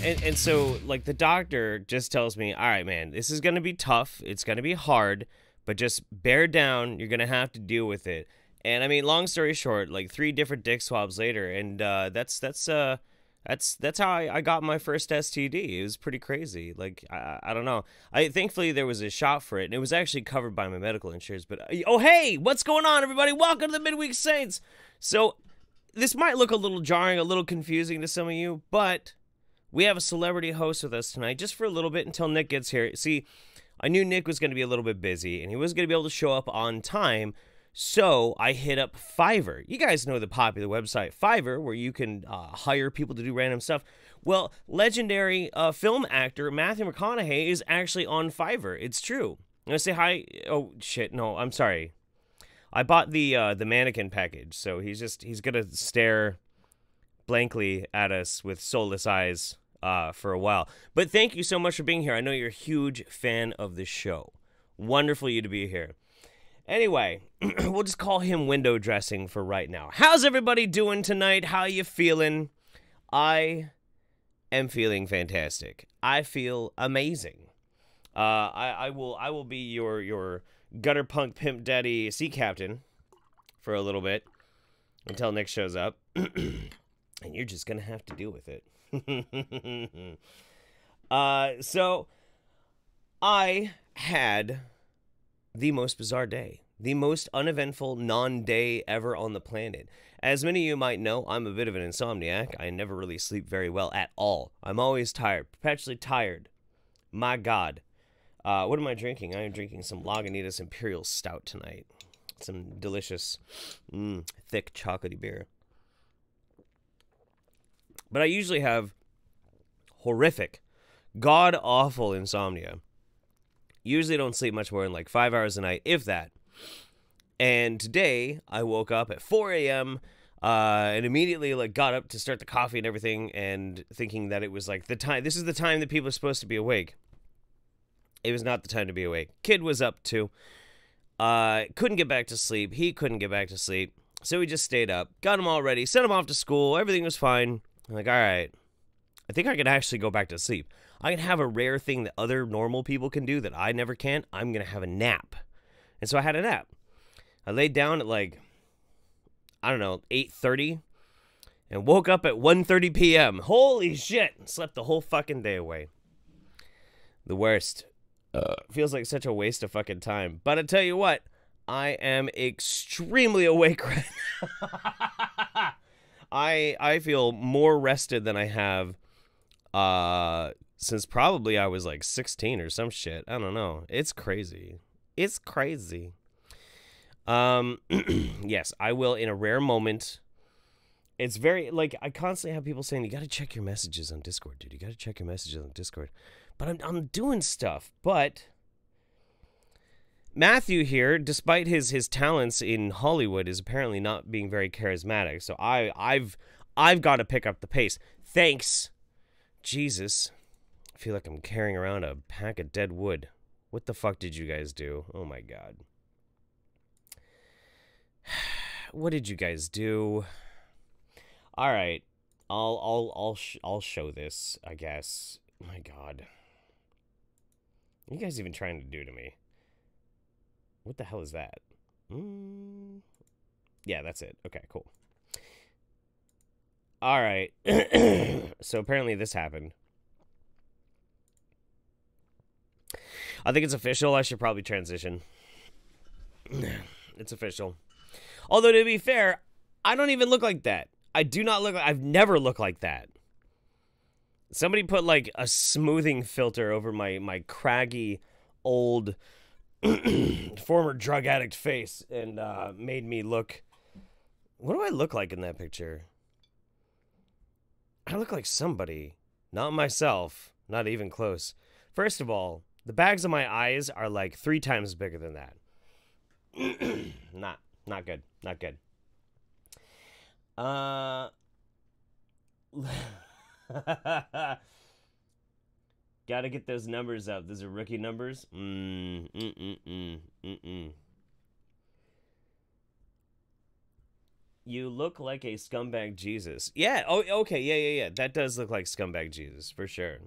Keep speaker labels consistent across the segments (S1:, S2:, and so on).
S1: And so, like, the doctor just tells me, all right, man, this is going to be tough. It's going to be hard, but just bear down. You're going to have to deal with it. And, I mean, long story short, like, 3 different dick swabs later, and that's how I got my first STD. It was pretty crazy. Like, I don't know. Thankfully, there was a shot for it, and it was actually covered by my medical insurance. But, oh, hey, what's going on, everybody? Welcome to the MidWeek Saints. So, this might look a little jarring, a little confusing to some of you, but we have a celebrity host with us tonight just for a little bit until Nick gets here. See, I knew Nick was going to be a little bit busy, and he wasn't going to be able to show up on time, so I hit up Fiverr. You guys know the popular website Fiverr, where you can hire people to do random stuff. Well, legendary film actor Matthew McConaughey is actually on Fiverr. It's true. I'm going to say hi. Oh, shit, no, I'm sorry. I bought the mannequin package, so he's going to stare blankly at us with soulless eyes for a while. But thank you so much for being here. I know you're a huge fan of the show. Wonderful you to be here. Anyway, we'll just call him window dressing for right now. How's everybody doing tonight? How you feeling? I am feeling fantastic. I feel amazing. I will be your gutter punk pimp daddy sea captain for a little bit until Nick shows up. And you're just gonna have to deal with it. So I had the most bizarre day, the most uneventful non-day ever on the planet. As many of you might know, I'm a bit of an insomniac. I never really sleep very well at all. I'm always tired, perpetually tired. My God. What am I drinking? I am drinking some Lagunitas Imperial Stout tonight. Some delicious, thick, chocolatey beer. But I usually have horrific, god-awful insomnia. Usually don't sleep much more than like 5 hours a night, if that. And today, I woke up at 4 a.m., and immediately like got up to start the coffee and everything, and thinking that it was like the time. This is the time that people are supposed to be awake. It was not the time to be awake. Kid was up too. Couldn't get back to sleep. He couldn't get back to sleep. So we just stayed up, got him all ready, sent him off to school. Everything was fine. I'm like, all right, I think I can actually go back to sleep. I can have a rare thing that other normal people can do that I never can. I'm going to have a nap. And so I had a nap. I laid down at like, I don't know, 8:30 and woke up at 1:30 p.m. Holy shit. Slept the whole fucking day away. The worst. Feels like such a waste of fucking time. But I tell you what, I am extremely awake right now. I feel more rested than I have since probably I was like 16 or some shit. I don't know. It's crazy. It's crazy. Yes, I will in a rare moment. It's very, like, I constantly have people saying, you got to check your messages on Discord, dude. You got to check your messages on Discord. But I'm doing stuff. But Matthew here, despite his talents in Hollywood, is apparently not being very charismatic. So I've got to pick up the pace. Thanks, Jesus. I feel like I'm carrying around a pack of dead wood. What the fuck did you guys do? Oh my God. What did you guys do? All right, I'll show this, I guess. My God. What are you guys even trying to do to me? What the hell is that? Yeah, that's it. Okay, cool. All right. So apparently this happened. I think it's official. I should probably transition. It's official. Although, to be fair, I don't even look like that. I do not look like... I've never looked like that. Somebody put, like, a smoothing filter over my craggy, old, former drug addict face and made me look... What do I look like in that picture? I look like somebody. Not myself. Not even close. First of all, the bags of my eyes are, like, 3 times bigger than that. Not good. Not good. Gotta get those numbers up. Those are rookie numbers. You look like a scumbag Jesus. Yeah. Oh, okay. Yeah. That does look like scumbag Jesus for sure.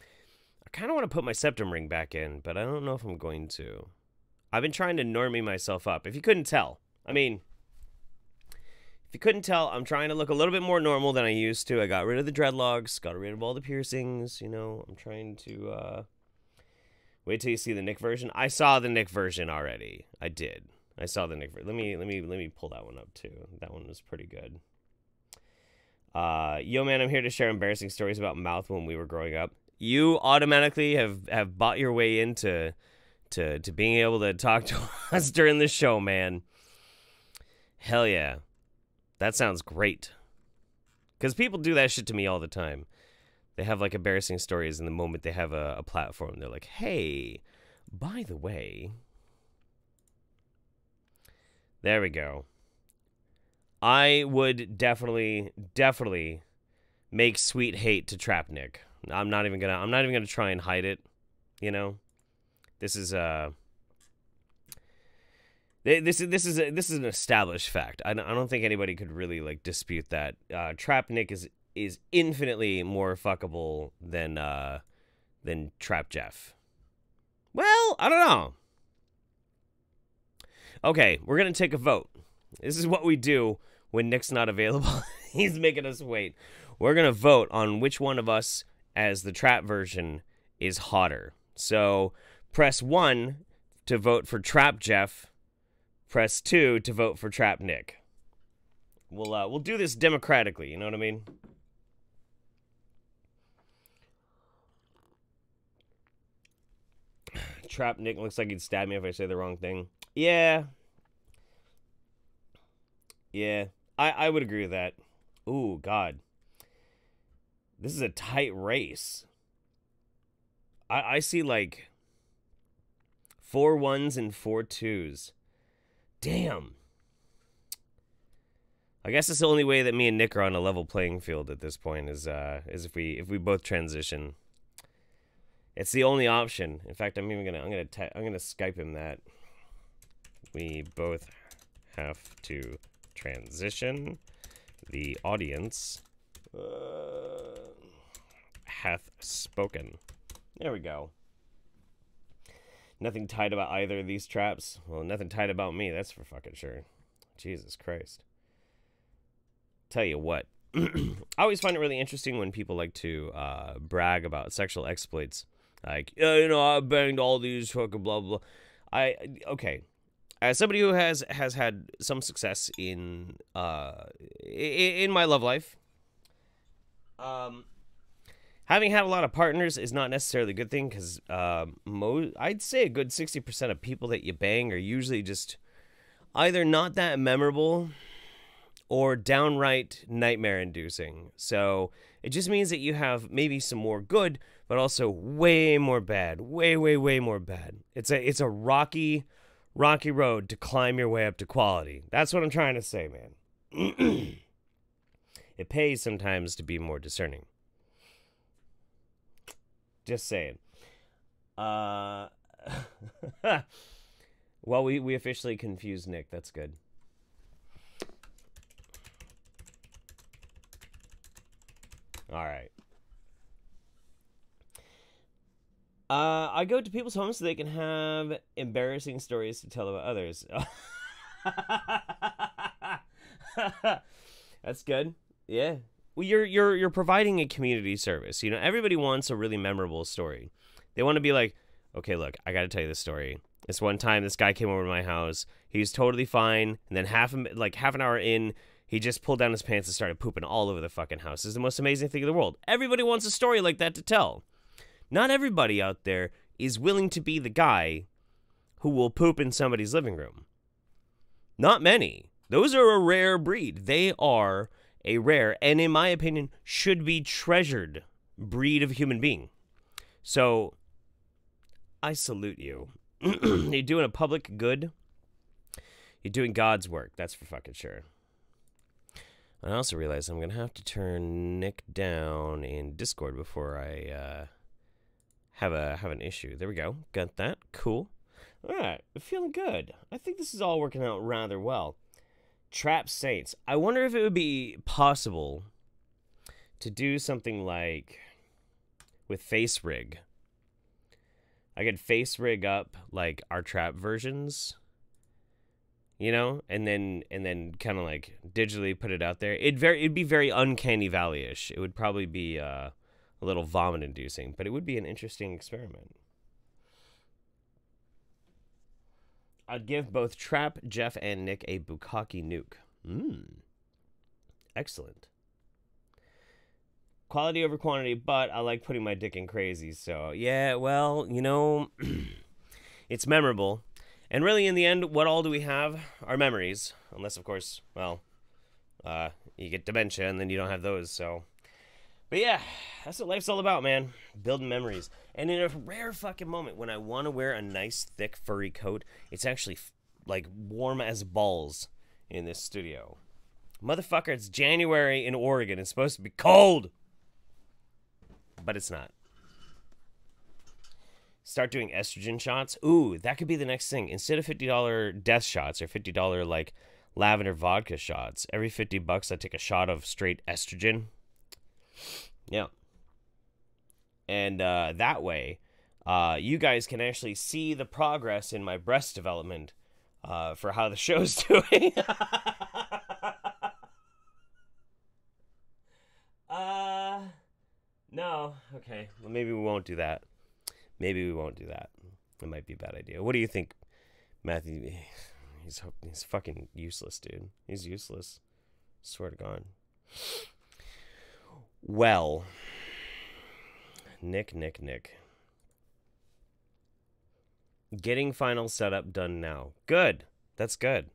S1: I kind of want to put my septum ring back in, but I don't know if I'm going to. I've been trying to normie myself up. If you couldn't tell, I mean, if you couldn't tell, I'm trying to look a little bit more normal than I used to. I got rid of the dreadlocks, got rid of all the piercings. You know, I'm trying to. Wait till you see the Nick version. I saw the Nick version already. I did. I saw the Nick version. Let me pull that one up too. That one was pretty good. Yo man, I'm here to share embarrassing stories about mouth when we were growing up. You automatically have bought your way into to being able to talk to us during the show, man. Hell yeah. That sounds great. Because people do that shit to me all the time. They have like embarrassing stories, and the moment they have a platform, they're like, hey, by the way. There we go. I would definitely make sweet hate to Trap Nick. I'm not even gonna try and hide it. You know, this is this is an established fact. I don't think anybody could really like dispute that. Trap Nick is infinitely more fuckable than Trap Jeff. Well, I don't know. Okay, we're going to take a vote. This is what we do when Nick's not available. He's making us wait. We're going to vote on which one of us as the Trap version is hotter. So press 1 to vote for Trap Jeff. Press 2 to vote for Trap Nick. We'll do this democratically, you know what I mean? Trap Nick looks like he'd stab me if I say the wrong thing. Yeah. Yeah. I would agree with that. Ooh, God. This is a tight race. I see like 4 1s and 4 2s. Damn. I guess it's the only way that me and Nick are on a level playing field at this point is if we both transition. It's the only option. In fact, I'm gonna Skype him that we both have to transition. The audience hath spoken. There we go. Nothing tight about either of these traps. Well, nothing tight about me. That's for fucking sure. Jesus Christ. Tell you what. I always find it really interesting when people like to brag about sexual exploits. Like, yeah, you know, I banged all these fucking blah, blah, blah. Okay. As somebody who has had some success in my love life, having had a lot of partners is not necessarily a good thing because I'd say a good 60% of people that you bang are usually just either not that memorable or downright nightmare-inducing. So it just means that you have maybe some more good, but also way more bad. Way more bad. It's a rocky road to climb your way up to quality. That's what I'm trying to say, man. It pays sometimes to be more discerning. Just saying. Well, we officially confused Nick. That's good. All right. I go to people's homes so they can have embarrassing stories to tell about others. That's good. Yeah. Well, you're providing a community service. You know, everybody wants a really memorable story. They want to be like, okay, look, I got to tell you this story. This one time, this guy came over to my house. He was totally fine, and then half an hour in, he just pulled down his pants and started pooping all over the fucking house. It's the most amazing thing in the world. Everybody wants a story like that to tell. Not everybody out there is willing to be the guy who will poop in somebody's living room. Not many. Those are a rare breed. They are a rare, and in my opinion, should be treasured breed of human being. So, I salute you. You're doing a public good. You're doing God's work. That's for fucking sure. I also realize I'm going to have to turn Nick down in Discord before I have an issue. There we go. Got that. Cool. All right. Feeling good. I think this is all working out rather well. Trap Saints. I wonder if it would be possible to do something like with face rig. I could face rig up like our trap versions, you know, and then kind of like digitally put it out there. It'd be very Uncanny Valley-ish. It would probably be a little vomit inducing, but it would be an interesting experiment. I'd give both Trap, Jeff, and Nick a bukkake nuke. Excellent. Quality over quantity, but I like putting my dick in crazy, so yeah, well, you know, it's memorable. And really, in the end, what all do we have? Our memories. Unless, of course, well, you get dementia and then you don't have those, so. But yeah, that's what life's all about, man. Building memories. And in a rare fucking moment, when I want to wear a nice, thick, furry coat, it's actually, like, warm as balls in this studio. Motherfucker, it's January in Oregon. It's supposed to be cold. But it's not. Start doing estrogen shots. Ooh, that could be the next thing. Instead of $50 death shots or $50 like lavender vodka shots, every $50 I take a shot of straight estrogen. Yeah. And that way, you guys can actually see the progress in my breast development for how the show's doing. No. Okay. Well, maybe we won't do that. Maybe we won't do that. It might be a bad idea. What do you think, Matthew? He's fucking useless, dude. He's useless. Swear to God. Well, Nick. Getting final setup done now. Good. That's good.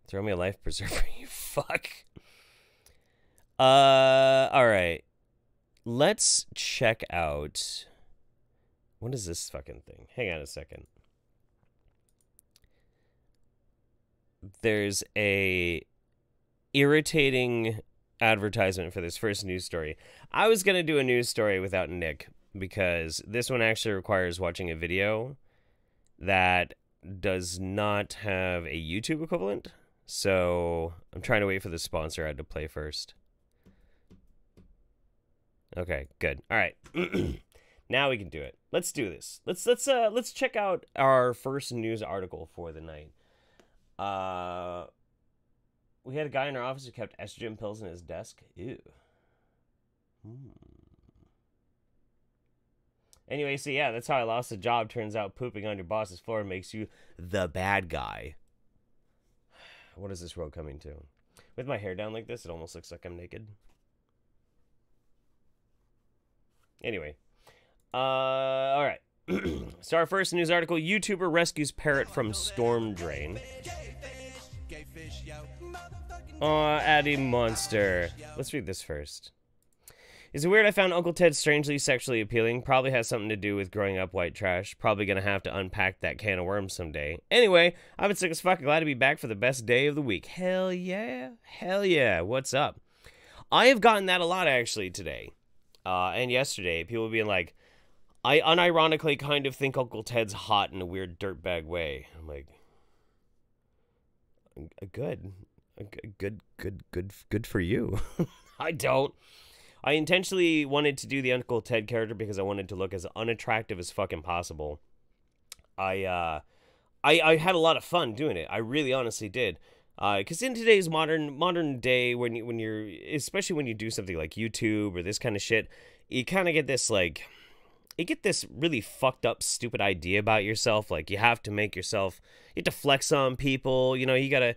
S1: Throw me a life preserver, you fuck. All right. Let's check out... What is this fucking thing? Hang on a second. There's a irritating advertisement for this first news story. I was going to do a news story without Nick because this one actually requires watching a video that does not have a YouTube equivalent. So I'm trying to wait for the sponsor ad to play first. Okay, good. All right. Now we can do it. Let's do this. Let's check out our first news article for the night. We had a guy in our office who kept estrogen pills in his desk. Ew. Anyway, so yeah, that's how I lost the job. Turns out pooping on your boss's floor makes you the bad guy. What is this world coming to? With my hair down like this, it almost looks like I'm naked. Anyway. All right. So our first news article, YouTuber rescues parrot from storm drain. Addiemonster. Let's read this first. Is it weird I found Uncle Ted strangely sexually appealing? Probably has something to do with growing up white trash. Probably gonna have to unpack that can of worms someday. Anyway, I've been sick as fuck. Glad to be back for the best day of the week. Hell yeah. Hell yeah. What's up? I have gotten that a lot actually today. And yesterday. People being like, I unironically kind of think Uncle Ted's hot in a weird dirtbag way. I'm like, good for you. I don't. I intentionally wanted to do the Uncle Ted character because I wanted to look as unattractive as fucking possible. I had a lot of fun doing it. I really honestly did. Because in today's modern day, when you're, especially when you do something like YouTube or this kind of shit, you kind of get this like, you get this really fucked up, stupid idea about yourself. Like you have to make yourself, you have to flex on people. You know, you gotta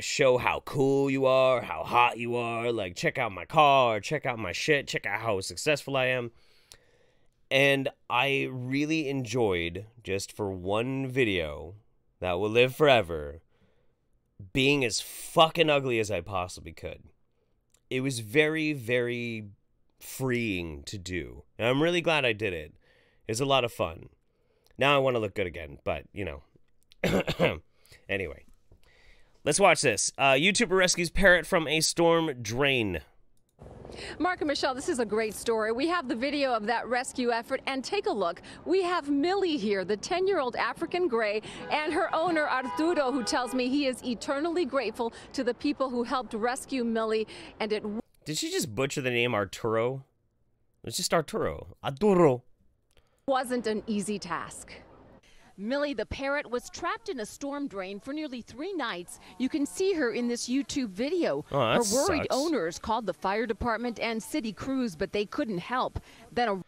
S1: show how cool you are, how hot you are. Like check out my car, check out my shit, check out how successful I am. And I really enjoyed, just for one video that will live forever, being as fucking ugly as I possibly could. It was very, very freeing to do. And I'm really glad I did it. It's a lot of fun. Now I want to look good again, but, you know. Anyway. Let's watch this. YouTuber rescues parrot from a storm drain.
S2: Mark and Michelle, this is a great story. We have the video of that rescue effort, and take a look. We have Millie here, the 10-year-old African gray, and her owner, Arturo, who tells me he is eternally grateful to the people who helped rescue Millie. And it
S1: Did she just butcher the name Arturo? It's just Arturo. Arturo.
S2: Wasn't an easy task. Millie the parrot was trapped in a storm drain for nearly 3 nights. You can see her in this YouTube video.
S1: Oh, that
S2: her worried
S1: sucks.
S2: owners called the fire department and city crews, but they couldn't help. Then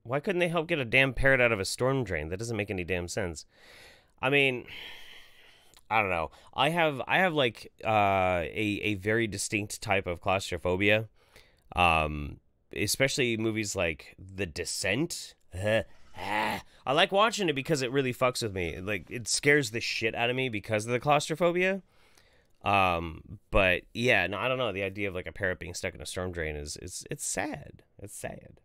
S1: Why couldn't they help get a damn parrot out of a storm drain? That doesn't make any damn sense. I mean, I don't know. I have like a very distinct type of claustrophobia. Especially movies like The Descent. I like watching it because it really fucks with me. Like, it scares the shit out of me because of the claustrophobia. But yeah, no, I don't know. The idea of like a parrot being stuck in a storm drain it's sad. It's sad.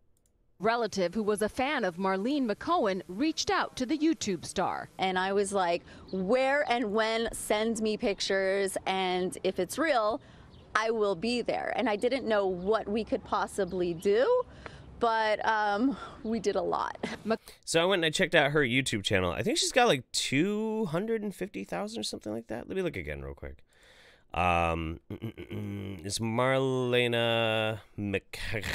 S2: Relative who was a fan of Marlene McCohen reached out to the YouTube star.
S3: And I was like, where and when, send me pictures, and if it's real, I will be there. And I didn't know what we could possibly do, but we did a lot.
S1: So I went and I checked out her YouTube channel. I think she's got like 250,000 or something like that. Let me look again real quick. It's Marlene McCohen.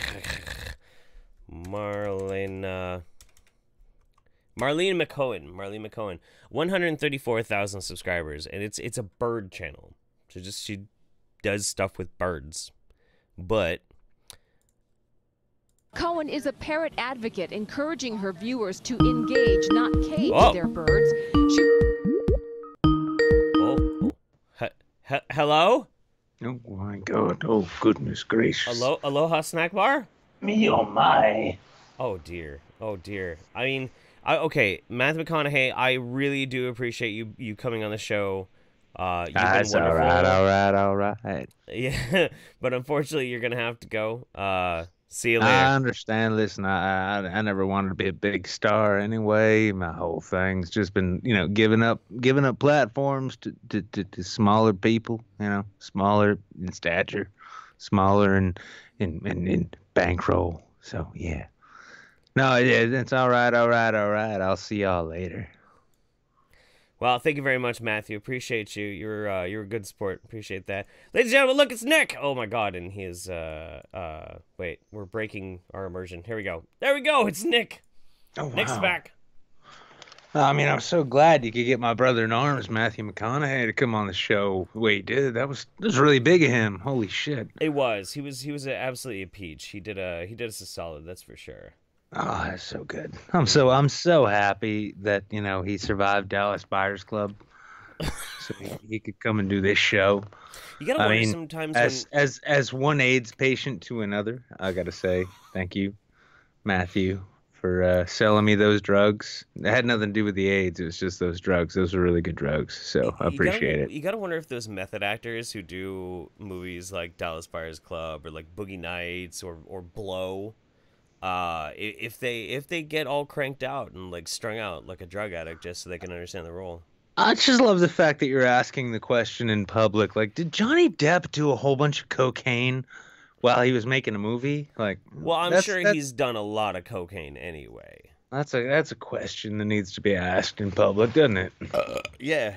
S1: 134,000 subscribers, and it's a bird channel. So she does stuff with birds. But
S2: Cohen is a parrot advocate, encouraging her viewers to engage, not cage their birds.
S1: Hello?
S4: Oh my God! Oh goodness gracious!
S1: Aloha snack bar?
S4: Me oh my!
S1: Oh dear! Oh dear! I mean, okay, Matthew McConaughey, I really do appreciate you coming on the show. You've been wonderful.
S4: All right.
S1: Yeah, but unfortunately, you're gonna have to go. See you later.
S4: I understand. Listen, I never wanted to be a big star anyway. My whole thing's just been, giving up platforms to smaller people, smaller in stature, smaller in bankroll. So yeah. No, it's all right. I'll see y'all later.
S1: Well, thank you very much, Matthew. Appreciate you. You're a good sport. Appreciate that. Ladies and gentlemen, look, it's Nick. Oh my God, and he is wait, we're breaking our immersion. Here we go. There we go. It's Nick.
S4: Oh, wow.
S1: Nick's back.
S4: I mean, I'm so glad you could get my brother in arms, Matthew McConaughey, to come on the show. Wait, dude, that was really big of him. Holy shit.
S1: It was. He was absolutely a peach. He did us a solid. That's for sure.
S4: Oh, that's so good. I'm so happy that, he survived Dallas Buyers Club. So he could come and do this show.
S1: You gotta wonder sometimes
S4: as one AIDS patient to another, I gotta say thank you, Matthew, for selling me those drugs. It had nothing to do with the AIDS. It was just those drugs. Those were really good drugs. So I appreciate it.
S1: You gotta wonder if those method actors who do movies like Dallas Buyers Club or like Boogie Nights or Blow, if they get all cranked out and like strung out like a drug addict just so they can understand the role.
S4: I just love the fact that you're asking the question in public. Like, did Johnny Depp do a whole bunch of cocaine while he was making a movie? Like,
S1: well, I'm sure he's done a lot of cocaine anyway.
S4: That's a question that needs to be asked in public, doesn't it?
S1: Yeah,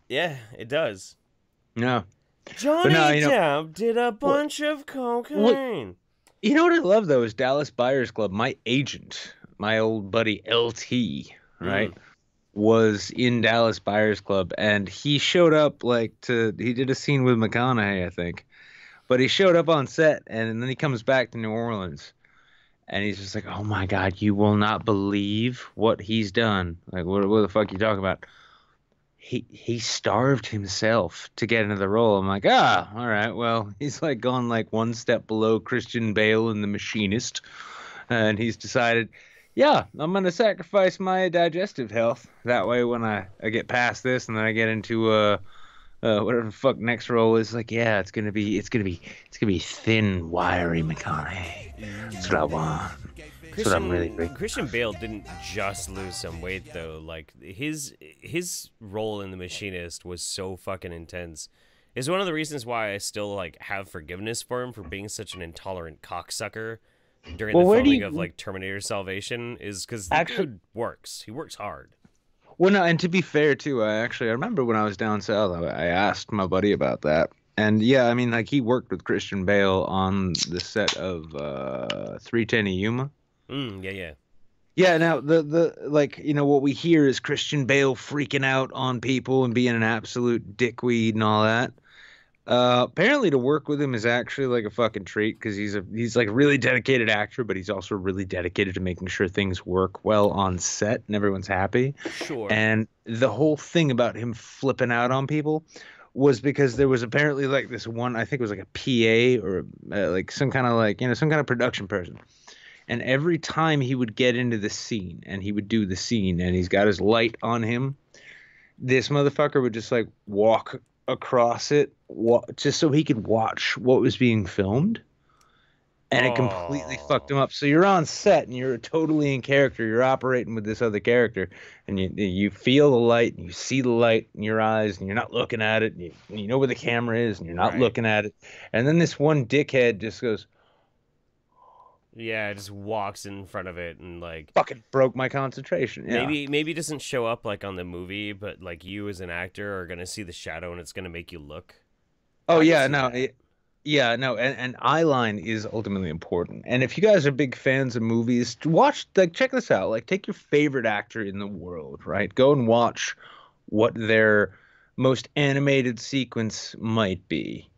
S1: it does.
S4: No,
S1: Johnny Depp did a bunch of cocaine.
S4: You know what I love though is Dallas Buyers Club. My agent, my old buddy LT, right, was in Dallas Buyers Club, and he showed up he did a scene with McConaughey, I think, but he showed up on set, and then he comes back to New Orleans, and he's just like, "Oh my God, you will not believe what he's done." Like, what the fuck are you talking about? He starved himself to get into the role. I'm like, all right, well, he's like gone like one step below Christian Bale in The Machinist, and he's decided, yeah, I'm gonna sacrifice my digestive health. That way, when I get past this and then I get into whatever the fuck next role is, like, yeah, it's gonna be thin, wiry McConaughey. That's what I want.
S1: Christian Bale didn't just lose some weight though. Like his role in The Machinist was so fucking intense, It's one of the reasons why I still like have forgiveness for him for being such an intolerant cocksucker during the filming of like Terminator Salvation, is because the dude works. He works hard.
S4: Well, no, and to be fair too, I remember when I was down south, I asked my buddy about that, and yeah, I mean, like he worked with Christian Bale on the set of 310 Yuma.
S1: Yeah.
S4: Yeah, now the like, you know, what we hear is Christian Bale freaking out on people and being an absolute dickweed and all that. Apparently to work with him is actually like a fucking treat, because he's like a really dedicated actor, but he's also really dedicated to making sure things work well on set and everyone's happy.
S1: Sure.
S4: And the whole thing about him flipping out on people was because there was apparently like this one, I think it was like a PA or like some kind of like, you know, some kind of production person. And every time he would get into the scene and he would do the scene and he's got his light on him, this motherfucker would just like walk across it just so he could watch what was being filmed. And it completely fucked him up. So you're on set and you're totally in character. You're operating with this other character, and you feel the light and you see the light in your eyes, and you're not looking at it. And you know where the camera is, and you're not looking at it. And then this one dickhead just goes,
S1: yeah, just walks in front of it and like
S4: fucking broke my concentration. Yeah.
S1: Maybe it doesn't show up like on the movie, but like you as an actor are gonna see the shadow and it's gonna make you look.
S4: Oh yeah, no. Yeah, no, and eye line is ultimately important. And if you guys are big fans of movies, watch, like, check this out. Like, take your favorite actor in the world, right? Go and watch what their most animated sequence might be.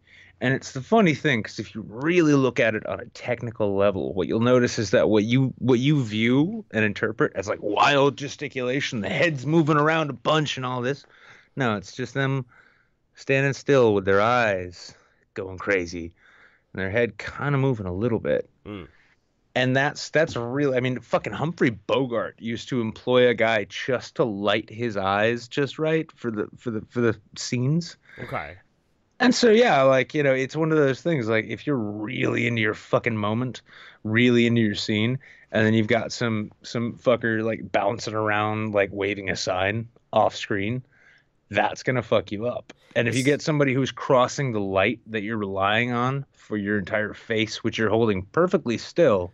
S4: And it's the funny thing, because if you really look at it on a technical level, what you'll notice is that what you view and interpret as like wild gesticulation, the head's moving around a bunch and all this, no, it's just them standing still with their eyes going crazy and their head kind of moving a little bit. And that's really, I mean, fucking Humphrey Bogart used to employ a guy just to light his eyes just right for the scenes.
S1: Okay.
S4: And so yeah, like, you know, it's one of those things, like, if you're really into your fucking moment, really into your scene, and then you've got some fucker like bouncing around like waving a sign off screen, that's going to fuck you up. And if you get somebody who's crossing the light that you're relying on for your entire face, which you're holding perfectly still,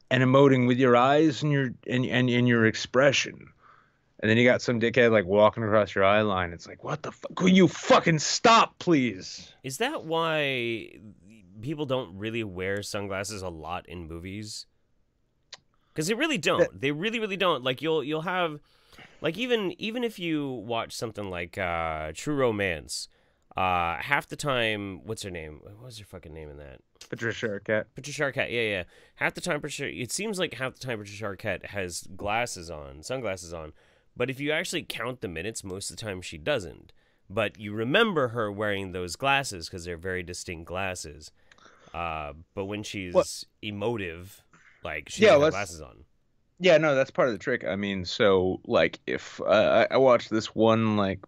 S4: and emoting with your eyes and your expression, and then you got some dickhead like walking across your eye line, it's like, what the fuck? Will you fucking stop, please?
S1: Is that why people don't really wear sunglasses a lot in movies? Because they really don't. They really, really don't. Like you'll have... Like, even if you watch something like True Romance, half the time, what's her name? What was her fucking name in that?
S4: Patricia Arquette.
S1: Patricia Arquette, yeah. Half the time, it seems like half the time Patricia Arquette has sunglasses on. But if you actually count the minutes, most of the time she doesn't. But you remember her wearing those glasses because they're very distinct glasses. But when she's emotive, like, she doesn't have glasses on.
S4: Yeah, no, that's part of the trick. I mean, so, like, if I watched this one, like,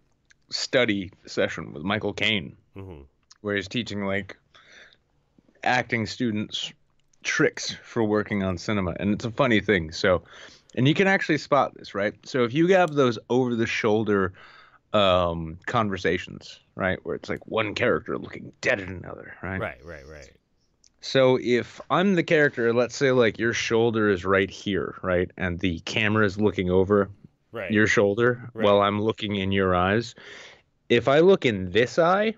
S4: study session with Michael Caine, where he's teaching, like, acting students tricks for working on cinema. And it's a funny thing. So, and you can actually spot this, right? So if you have those over-the-shoulder conversations, right, where it's like one character looking dead at another, right?
S1: Right.
S4: So if I'm the character, let's say like your shoulder is right here, right? And the camera is looking over your shoulder while I'm looking in your eyes. If I look in this eye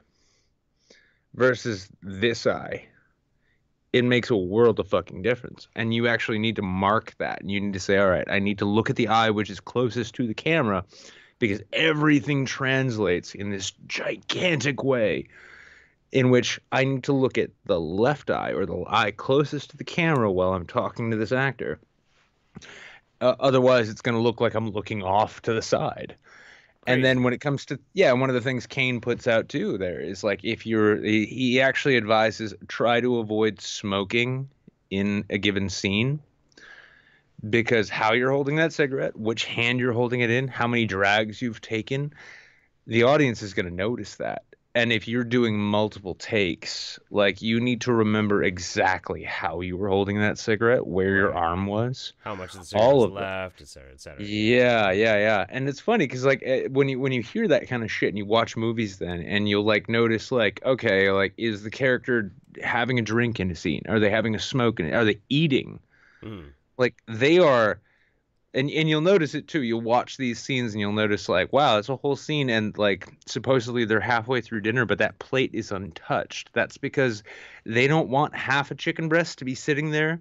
S4: versus this eye, it makes a world of fucking difference. And you actually need to mark that. And you need to say, all right, I need to look at the eye which is closest to the camera, because everything translates in this gigantic way, in which I need to look at the left eye, or the eye closest to the camera, while I'm talking to this actor. Otherwise, it's going to look like I'm looking off to the side. Crazy. And then when it comes to, one of the things Caine puts out too there is like, he actually advises, try to avoid smoking in a given scene, because how you're holding that cigarette, which hand you're holding it in, how many drags you've taken, the audience is going to notice that. and if you're doing multiple takes, like you need to remember exactly how you were holding that cigarette, where your arm was,
S1: how much of the cigarette
S4: all
S1: was
S4: of it.
S1: left, etc., etc.
S4: Yeah. And it's funny because like when you hear that kind of shit and you watch movies then and you'll like notice like, okay, like is the character having a drink in a scene? Are they having a smoke in it? Are they eating? Like they are, and you'll notice it too. You'll watch these scenes and you'll notice like, wow, it's a whole scene and like supposedly they're halfway through dinner, but that plate is untouched. That's because they don't want half a chicken breast to be sitting there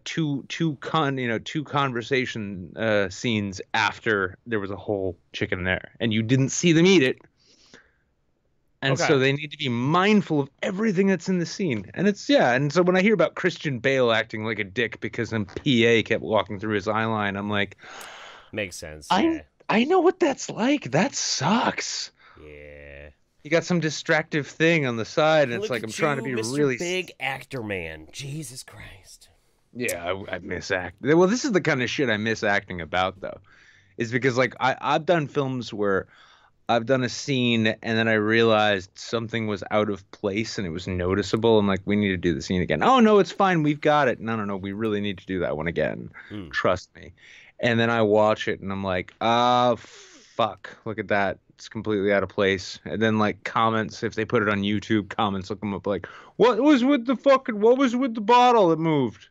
S4: two conversation scenes after there was a whole chicken there and you didn't see them eat it, and so they need to be mindful of everything that's in the scene. And it's and so when I hear about Christian Bale acting like a dick because some PA kept walking through his eye line, I'm like,
S1: makes sense.
S4: I know what that's like. That sucks.
S1: Yeah,
S4: you got some distractive thing on the side and
S1: Look
S4: it's like
S1: at
S4: I'm trying to be
S1: Mr.
S4: really
S1: big actor man. Jesus Christ.
S4: Yeah, I miss acting. Well, this is the kind of shit I miss acting about, though, is because like I've done films where I've done a scene and then I realized something was out of place and it was noticeable. I'm like, we need to do the scene again. Oh no, it's fine, we've got it. No, we really need to do that one again. Trust me. And then I watch it and I'm like, fuck, look at that. It's completely out of place. And then like comments, if they put it on YouTube, comments look them up like, what was with the bottle that moved?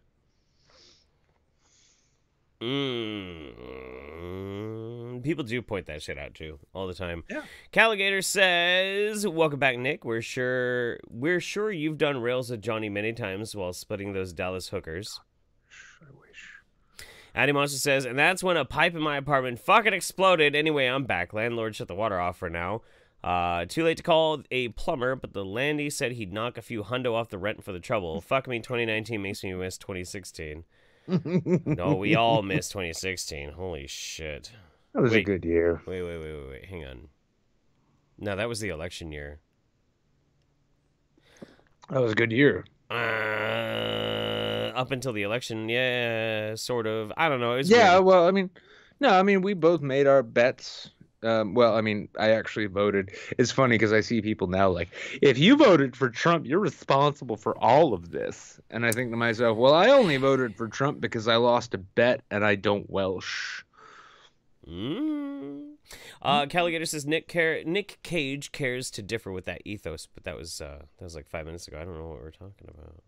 S1: People do point that shit out too all the time.
S4: Yeah.
S1: Calligator says, "Welcome back, Nick. We're sure you've done rails with Johnny many times while splitting those Dallas hookers."
S4: I wish.
S1: Addiemonster says, "And that's when a pipe in my apartment fucking exploded. Anyway, I'm back. Landlord shut the water off for now. Too late to call a plumber, but the landy said he'd knock a few hundo off the rent for the trouble. Fuck me, 2019 makes me miss 2016." No, we all missed 2016. Holy shit.
S4: That was a good year.
S1: Wait. Hang on. No, that was the election year.
S4: That was a good year.
S1: Up until the election, yeah, sort of. I don't know. It was
S4: weird. Well, I mean, we both made our bets. I actually voted. It's funny because I see people now like, if you voted for Trump, you're responsible for all of this. And I think to myself, well, I only voted for Trump because I lost a bet and I don't Welsh.
S1: Calligator says Nick Cage cares to differ with that ethos, but that was like 5 minutes ago. I don't know what we're talking about.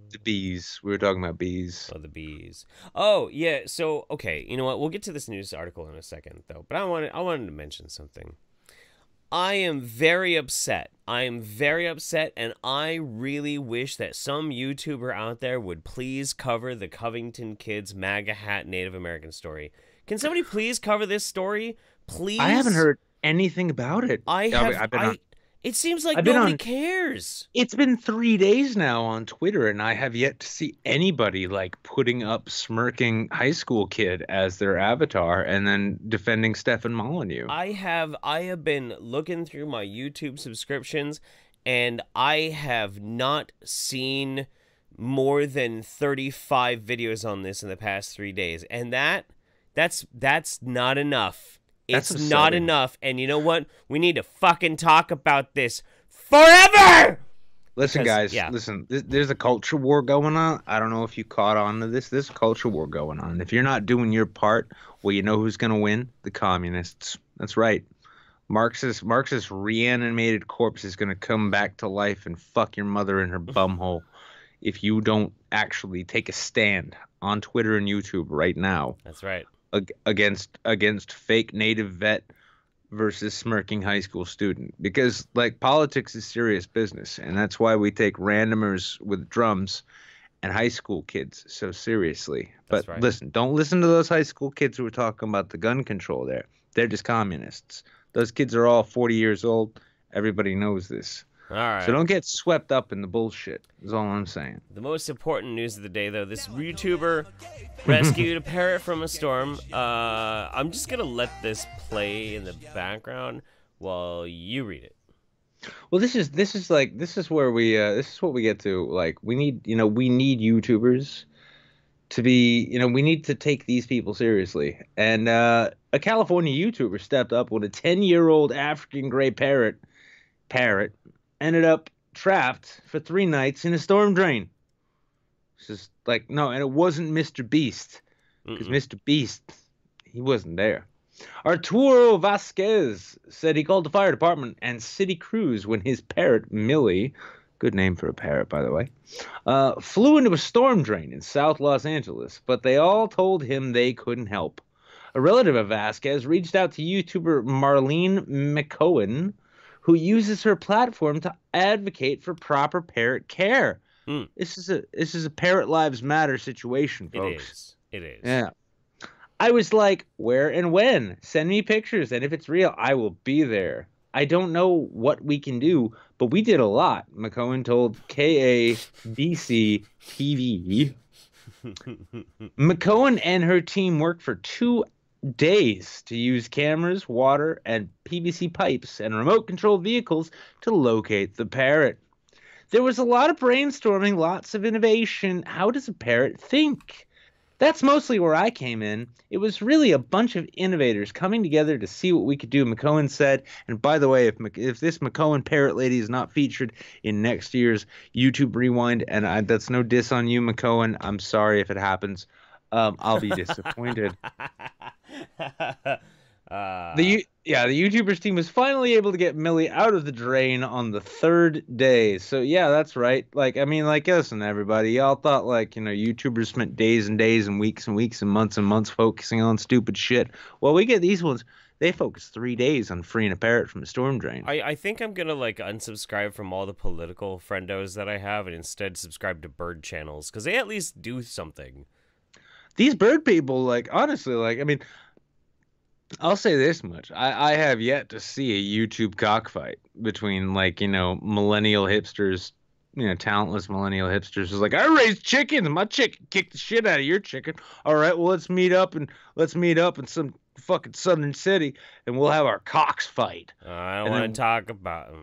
S4: The bees. We were talking about bees.
S1: Oh, the bees. Oh, yeah. So, okay. You know what? We'll get to this news article in a second, though. But I wanted to mention something. I am very upset. And I really wish that some YouTuber out there would please cover the Covington Kids MAGA hat Native American story. Can somebody please cover this story? Please?
S4: I haven't heard anything about it.
S1: It seems like nobody cares.
S4: It's been 3 days now on Twitter, and I have yet to see anybody like putting up smirking high school kid as their avatar and then defending Stefan Molyneux.
S1: I have been looking through my YouTube subscriptions, and I have not seen more than 35 videos on this in the past 3 days, and that's not enough. It's not enough, and you know what? We need to fucking talk about this forever!
S4: Listen, guys, listen. There's a culture war going on. I don't know if you caught on to this. There's a culture war going on. If you're not doing your part, well, you know who's going to win? The communists. That's right. Marxist reanimated corpse is going to come back to life and fuck your mother in her bumhole if you don't actually take a stand on Twitter and YouTube right now.
S1: That's right.
S4: Against fake native vet versus smirking high school student, because like politics is serious business, and that's why we take randomers with drums and high school kids so seriously. But
S1: right.
S4: Listen, don't listen to those high school kids who are talking about the gun control there. They're just communists. Those kids are all 40 years old. Everybody knows this.
S1: All right.
S4: So don't get swept up in the bullshit, is all I'm saying.
S1: The most important news of the day, though, this YouTuber rescued a parrot from a storm. I'm just going to let this play in the background while you read it.
S4: Well, this is where we this is what we get to. Like, we need YouTubers to be, we need to take these people seriously. And a California YouTuber stepped up when a 10-year-old African gray parrot ended up trapped for 3 nights in a storm drain. It's just like, no, and it wasn't Mr. Beast, because Mr. Beast, he wasn't there. Arturo Vasquez said he called the fire department and city crews when his parrot, Millie, good name for a parrot, by the way, flew into a storm drain in South Los Angeles, but they all told him they couldn't help. A relative of Vasquez reached out to YouTuber Marlene McCohen, who uses her platform to advocate for proper parrot care. This is a Parrot Lives Matter situation, folks.
S1: It is.
S4: Yeah. I was like, where and when? Send me pictures, and if it's real, I will be there. I don't know what we can do, but we did a lot, McCohen told KABC TV. McCohen and her team worked for 2 days to use cameras, water, and PVC pipes and remote-controlled vehicles to locate the parrot. There was a lot of brainstorming, lots of innovation. How does a parrot think? That's mostly where I came in. It was really a bunch of innovators coming together to see what we could do, McCohen said. And by the way, if this McCohen parrot lady is not featured in next year's YouTube Rewind, and that's no diss on you, McCohen, I'm sorry if it happens. I'll be disappointed. The YouTubers team was finally able to get Millie out of the drain on the 3rd day. So yeah, that's right. Listen, everybody, y'all thought YouTubers spent days and days and weeks and months focusing on stupid shit. Well, we get these ones. They focus 3 days on freeing a parrot from a storm drain.
S1: I think I'm gonna unsubscribe from all the political friendos that I have and instead subscribe to bird channels because they at least do something.
S4: These bird people, honestly, I'll say this much. I have yet to see a YouTube cockfight between, millennial hipsters, talentless millennial hipsters who's like, I raised chickens. My chicken kicked the shit out of your chicken. All right, well, let's meet up in some fucking southern city and we'll have our cocks fight.
S1: I don't want to talk about...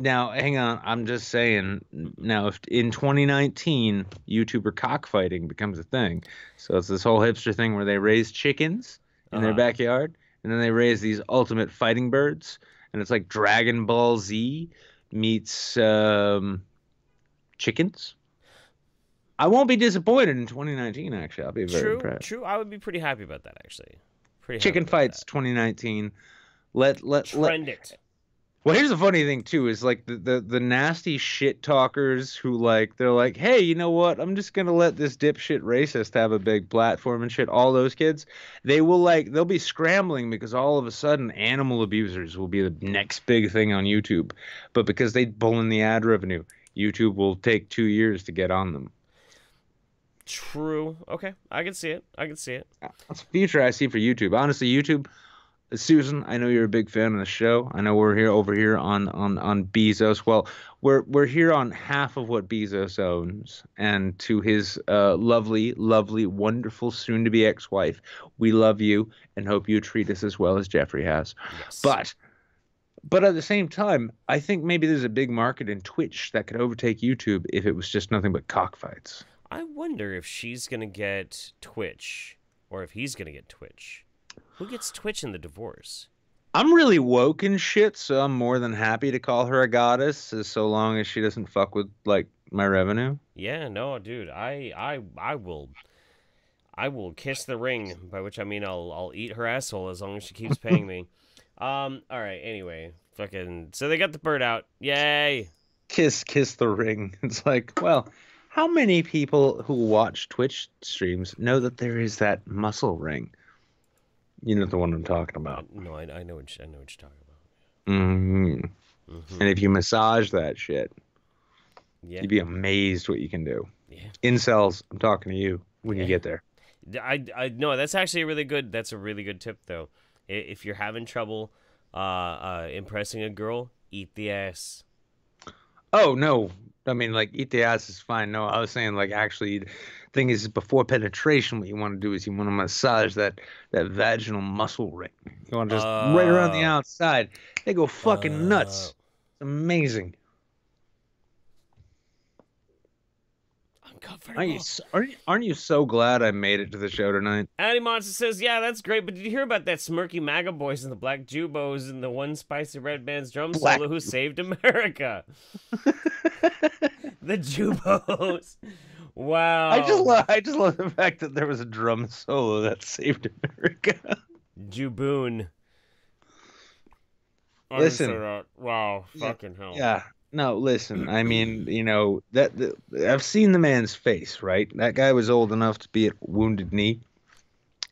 S4: Now, hang on. I'm just saying, now, if in 2019, YouTuber cockfighting becomes a thing, so it's this whole hipster thing where they raise chickens in their backyard, and then they raise these ultimate fighting birds, and it's like Dragon Ball Z meets chickens. I won't be disappointed in 2019, actually. I'll be very impressed.
S1: True. I would be pretty happy about that, actually.
S4: Chicken fights 2019.
S1: Trend it.
S4: Well, here's the funny thing too is the nasty shit talkers who they're like, hey, you know what? I'm just gonna let this dipshit racist have a big platform and shit. All those kids, they'll be scrambling because all of a sudden animal abusers will be the next big thing on YouTube. But because they pull in the ad revenue, YouTube will take 2 years to get on them.
S1: True. Okay, I can see it. That's
S4: the future I see for YouTube. Honestly, YouTube. Susan, I know you're a big fan of the show. I know we're over here on Bezos. Well, we're here on half of what Bezos owns, and to his lovely, wonderful soon-to-be ex-wife, we love you and hope you treat us as well as Jeffrey has.
S1: Yes.
S4: But at the same time, I think maybe there's a big market in Twitch that could overtake YouTube if it was just nothing but cockfights.
S1: I wonder if she's gonna get Twitch, or if he's gonna get Twitch. Who gets Twitch in the divorce?
S4: I'm really woke and shit, so I'm more than happy to call her a goddess, so long as she doesn't fuck with my revenue.
S1: Yeah, no, dude, I will kiss the ring, by which I mean I'll eat her asshole as long as she keeps paying me. All right. Anyway, so they got the bird out. Yay!
S4: Kiss the ring. It's like, well, how many people who watch Twitch streams know that there is that muscle ring? You know the one I'm talking about.
S1: No, I know what you're talking about.
S4: And if you massage that shit,
S1: you'd
S4: be amazed what you can do.
S1: Yeah.
S4: Incels, I'm talking to you when you get there.
S1: I know that's actually a really good tip though. If you're having trouble impressing a girl, eat the ass.
S4: Oh no. I mean, eat the ass is fine. No, I was saying, actually, the thing is, before penetration, what you want to do is you want to massage that vaginal muscle ring. You want to just right around the outside. They go fucking nuts. It's amazing.
S1: I'm uncomfortable.
S4: Aren't you so glad I made it to the show tonight?
S1: Addiemonster says, yeah, that's great, but did you hear about that smirky MAGA boys and the Black Jubos and the one Spicy Red Band's drum solo who saved America? The Jubos. Wow.
S4: I just love the fact that there was a drum solo that saved America.
S1: Juboon.
S4: Listen.
S1: Wow, fucking hell.
S4: Yeah. No, listen. I mean, you know, I've seen the man's face, right? That guy was old enough to be at Wounded Knee.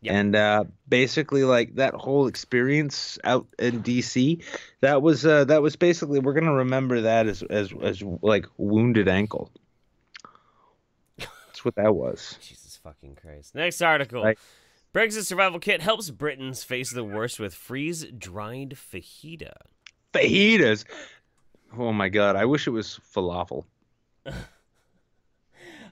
S4: Yep. And basically, like, that whole experience out in DC, that was basically, we're gonna remember that as like Wounded Ankle. That's what that was.
S1: Jesus fucking Christ. Next article. Right. Brexit survival kit helps Britons face the worst with freeze-dried fajita.
S4: Fajitas? Oh my god, I wish it was falafel.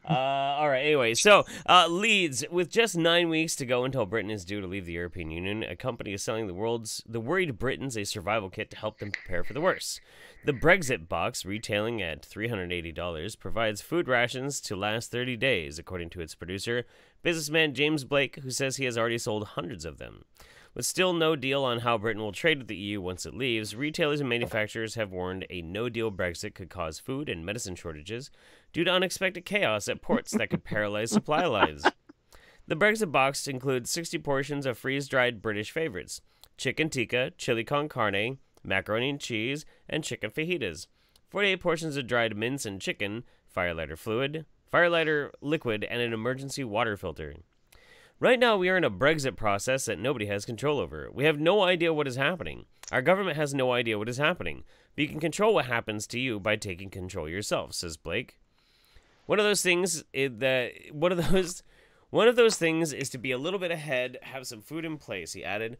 S1: All right, anyway, so Leeds, with just 9 weeks to go until Britain is due to leave the European Union, a company is selling the worried Britons a survival kit to help them prepare for the worst. The Brexit box, retailing at $380, provides food rations to last 30 days, according to its producer, businessman James Blake, who says he has already sold hundreds of them. With still no deal on how Britain will trade with the EU once it leaves, retailers and manufacturers have warned a no-deal Brexit could cause food and medicine shortages due to unexpected chaos at ports that could paralyze supply lines. The Brexit box includes 60 portions of freeze-dried British favorites: chicken tikka, chili con carne, macaroni and cheese, and chicken fajitas, 48 portions of dried mince and chicken, firelighter liquid, and an emergency water filter. Right now, we are in a Brexit process that nobody has control over. We have no idea what is happening. Our government has no idea what is happening. But you can control what happens to you by taking control yourself, says Blake. One of those things is to be a little bit ahead, have some food in place, he added.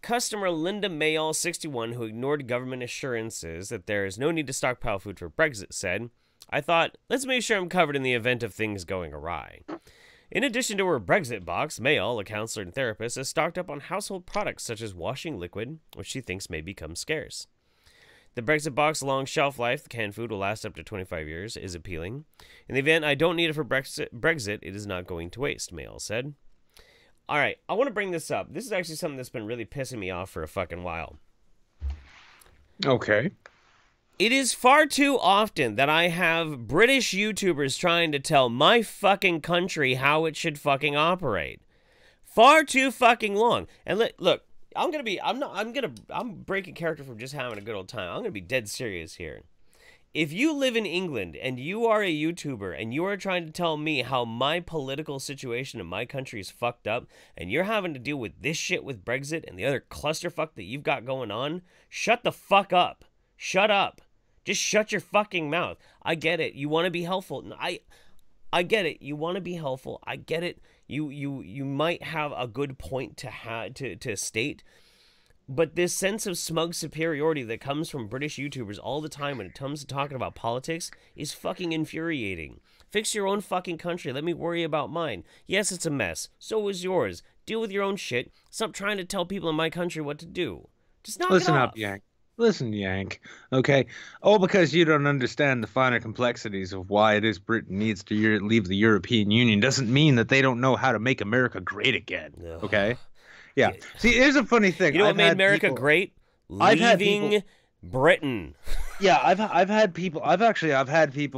S1: Customer Linda Mayall, 61, who ignored government assurances that there is no need to stockpile food for Brexit, said, I thought, let's make sure I'm covered in the event of things going awry. In addition to her Brexit box, Mayall, a counselor and therapist, is stocked up on household products such as washing liquid, which she thinks may become scarce. The Brexit box's long shelf life, the canned food will last up to 25 years, is appealing. In the event I don't need it for Brexit, it is not going to waste, Mayall said. All right, I want to bring this up. This is actually something that's been really pissing me off for a fucking while.
S4: Okay.
S1: It is far too often that I have British YouTubers trying to tell my fucking country how it should fucking operate. Far too fucking long. And look, I'm breaking character from just having a good old time. I'm gonna be dead serious here. If you live in England and you are a YouTuber and you are trying to tell me how my political situation in my country is fucked up and you're having to deal with this shit with Brexit and the other clusterfuck that you've got going on, shut the fuck up. Shut up. Just shut your fucking mouth. I get it. You want to be helpful. I get it. You want to be helpful. I get it. You might have a good point to state, but this sense of smug superiority that comes from British YouTubers all the time when it comes to talking about politics is fucking infuriating. Fix your own fucking country. Let me worry about mine. Yes, it's a mess. So is yours. Deal with your own shit. Stop trying to tell people in my country what to do. Just knock it off.
S4: Listen up, Yank. Listen, Yank, okay? All because you don't understand the finer complexities of why it is Britain needs to leave the European Union doesn't mean that they don't know how to make America great again, okay? Yeah. See, here's a funny thing.
S1: You know what made America great? Leaving Britain.
S4: Yeah, I've had people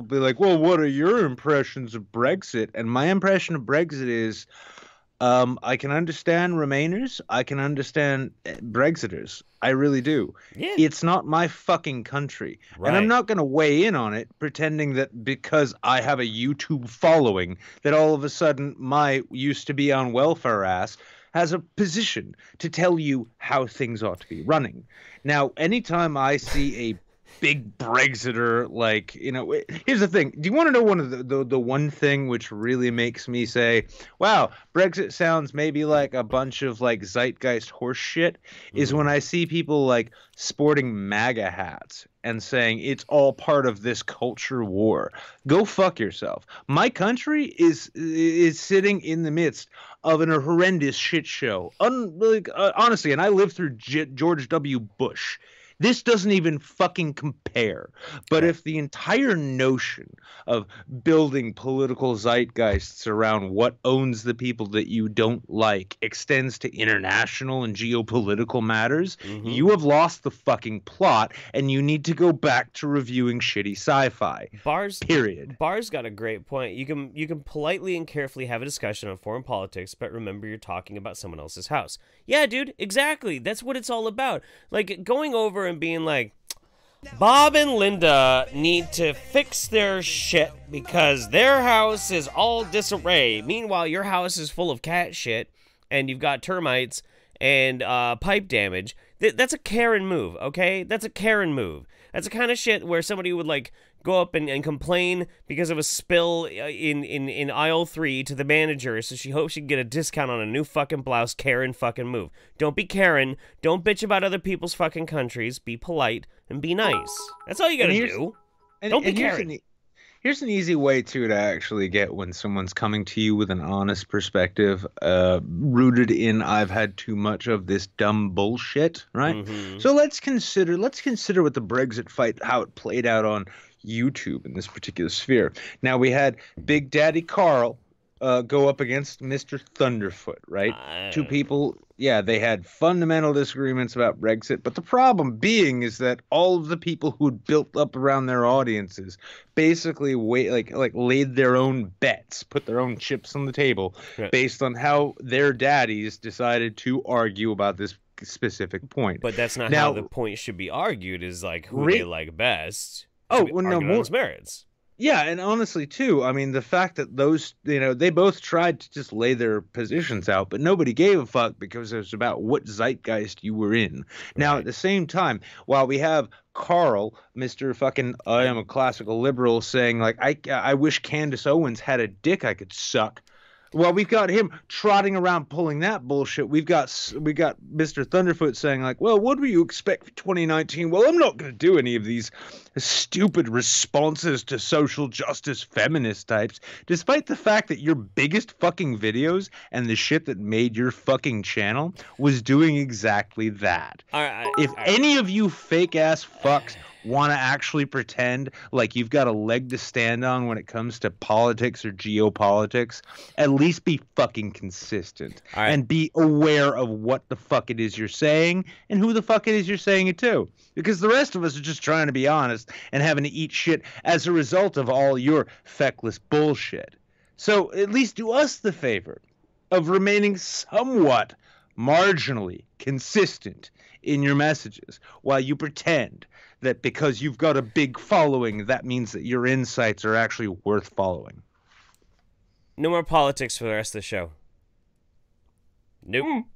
S4: be like, well, what are your impressions of Brexit? And my impression of Brexit is, I can understand Remainers. I can understand Brexiters. I really do. Yeah. It's not my fucking country. Right. And I'm not going to weigh in on it pretending that because I have a YouTube following that all of a sudden my used to be on welfare ass has a position to tell you how things ought to be running. Now, anytime I see a big Brexiter, like, you know, here's the thing. Do you want to know one of the one thing which really makes me say, wow, Brexit sounds maybe like a bunch of like zeitgeist horse shit, is when I see people like sporting MAGA hats and saying it's all part of this culture war. Go fuck yourself. My country is sitting in the midst of a horrendous shit show. Honestly, and I lived through George W. Bush. This doesn't even fucking compare. But if the entire notion of building political zeitgeists around what owns the people that you don't like extends to international and geopolitical matters, you have lost the fucking plot, and you need to go back to reviewing shitty sci-fi. Bar's
S1: got a great point. You can politely and carefully have a discussion on foreign politics, but remember you're talking about someone else's house. Yeah, dude, exactly. That's what it's all about. Like, going over and being like, Bob and Linda need to fix their shit because their house is all disarray. Meanwhile, your house is full of cat shit, and you've got termites and pipe damage. That's a Karen move, okay? That's a Karen move. That's the kind of shit where somebody would, like, go up and complain because of a spill in aisle 3 to the manager, so she hopes she can get a discount on a new fucking blouse. Karen fucking move. Don't be Karen. Don't bitch about other people's fucking countries. Be polite and be nice. That's all you gotta do. Don't be Karen.
S4: Here's an easy way, too, to actually get when someone's coming to you with an honest perspective, rooted in I've had too much of this dumb bullshit, right? So let's consider what the Brexit fight, how it played out on YouTube in this particular sphere. Now, we had Big Daddy Carl go up against Mr. Thunderfoot, right? Two people, yeah, they had fundamental disagreements about Brexit, but the problem being is that all of the people who'd built up around their audiences basically laid their own bets, put their own chips on the table based on how their daddies decided to argue about this specific point.
S1: But that's not how the point should be argued, is like who they like best. Merits.
S4: Yeah, and honestly, too, I mean, the fact that those, they both tried to just lay their positions out, but nobody gave a fuck because it was about what zeitgeist you were in. Now, at the same time, while we have Carl, Mr. fucking I am a classical liberal, saying, like, I wish Candace Owens had a dick I could suck. Well, we've got him trotting around pulling that bullshit. We got Mr. Thunderfoot saying, like, well, what do you expect for 2019? Well, I'm not going to do any of these stupid responses to social justice feminist types, despite the fact that your biggest fucking videos and the shit that made your fucking channel was doing exactly that. If any of you fake-ass fucks want to actually pretend like you've got a leg to stand on when it comes to politics or geopolitics, at least be fucking consistent and be aware of what the fuck it is you're saying and who the fuck it is you're saying it to. Because the rest of us are just trying to be honest and having to eat shit as a result of all your feckless bullshit. So at least do us the favor of remaining somewhat marginally consistent in your messages while you pretend that because you've got a big following, that means that your insights are actually worth following.
S1: No more politics for the rest of the show. Nope.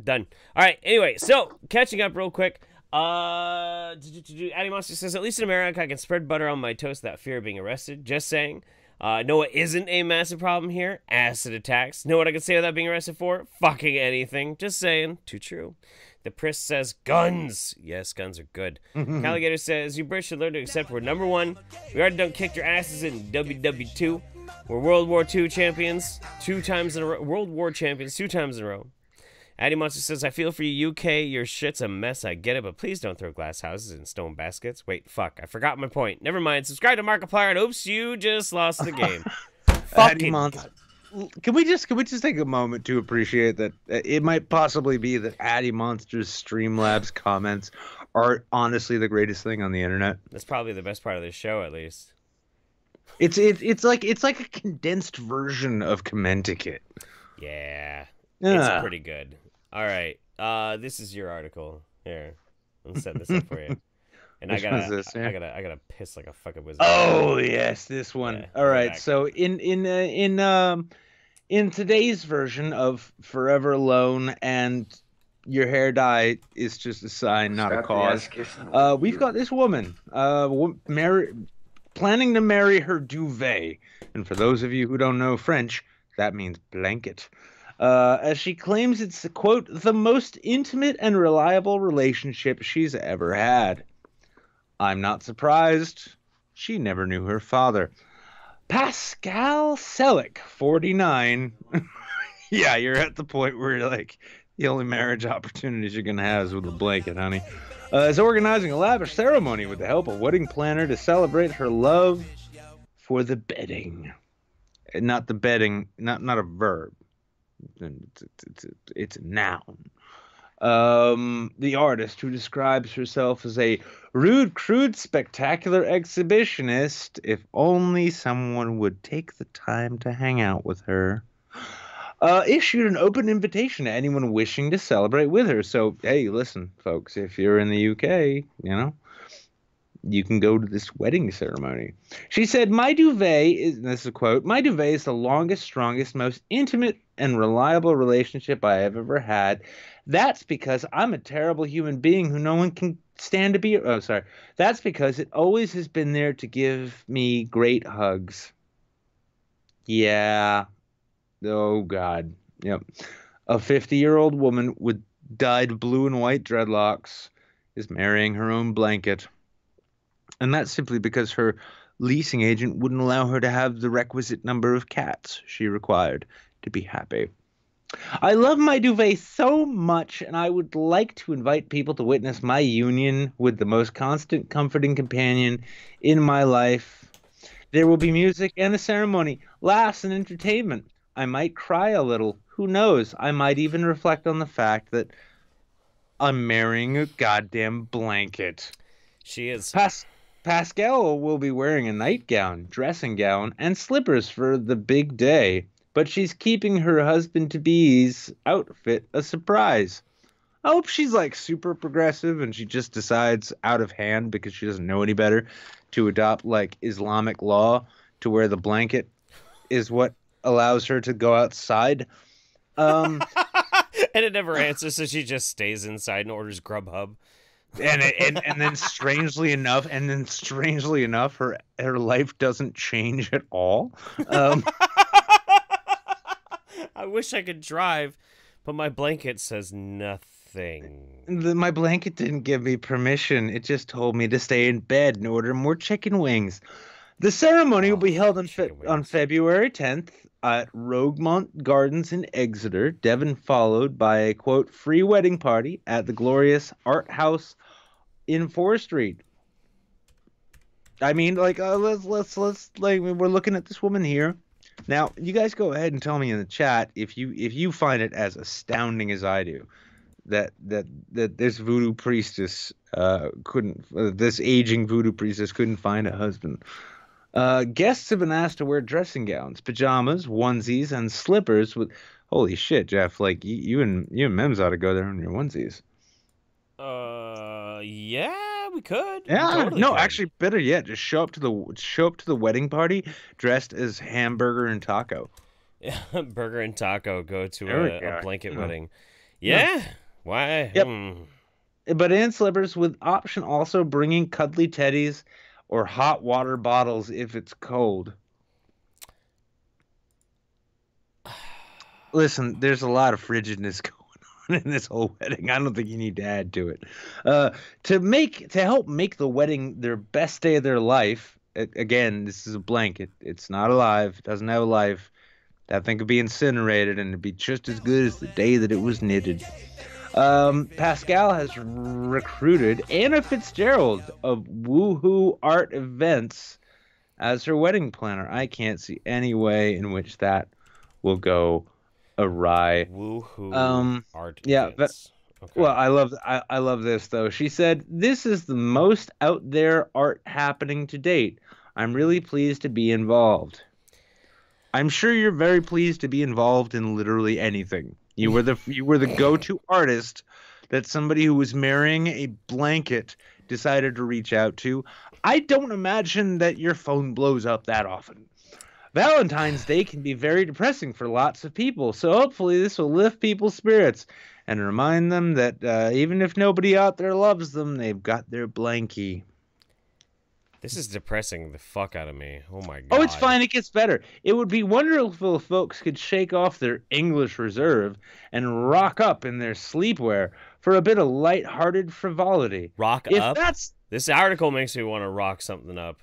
S1: Done. All right, anyway, so catching up real quick. Addiemonster says, at least in America, I can spread butter on my toast without fear of being arrested. Just saying. Know what isn't a massive problem here? Acid attacks. Know what I can say without being arrested for? Fucking anything. Just saying. Too true. The Priss says, guns. Yes, guns are good. Alligator says, you Brits should learn to accept we're number one. We already done kicked your asses in WW2. We're World War II champions 2 times in a row. World War champions 2 times in a row. Addiemonster says, I feel for you, UK. Your shit's a mess. I get it, but please don't throw glass houses in stone baskets. Wait, fuck. I forgot my point. Never mind. Subscribe to Markiplier, and oops, you just lost the game.
S4: Addiemonster. Can we just take a moment to appreciate that it might possibly be that Addiemonster's Streamlabs comments are honestly the greatest thing on the internet.
S1: That's probably the best part of this show, at least.
S4: It's like a condensed version of Commenticate.
S1: Yeah. It's pretty good. All right. This is your article. Here. Let's set this up for you. And I gotta piss like a fucking wizard.
S4: Oh yes, this one. Yeah, all right. So in today's version of Forever Alone and your hair dye is just a sign, not a cause. We've got this woman, planning to marry her duvet, and for those of you who don't know French, that means blanket. As she claims it's, quote, the most intimate and reliable relationship she's ever had. I'm not surprised. She never knew her father. Pascal Selleck, 49. Yeah, you're at the point where you're like, the only marriage opportunities you're going to have is with a blanket, honey. is organizing a lavish ceremony with the help of wedding planner to celebrate her love for the bedding. Not the bedding, not a verb. It's a noun. The artist, who describes herself as a rude, crude, spectacular exhibitionist, if only someone would take the time to hang out with her, issued an open invitation to anyone wishing to celebrate with her. So, hey, listen, folks, if you're in the UK, you can go to this wedding ceremony. She said, my duvet is, and this is a quote, my duvet is the longest, strongest, most intimate and reliable relationship I have ever had. That's because I'm a terrible human being who no one can stand to be. Oh, sorry. That's because it always has been there to give me great hugs. Yeah. Oh, God. Yep. A 50-year-old woman with dyed blue and white dreadlocks is marrying her own blanket. And that's simply because her leasing agent wouldn't allow her to have the requisite number of cats she required to be happy. I love my duvet so much, and I would like to invite people to witness my union with the most constant, comforting companion in my life. There will be music and a ceremony, laughs and entertainment. I might cry a little. Who knows? I might even reflect on the fact that I'm marrying a goddamn blanket.
S1: She is.
S4: Pascal will be wearing a nightgown, dressing gown, and slippers for the big day, but she's keeping her husband-to-be's outfit a surprise. I hope she's like super progressive and she just decides out of hand because she doesn't know any better to adopt like Islamic law to where the blanket is what allows her to go outside.
S1: And it never answers, so she just stays inside and orders Grubhub.
S4: And then strangely enough, her life doesn't change at all.
S1: I wish I could drive, but my blanket says nothing.
S4: My blanket didn't give me permission. It just told me to stay in bed and order more chicken wings. The ceremony will be held on February 10th at Rogemont Gardens in Exeter, Devon, followed by a, quote, free wedding party at the glorious Art House in Fore Street. I mean, like, let's like, we're looking at this woman here. Now, you guys go ahead and tell me in the chat if you find it as astounding as I do that this voodoo priestess this aging voodoo priestess couldn't find a husband. Guests have been asked to wear dressing gowns, pajamas, onesies, and slippers with. Holy shit, Jeff! Like you and Mems ought to go there in your onesies.
S1: Yeah, we could.
S4: Yeah,
S1: we totally
S4: no,
S1: could.
S4: Actually, better yet, just show up to the wedding party dressed as hamburger and taco.
S1: Yeah, burger and taco go to a blanket wedding.
S4: Yeah.
S1: Yeah. Why?
S4: Yep. But in slippers with option also bringing cuddly teddies or hot water bottles if it's cold. Listen, there's a lot of frigidness going on in this whole wedding. I don't think you need to add to it. To help make the wedding their best day of their life. Again, this is a blanket. It's not alive. It doesn't have a life. That thing could be incinerated and it'd be just as good as the day that it was knitted. Pascal has recruited Anna Fitzgerald of Woohoo Art Events as her wedding planner. I can't see any way in which that will go awry.
S1: Woohoo art
S4: yeah,
S1: events.
S4: But, okay. Well, I love this though. She said, "This is the most out there art happening to date. I'm really pleased to be involved." I'm sure you're very pleased to be involved in literally anything. You were the go-to artist that somebody who was marrying a blanket decided to reach out to. I don't imagine that your phone blows up that often. Valentine's Day can be very depressing for lots of people, so hopefully this will lift people's spirits and remind them that even if nobody out there loves them, they've got their blankie.
S1: This is depressing the fuck out of me. Oh my god.
S4: Oh, it's fine. It gets better. It would be wonderful if folks could shake off their English reserve and rock up in their sleepwear for a bit of light-hearted frivolity.
S1: Rock up? This article makes me want to rock something up.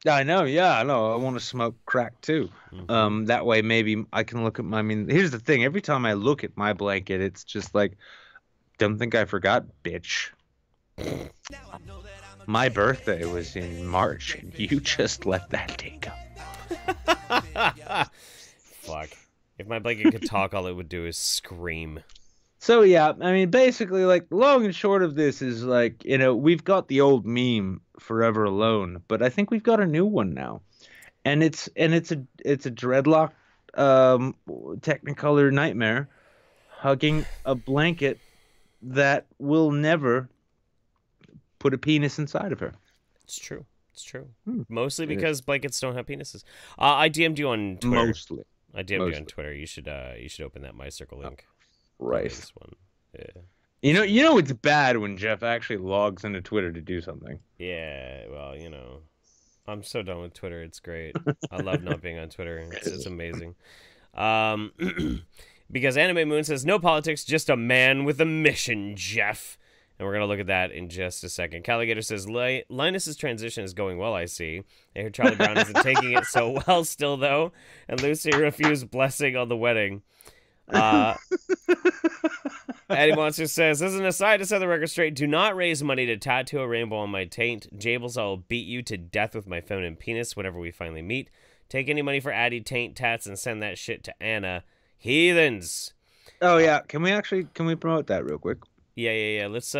S4: I know. Yeah, I know. I want to smoke crack too. Mm-hmm. That way maybe I can look at my. I mean, here's the thing. Every time I look at my blanket, it's just like, don't think I forgot, bitch. My birthday was in March, and you just let that day go.
S1: Fuck. If my blanket could talk, all it would do is scream.
S4: So yeah, I mean, basically, like, long and short of this is, like, you know, we've got the old meme "Forever Alone," but I think we've got a new one now, and it's a dreadlock, Technicolor nightmare hugging a blanket that will never put a penis inside of her.
S1: It's true. It's true. Mostly because blankets don't have penises. I DM'd you on Twitter.
S4: Mostly.
S1: I DM'd you on Twitter. You should open that My Circle link.
S4: Right.
S1: This one. Yeah.
S4: You know it's bad when Jeff actually logs into Twitter to do something.
S1: Yeah, well, you know, I'm so done with Twitter. It's great. I love not being on Twitter. It's amazing. Because Anime Moon says, no politics, just a man with a mission, Jeff. And we're going to look at that in just a second. Calligator says, Linus's transition is going well, I see. I hear Charlie Brown isn't taking it so well still, though. And Lucy refused blessing on the wedding. Addiemonster says, as an aside to set the record straight, do not raise money to tattoo a rainbow on my taint. Jables, I'll beat you to death with my feminine penis whenever we finally meet. Take any money for Addie taint tats and send that shit to Anna. Heathens.
S4: Oh yeah, can we promote that real quick?
S1: Yeah. Let's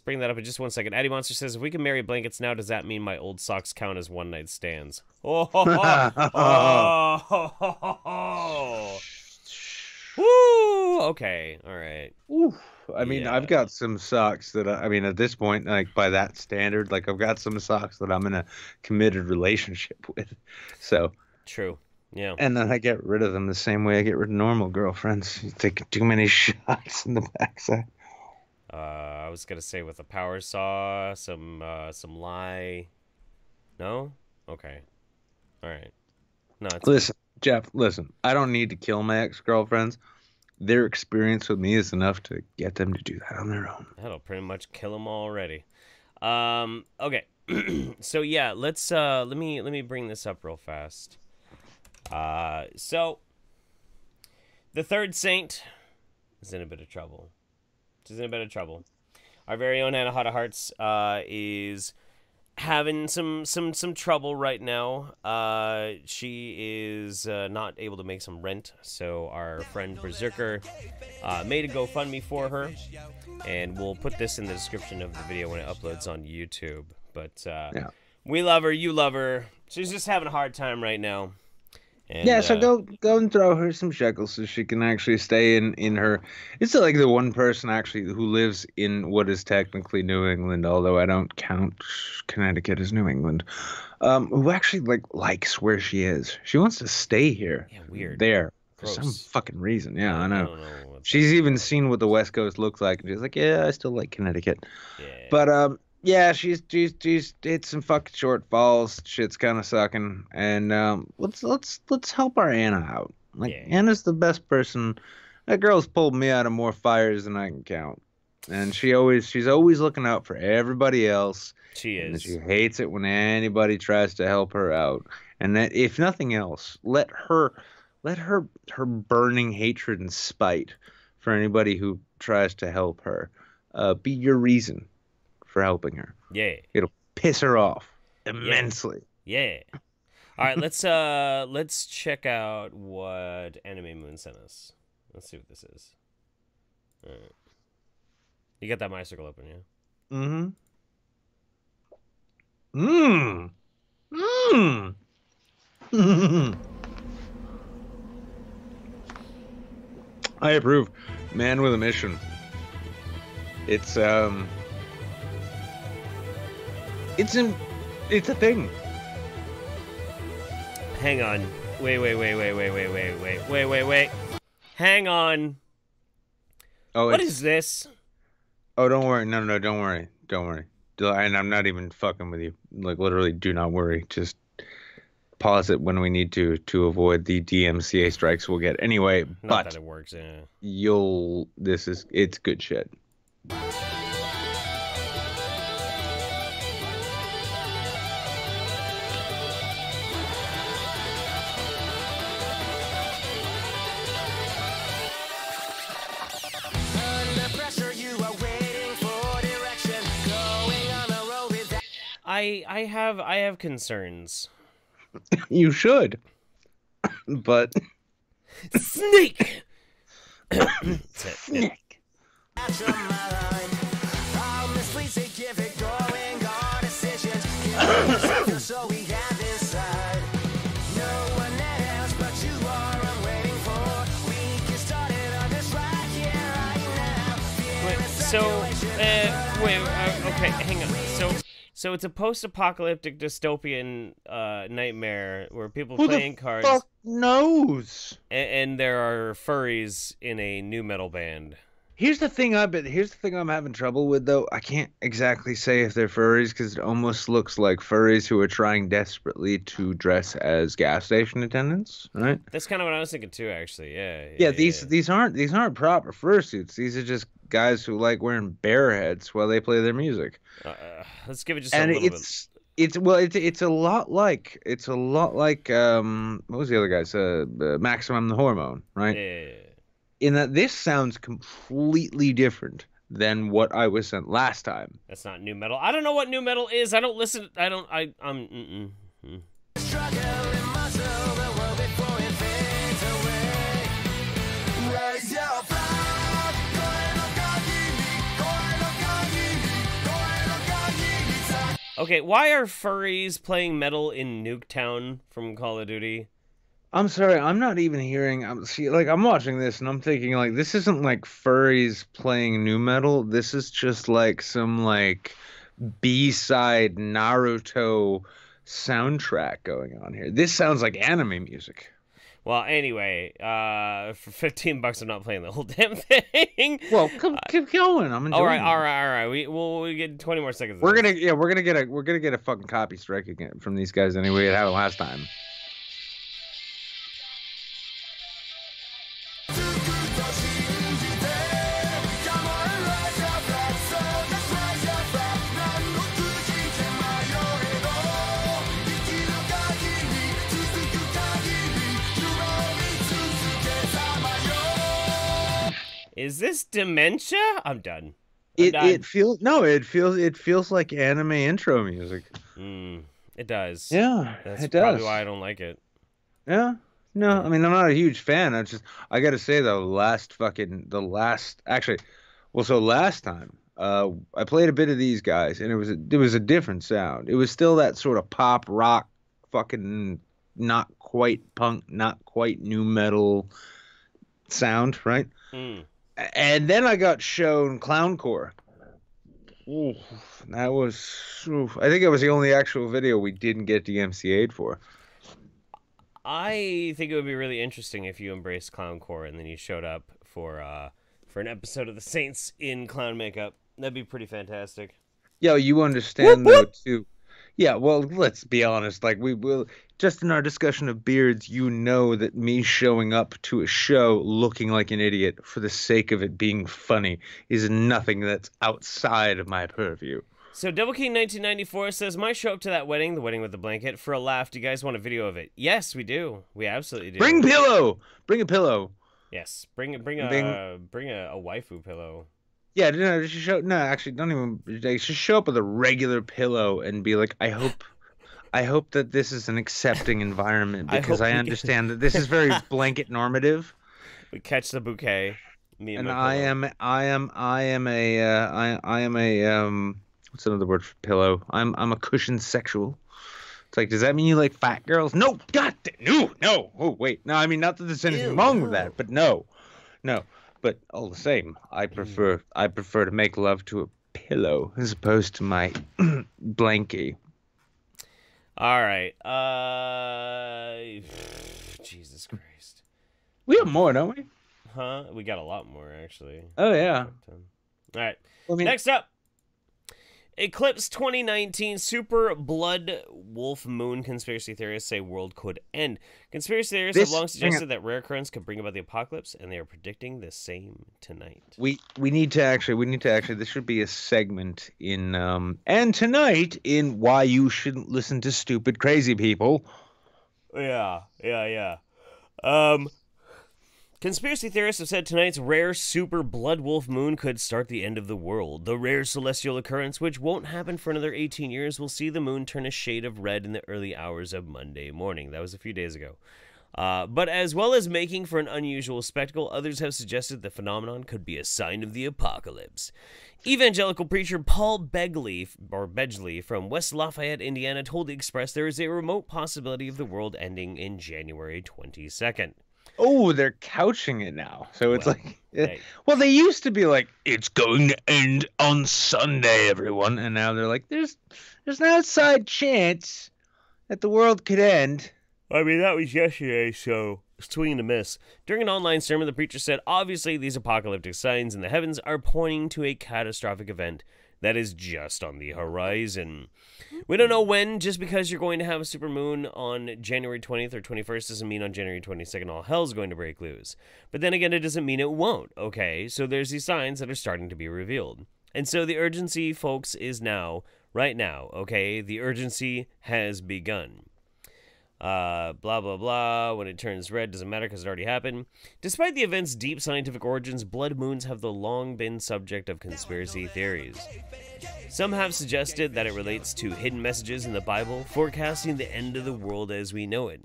S1: bring that up in just 1 second. Addiemonster says, if we can marry blankets now, does that mean my old socks count as one night stands? Woo! Okay, all right.
S4: Oof. I mean,
S1: Yeah.
S4: I've got some socks that I mean, at this point, like, by that standard, like, I've got some socks that I'm in a committed relationship with. So
S1: True. Yeah.
S4: and then I get rid of them the same way I get rid of normal girlfriends. You take too many shots in the backside.
S1: I was gonna say with a power saw, some lye. No? Okay. All right. No, it's
S4: Listen, Jeff, listen. I don't need to kill my ex-girlfriends. Their experience with me is enough to get them to do that on their own.
S1: that'll pretty much kill them already. Okay. So yeah, let's let me bring this up real fast. So the third saint is in a bit of trouble. She's in a bit of trouble. Our very own Anahata Hearts is having some trouble right now. She is not able to make some rent, so our friend Berserker made a GoFundMe for her, and we'll put this in the description of the video when it uploads on YouTube. But
S4: Yeah.
S1: we love her, you love her. She's just having a hard time right now. And,
S4: Yeah, so go and throw her some shekels so she can actually stay in her. It's like the one person actually who lives in what is technically New England, although I don't count Connecticut as New England. Who actually likes where she is. She wants to stay here.
S1: Yeah, weird.
S4: There for
S1: Gross.
S4: some fucking reason. Yeah, I know.
S1: don't know what
S4: She's even seen what the West Coast looks like, and she's like, yeah, I still like Connecticut.
S1: Yeah.
S4: But yeah, she's hit some fucking shortfalls. Shit's kind of sucking, and let's help our Anna out. Like,
S1: Yeah.
S4: Anna's the best person. That girl's pulled me out of more fires than I can count, and she's always looking out for everybody else.
S1: She
S4: And
S1: is.
S4: she hates it when anybody tries to help her out. And that, if nothing else, let her burning hatred and spite for anybody who tries to help her be your reason for helping her.
S1: Yeah.
S4: It'll piss her off immensely.
S1: Yeah. All right, let's check out what Anime Moon sent us. Let's see what this is. All right. You got that My Circle open, yeah?
S4: Mm-hmm. I approve. Man with a mission. It's a thing.
S1: Hang on. Wait. Hang on.
S4: Oh,
S1: What is this?
S4: Oh, don't worry. No, don't worry. And I'm not even fucking with you. Like, literally, do not worry. Just pause it when we need to avoid the DMCA strikes we'll get. Anyway,
S1: Not
S4: but
S1: that it works, yeah.
S4: it's good shit.
S5: Under pressure, you are waiting for direction.
S1: I have concerns.
S4: You should. But
S1: Snake.
S4: Snake.
S1: Okay, hang on. So it's a post-apocalyptic dystopian nightmare where people playing cards.
S4: Who the fuck knows?
S1: And there are furries in a new metal band.
S4: Here's the thing I'm having trouble with, though. I can't exactly say if they're furries because it almost looks like furries who are trying desperately to dress as gas station attendants, right?
S1: That's kind of what I was thinking too, actually.
S4: Yeah. These aren't proper fursuits. These are just guys who like wearing bear heads while they play their music.
S1: Let's give it just a little bit.
S4: It's a lot like what was the other guy's Maximum the Hormone, right?
S1: Yeah.
S4: In that this sounds completely different than what I was sent last time.
S1: That's not new metal. I don't know what new metal is. I don't listen. Okay, why are furries playing metal in Nuketown from Call of Duty?
S4: I'm sorry, I'm not even hearing. I'm watching this and I'm thinking like this isn't like furries playing new metal. This is just like some like B-side Naruto soundtrack going on here. This sounds like anime music.
S1: Well, anyway, for $15, I'm not playing the whole damn thing.
S4: Well, keep going. I'm enjoying.
S1: All right. We get 20 more seconds.
S4: We're gonna get a fucking copy strike again from these guys anyway. It happened last time.
S1: Is this dementia? I'm done.
S4: It feels like anime intro music.
S1: It does.
S4: Yeah,
S1: that's
S4: it does.
S1: Probably why I don't like it.
S4: Yeah. No, I mean I'm not a huge fan. I gotta say though, last time I played a bit of these guys and it was a different sound. It was still that sort of pop rock, fucking not quite punk, not quite new metal sound, right? And then I got shown Clowncore. Ooh, that was. I think it was the only actual video we didn't get DMCA'd for.
S1: I think it would be really interesting if you embraced Clowncore and then you showed up for an episode of the Saints in clown makeup. That'd be pretty fantastic.
S4: Yeah, you understand though too. Yeah, well, let's be honest. Like we will, just in our discussion of beards, you know that me showing up to a show looking like an idiot for the sake of it being funny is nothing that's outside of my purview.
S1: So Double King 1994 says, "Might show up to that wedding, the wedding with the blanket, for a laugh. Do you guys want a video of it?" Yes, we do. We absolutely do.
S4: Bring a pillow.
S1: Yes, bring a waifu pillow.
S4: Yeah, no, actually, don't even. Just show up with a regular pillow and be like, I hope that this is an accepting environment because I understand that this is very blanket normative.
S1: We catch the bouquet.
S4: I am a what's another word for pillow? I'm a cushion sexual. It's like, does that mean you like fat girls? No, no. Oh wait, no. I mean, not that there's anything wrong with that, but no. But all the same, I prefer to make love to a pillow as opposed to my blankie.
S1: All right. Jesus Christ.
S4: We have more, don't we?
S1: Huh? We got a lot more, actually.
S4: Oh, yeah.
S1: All right. Next up. Eclipse 2019 Super Blood Wolf Moon conspiracy theorists say world could end. Conspiracy theorists have long suggested that rare occurrence could bring about the apocalypse, and they are predicting the same tonight.
S4: We need to actually this should be a segment in and tonight in why you shouldn't listen to stupid crazy people.
S1: Yeah. Conspiracy theorists have said tonight's rare super blood wolf moon could start the end of the world. The rare celestial occurrence, which won't happen for another 18 years, will see the moon turn a shade of red in the early hours of Monday morning. That was a few days ago. But as well as making for an unusual spectacle, others have suggested the phenomenon could be a sign of the apocalypse. Evangelical preacher Paul Bedgley from West Lafayette, Indiana, told the Express there is a remote possibility of the world ending in January 22nd.
S4: Oh, they're couching it now. So it's
S1: they
S4: used to be like, it's going to end on Sunday, everyone. And now they're like, there's an outside chance that the world could end.
S1: I mean, that was yesterday, so swing and a miss. During an online sermon, the preacher said, obviously, these apocalyptic signs in the heavens are pointing to a catastrophic event that is just on the horizon. We don't know when. Just because you're going to have a supermoon on January 20th or 21st doesn't mean on January 22nd all hell's going to break loose. But then again, it doesn't mean it won't, okay? So there's these signs that are starting to be revealed. And so the urgency, folks, is now, right now, okay? The urgency has begun. Blah, blah, blah. When it turns red, doesn't matter because it already happened. Despite the event's deep scientific origins, blood moons have long been subject of conspiracy theories. Some have suggested that it relates to hidden messages in the Bible, forecasting the end of the world as we know it.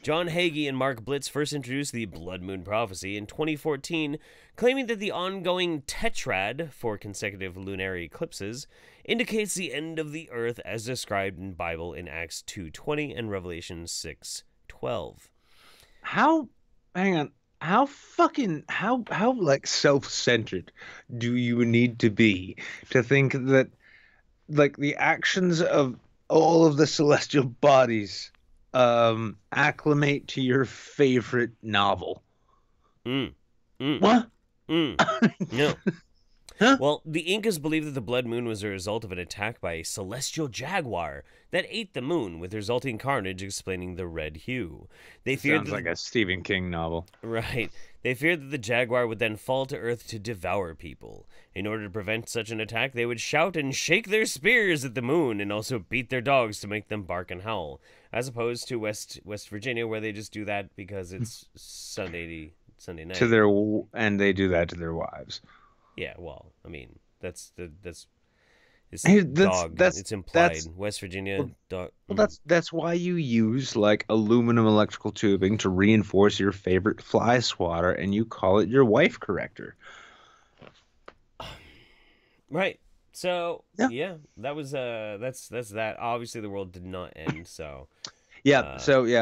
S1: John Hagee and Mark Blitz first introduced the blood moon prophecy in 2014, claiming that the ongoing tetrad, 4 consecutive lunar eclipses, indicates the end of the earth as described in Bible in Acts 2:20 and Revelation 6:12.
S4: How like self-centered do you need to be to think that like the actions of all of the celestial bodies acclimate to your favorite novel? What?
S1: No.
S4: Huh?
S1: Well, the Incas believed that the blood moon was a result of an attack by a celestial jaguar that ate the moon, with resulting carnage explaining the red hue. They feared
S4: Sounds like a Stephen King novel.
S1: Right. They feared that the jaguar would then fall to earth to devour people. In order to prevent such an attack, they would shout and shake their spears at the moon and also beat their dogs to make them bark and howl, as opposed to West Virginia, where they just do that because it's Sunday night.
S4: And they do that to their wives.
S1: Yeah, well, I mean, it's implied. West Virginia dog.
S4: Well, that's why you use like aluminum electrical tubing to reinforce your favorite fly swatter, and you call it your wife corrector.
S1: Right. So yeah, that was that's that. Obviously, the world did not end. So
S4: yeah.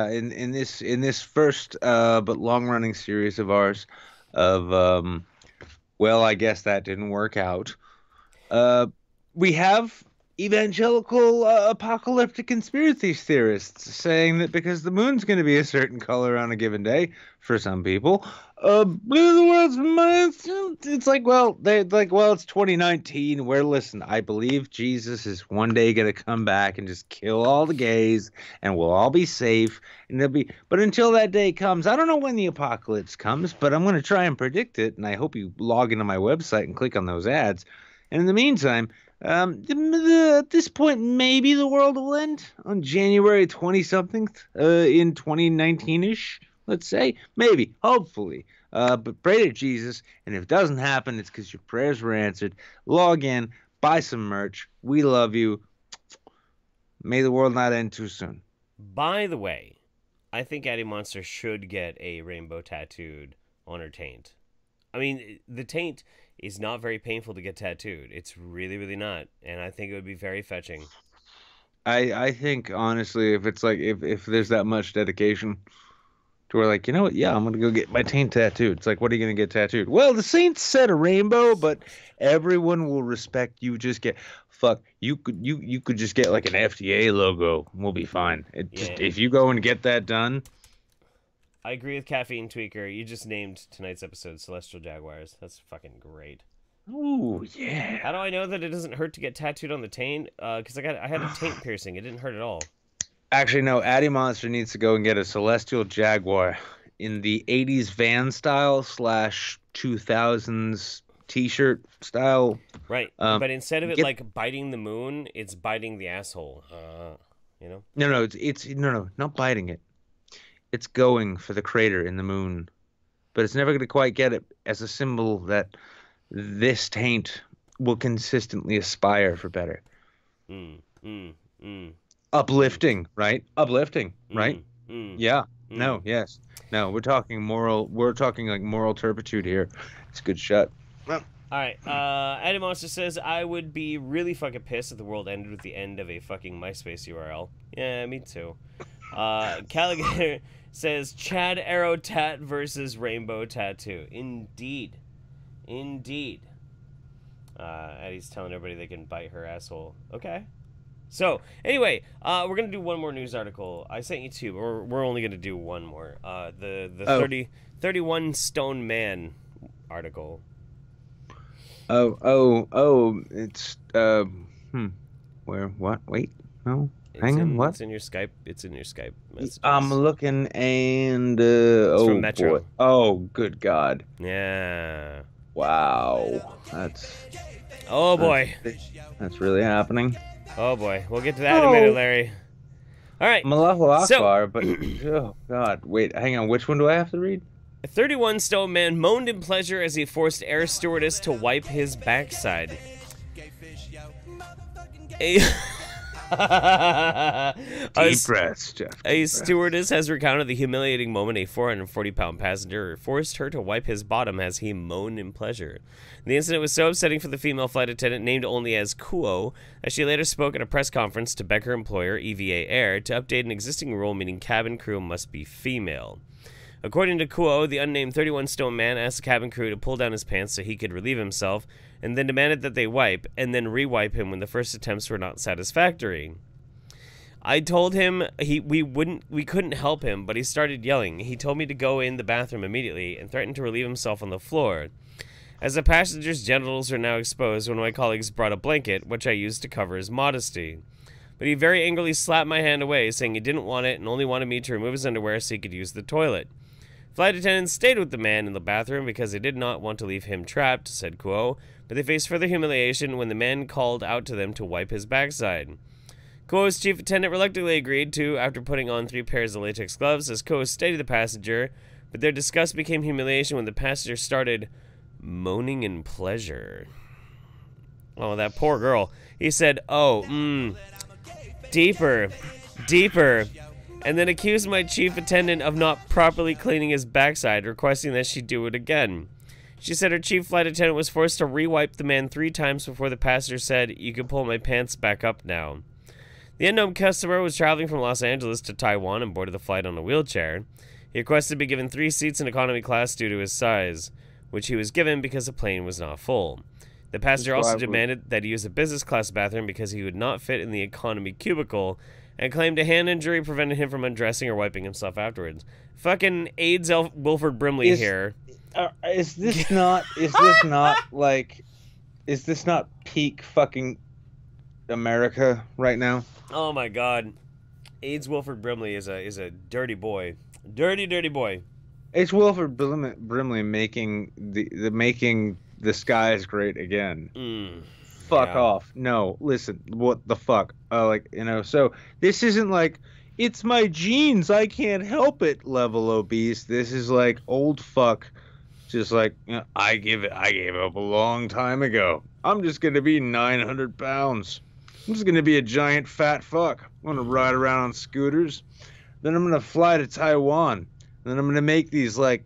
S4: In this first but long running series of ours of well, I guess that didn't work out. We have evangelical apocalyptic conspiracy theorists saying that because the moon's going to be a certain color on a given day for some people, the world's it's like, well, it's 2019. Where listen, I believe Jesus is one day going to come back and just kill all the gays, and we'll all be safe. And but until that day comes, I don't know when the apocalypse comes, but I'm going to try and predict it. And I hope you log into my website and click on those ads. And in the meantime, at this point, maybe the world will end on January 20-something in 2019-ish, let's say. Maybe, hopefully. But pray to Jesus, and if it doesn't happen, it's because your prayers were answered. Log in, buy some merch. We love you. May the world not end too soon.
S1: By the way, I think Addiemonster should get a rainbow tattooed on her taint. I mean, the taint is not very painful to get tattooed. It's really, really not. And I think it would be very fetching.
S4: I think, honestly, if it's like, if there's that much dedication to where, like, you know what? Yeah, I'm going to go get my taint tattooed. It's like, what are you going to get tattooed? Well, the saints said a rainbow, but everyone will respect you. Just get, you could just get like an FDA logo. We'll be fine. If you go and get that done.
S1: I agree with Caffeine Tweaker. You just named tonight's episode Celestial Jaguars. That's fucking great.
S4: Oh yeah.
S1: How do I know that it doesn't hurt to get tattooed on the taint? Because I had a taint piercing. It didn't hurt at all.
S4: Actually, no. Addiemonster needs to go and get a Celestial Jaguar in the 80s van style / 2000s t-shirt style.
S1: Right. But instead of it like biting the moon, it's biting the asshole. You know?
S4: No, it's not biting it. It's going for the crater in the moon. but it's never going to quite get it as a symbol that this taint will consistently aspire for better. Uplifting, right? Uplifting, right? Yeah. No, yes. No, we're talking like moral turpitude here. It's a good shot. Well,
S1: all right. Addiemonster says, I would be really fucking pissed if the world ended with the end of a fucking MySpace URL. Yeah, me too. Caligator says, Chad Arrow Tat versus Rainbow Tattoo. Indeed. Indeed. Addie's telling everybody they can bite her asshole. Okay. So, anyway, we're going to do one more news article. I sent you two, but we're only going to do one more. The 31 Stone Man article.
S4: It's, where, what? Wait, no, hang on, what?
S1: It's in your Skype messages.
S4: I'm looking, and,
S1: it's from Metro.
S4: Boy. Oh, good God.
S1: Yeah.
S4: Wow.
S1: Oh, boy.
S4: That's really happening.
S1: Oh, boy. We'll get to that in a minute, Larry. All right.
S4: Allahu Akbar, but, oh, God. Wait, hang on. Which one do I have to read?
S1: A 31 Stone Man moaned in pleasure as he forced air stewardess to wipe his backside.
S4: Deep breaths, Jeff.
S1: A stewardess has recounted the humiliating moment a 440-pound passenger forced her to wipe his bottom as he moaned in pleasure. The incident was so upsetting for the female flight attendant, named only as Kuo, that she later spoke at a press conference to beg her employer, EVA Air, to update an existing rule meaning cabin crew must be female. According to Kuo, the unnamed 31 Stone Man asked the cabin crew to pull down his pants so he could relieve himself, and then demanded that they wipe, and then re-wipe him when the first attempts were not satisfactory. I told him we couldn't help him, but he started yelling. He told me to go in the bathroom immediately, and threatened to relieve himself on the floor. As the passenger's genitals are now exposed, one of my colleagues brought a blanket, which I used to cover his modesty. But he very angrily slapped my hand away, saying he didn't want it and only wanted me to remove his underwear so he could use the toilet. Flight attendants stayed with the man in the bathroom because they did not want to leave him trapped, said Kuo, but they faced further humiliation when the man called out to them to wipe his backside. Kuo's chief attendant reluctantly agreed to after putting on 3 pairs of latex gloves as Kuo stayed with the passenger, but their disgust became humiliation when the passenger started moaning in pleasure. Oh, that poor girl. He said, deeper, deeper, and then accused my chief attendant of not properly cleaning his backside, requesting that she do it again. She said her chief flight attendant was forced to re-wipe the man 3 times before the passenger said, "You can pull my pants back up now." The unknown customer was traveling from Los Angeles to Taiwan and boarded the flight on a wheelchair. He requested to be given 3 seats in economy class due to his size, which he was given because the plane was not full. The passenger also demanded that he use a business class bathroom because he would not fit in the economy cubicle, and claimed a hand injury prevented him from undressing or wiping himself afterwards. Fucking AIDS Wilford Brimley here.
S4: Is this not peak fucking America right now?
S1: Oh my God. AIDS Wilford Brimley is a dirty boy. Dirty boy.
S4: It's Wilford Brimley making the skies great again. Fuck off. No, listen, what the fuck? So this isn't like, it's my genes, I can't help it level obese. This is like old fuck, just like, I gave up a long time ago. I'm just going to be 900 pounds. I'm just going to be a giant fat fuck. I'm going to ride around on scooters. Then I'm going to fly to Taiwan. And then I'm going to make these like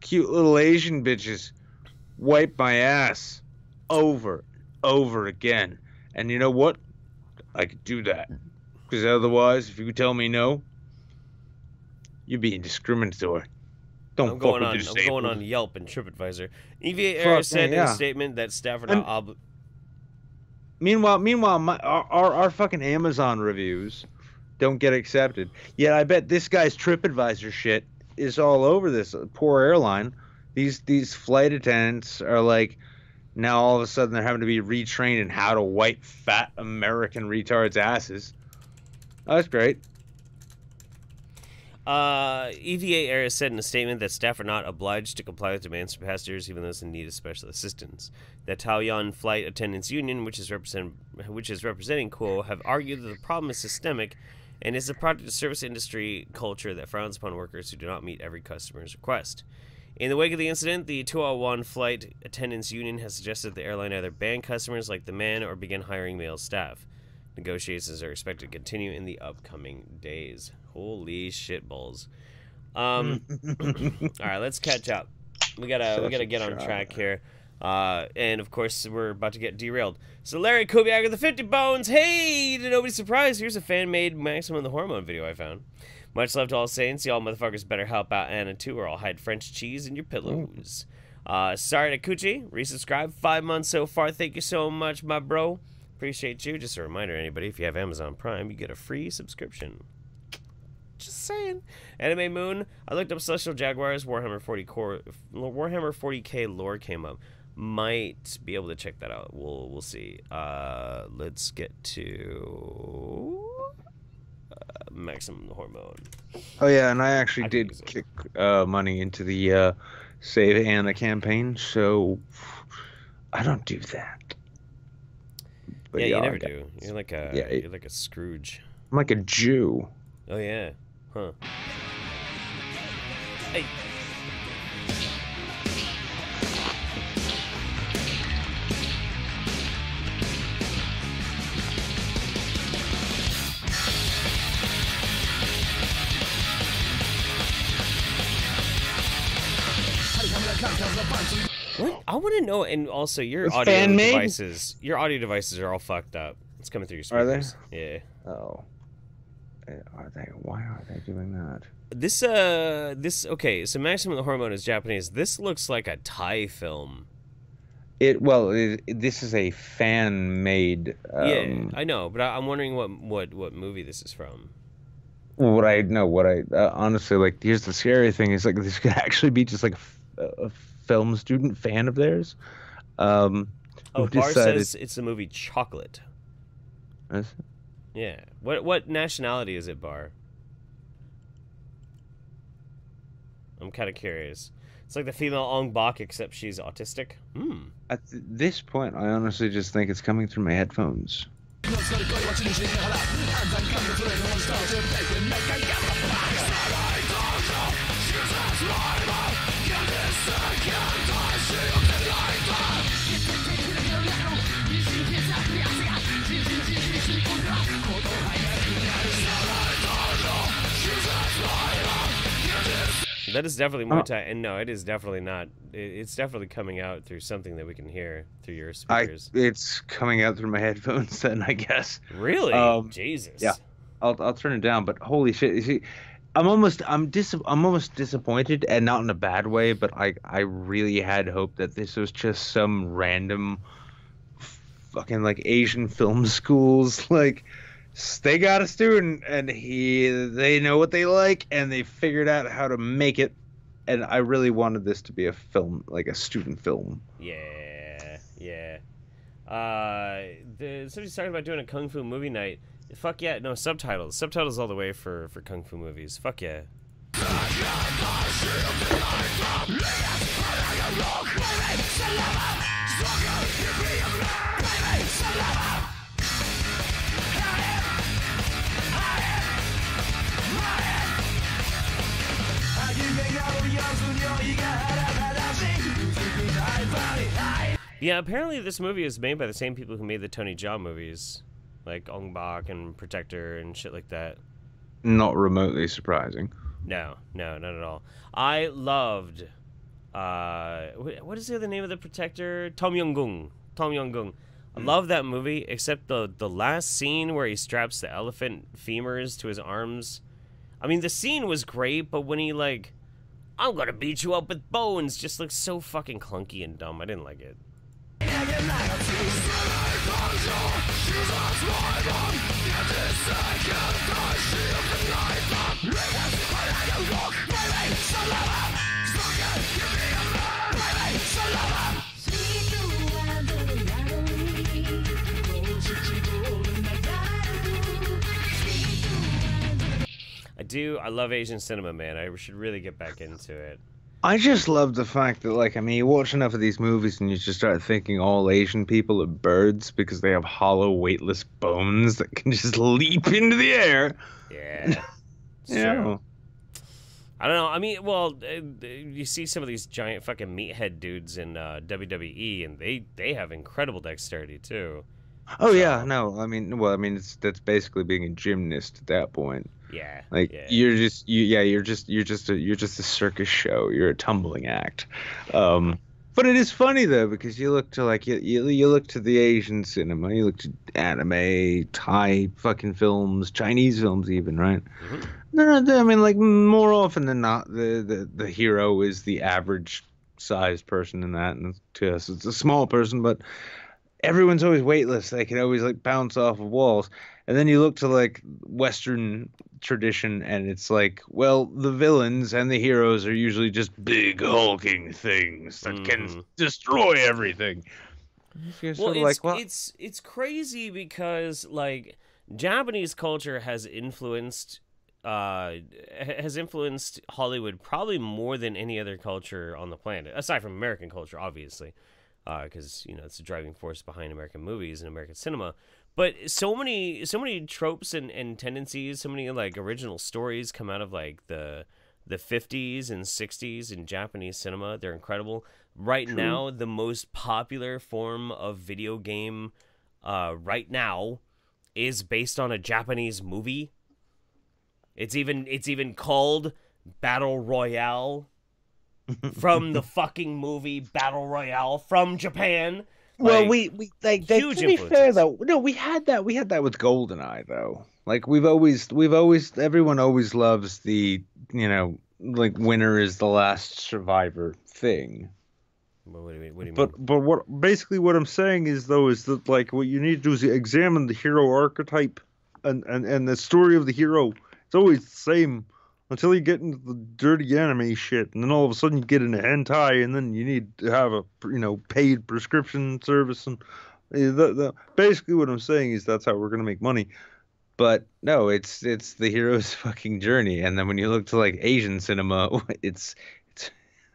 S4: cute little Asian bitches wipe my ass over again. And you know what? I could do that. Because otherwise, if you tell me no, you're being discriminatory.
S1: I'm going on Yelp and TripAdvisor. EVA Air said in a statement that staff are not
S4: Meanwhile, our fucking Amazon reviews don't get accepted. Yet I bet this guy's TripAdvisor shit is all over this poor airline. These flight attendants are like, now all of a sudden they're having to be retrained in how to wipe fat American retards' asses. Oh, that's great.
S1: EVA Air said in a statement that staff are not obliged to comply with demands from passengers, even those in need of special assistance. The Taoyuan Flight Attendants Union, which is representing Kuo, have argued that the problem is systemic and is a product of service industry culture that frowns upon workers who do not meet every customer's request. In the wake of the incident, the 201 Flight Attendants Union has suggested the airline either ban customers like the man or begin hiring male staff. Negotiations are expected to continue in the upcoming days. Holy shitballs. All right, let's catch up. We gotta get on track here. And of course, we're about to get derailed. So Larry Kubiak with the 50 bones. Hey, to nobody's surprise, here's a fan-made Maximum the Hormone video I found. Much love to all saints. Y'all motherfuckers better help out Anna too, or I'll hide French cheese in your pillows. SireDeCoucy, resubscribe. 5 months so far. Thank you so much, my bro. Appreciate you. Just a reminder, anybody, if you have Amazon Prime, you get a free subscription. Just saying. Anime Moon. I looked up Celestial Jaguars. Warhammer 40k lore came up. Might be able to check that out. We'll see. Let's get to Maximum the Hormone.
S4: Oh yeah, and I actually did kick money into the Save Anna campaign, so I don't do that. But
S1: yeah, you never do. You're like a you're like a Scrooge.
S4: I'm like a Jew.
S1: Oh yeah, huh? Hey. What? I want to know, and also your audio devices. Your audio devices are all fucked up. It's coming through your speakers.
S4: Are they?
S1: Yeah.
S4: Oh. Are they? Why are they doing that?
S1: This okay. So Maximum the Hormone is Japanese. This looks like a Thai film.
S4: This is a fan-made.
S1: Yeah, I know, but I'm wondering what movie this is from.
S4: Honestly, like, here's the scary thing: is like this could actually be just like a film student fan of theirs.
S1: Bar says it's the movie Chocolate.
S4: Is it?
S1: Yeah. What nationality is it, Bar? I'm kind of curious. It's like the female Ong Bak, except she's autistic.
S4: At this point, I honestly just think it's coming through my headphones.
S1: That is definitely Muay Thai, and no, it is definitely not. It's definitely coming out through something that we can hear through your speakers.
S4: It's coming out through my headphones, then, I guess.
S1: Really? Jesus.
S4: Yeah, I'll turn it down. But holy shit! You see, I'm almost disappointed, and not in a bad way. But I really had hoped that this was just some random fucking like Asian film schools like. They got a student, and they know what they like, and they figured out how to make it. And I really wanted this to be a film, like a student film.
S1: Yeah. Somebody's talking about doing a kung fu movie night. Fuck yeah, no, subtitles. Subtitles all the way for kung fu movies. Fuck yeah. Yeah, apparently this movie is made by the same people who made the Tony Jaa movies, like Ong Bak and Protector and shit like that.
S4: Not remotely surprising.
S1: No, not at all. I loved, what is the other name of the Protector? Tom Yong-gung. I love that movie, except the last scene where he straps the elephant femurs to his arms. I mean, the scene was great, but when he, like, I'm gonna beat you up with bones, just looks so fucking clunky and dumb. I didn't like it. I love Asian cinema, man. I should really get back into it.
S4: I just love the fact that, like, I mean, you watch enough of these movies and you just start thinking all Asian people are birds because they have hollow, weightless bones that can just leap into the air.
S1: Yeah.
S4: Yeah.
S1: I don't know. I mean, well, you see some of these giant fucking meathead dudes in WWE, and they have incredible dexterity too.
S4: Oh yeah, no, I mean, well, I mean, that's basically being a gymnast at that point.
S1: Yeah,
S4: Like
S1: yeah.
S4: you're just a circus show. You're a tumbling act. But it is funny though, because you look to like you look to the Asian cinema, you look to anime, Thai fucking films, Chinese films even, right? I mean, like more often than not, the hero is the average sized person in that, and to us it's a small person, but everyone's always weightless. They can always like bounce off of walls. And then you look to like Western tradition, and it's like, well, the villains and the heroes are usually just big hulking things that can destroy everything.
S1: It's crazy because like Japanese culture has influenced Hollywood probably more than any other culture on the planet, aside from American culture, obviously, because it's the driving force behind American movies and American cinema. But so many tropes and tendencies, so many like original stories come out of like the 50s and 60s in Japanese cinema. They're incredible. Right now, the most popular form of video game right now is based on a Japanese movie. It's even called Battle Royale from the fucking movie Battle Royale from Japan.
S4: Well, we to be fair though, no, we had that with GoldenEye though. Like everyone always loves the like winner is the last survivor thing.
S1: What do you mean?
S4: But what I'm saying is that like what you need to do is examine the hero archetype and the story of the hero. It's always the same until you get into the dirty anime shit, and then all of a sudden you get into hentai, and then you need to have a paid prescription service, and basically what I'm saying is that's how we're gonna make money. But no, it's the hero's fucking journey, and then when you look to like Asian cinema, it's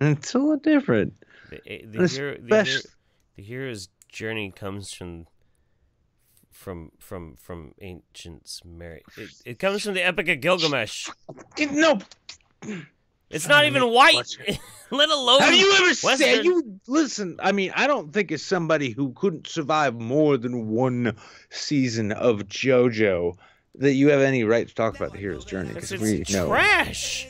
S4: a lot different.
S1: The hero's journey comes from ancients. It comes from the Epic of Gilgamesh.
S4: No,
S1: it's not even white, let alone.
S4: Have you ever
S1: Western.
S4: said listen? I mean, I don't think as somebody who couldn't survive more than one season of JoJo that you have any right to talk about the hero's journey, because we know
S1: trash.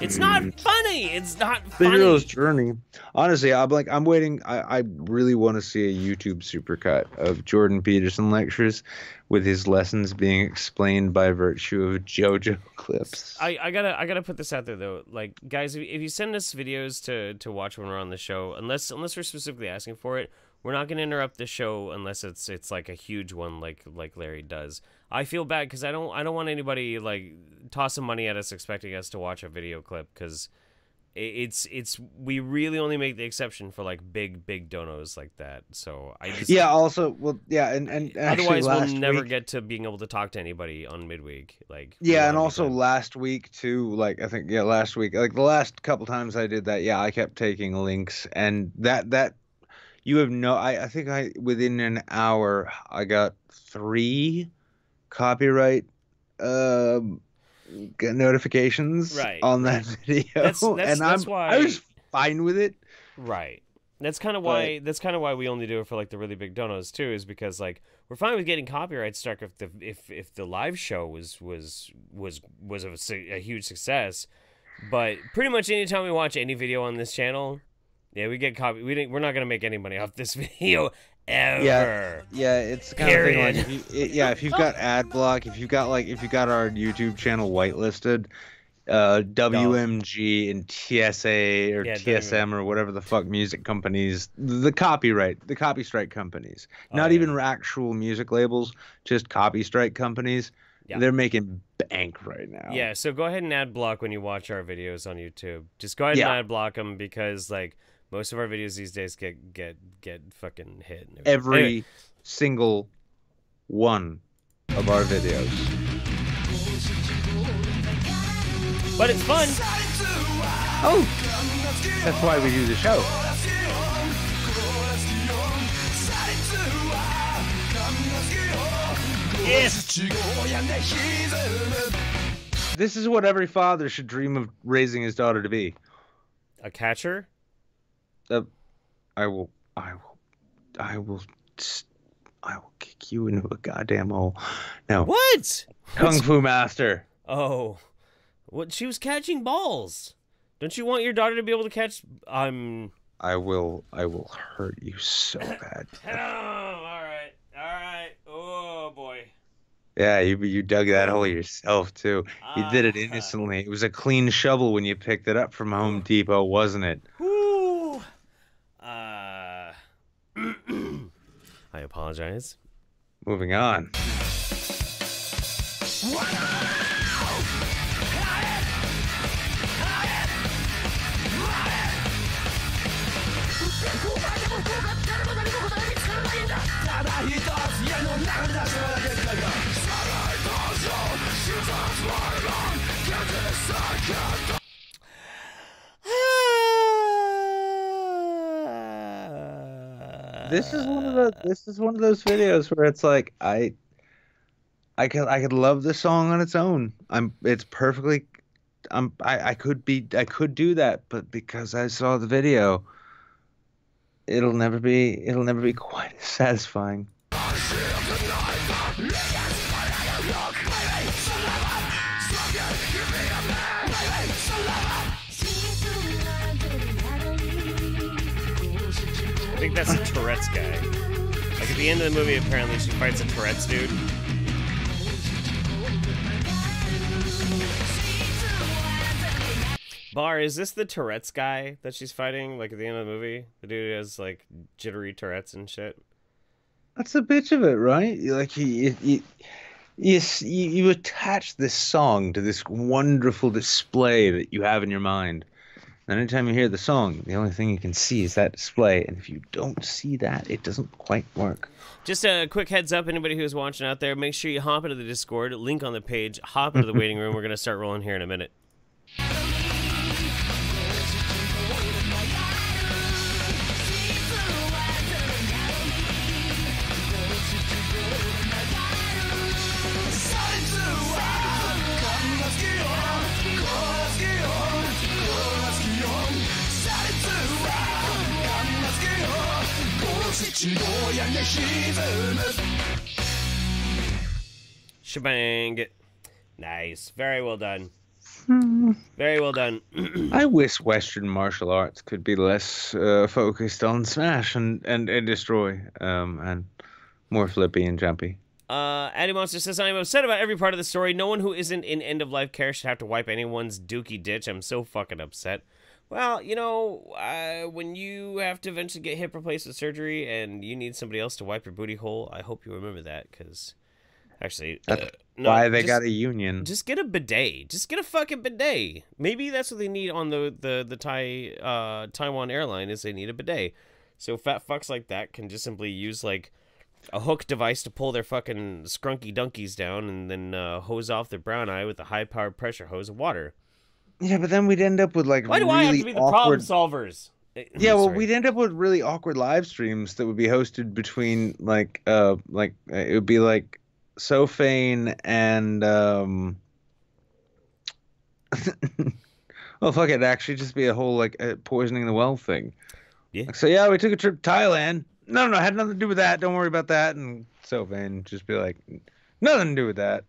S1: It's not funny. It's not
S4: the
S1: funny.
S4: hero's journey. Honestly, I'm waiting. I really want to see a YouTube supercut of Jordan Peterson lectures with his lessons being explained by virtue of JoJo clips.
S1: I gotta put this out there though. Like, guys, if you send us videos to watch when we're on the show, unless we're specifically asking for it, we're not gonna interrupt the show unless it's like a huge one like Larry does. I feel bad because I don't want anybody like tossing money at us expecting us to watch a video clip, because we really only make the exception for like big donos like that. So I just
S4: and
S1: otherwise we'll never get to being able to talk to anybody on midweek. Like
S4: and also last week too. Like I think last week, like the last couple times I did that, I kept taking links, and that you have no. I think within an hour I got 3 copyright notifications on that video. That's why I was fine with it.
S1: Right. That's kind of why we only do it for like the really big donos too, is because like we're fine with getting copyright struck if the live show was a huge success, but pretty much anytime we watch any video on this channel, we get we're not gonna make any money off this video ever.
S4: Yeah, it's the kind of thing like if you've got ad block, if you've got our YouTube channel whitelisted, WMG and TSA or TSM or whatever the fuck music companies, the copy strike companies, not even actual music labels, just copy strike companies. Yeah. They're making bank right now.
S1: Yeah, so go ahead and ad block when you watch our videos on YouTube. Just go ahead and ad block them, because like most of our videos these days get fucking hit.
S4: Every single one of our videos.
S1: But it's fun.
S4: Oh, that's why we do the show.
S1: Yes.
S4: This is what every father should dream of raising his daughter to be.
S1: A catcher?
S4: I will kick you into a goddamn hole. No.
S1: What?
S4: Kung Fu Master.
S1: Oh. What? She was catching balls. Don't you want your daughter to be able to catch...
S4: I will hurt you so bad.
S1: Oh, all right. Oh, boy.
S4: Yeah, you dug that hole yourself, too. You did it innocently. It was a clean shovel when you picked it up from Home Depot, wasn't it?
S1: Whew. I apologize.
S4: Moving on. This is one of those videos where it's like I could love the song on its own. It's perfectly I could do that, but because I saw the video, it'll never be quite as satisfying.
S1: I think that's a Tourette's guy. Like at the end of the movie, apparently she fights a Tourette's dude. Bar, is this the Tourette's guy that she's fighting? Like at the end of the movie, the dude who has like jittery Tourette's and shit.
S4: That's the bitch of it, right? Like you attach this song to this wonderful display that you have in your mind. And anytime you hear the song, the only thing you can see is that display. And if you don't see that, it doesn't quite work.
S1: Just a quick heads up, anybody who's watching out there, make sure you hop into the Discord, link on the page, hop into the waiting room. We're going to start rolling here in a minute. Shebang. Nice. Very well done. Very well done.
S4: I wish Western martial arts could be less focused on smash and destroy and more flippy and jumpy.
S1: Addiemonster says, I am upset about every part of the story. No one who isn't in end-of-life care should have to wipe anyone's dookie ditch. I'm so fucking upset. Well, you know, when you have to eventually get hip replacement surgery and you need somebody else to wipe your booty hole, I hope you remember that, because actually... no,
S4: why they got a union.
S1: Just get a bidet. Just get a fucking bidet. Maybe that's what they need on the Taiwan airline, is they need a bidet. So fat fucks like that can just simply use, like, a hook device to pull their fucking scrunky donkeys down and then hose off their brown eye with a high-powered pressure hose of water.
S4: Yeah, but then we'd end up with, like,
S1: Why do
S4: really
S1: I have to be the problem solvers?
S4: Yeah, well, we'd end up with really awkward live streams that would be hosted between, like, it would be, like, Sophane and, well, fuck it, it'd actually just be a whole, like, poisoning the well thing.
S1: Yeah.
S4: Like, so, yeah, we took a trip to Thailand. No, it had nothing to do with that. Don't worry about that. And Sophane just be like, nothing to do with that.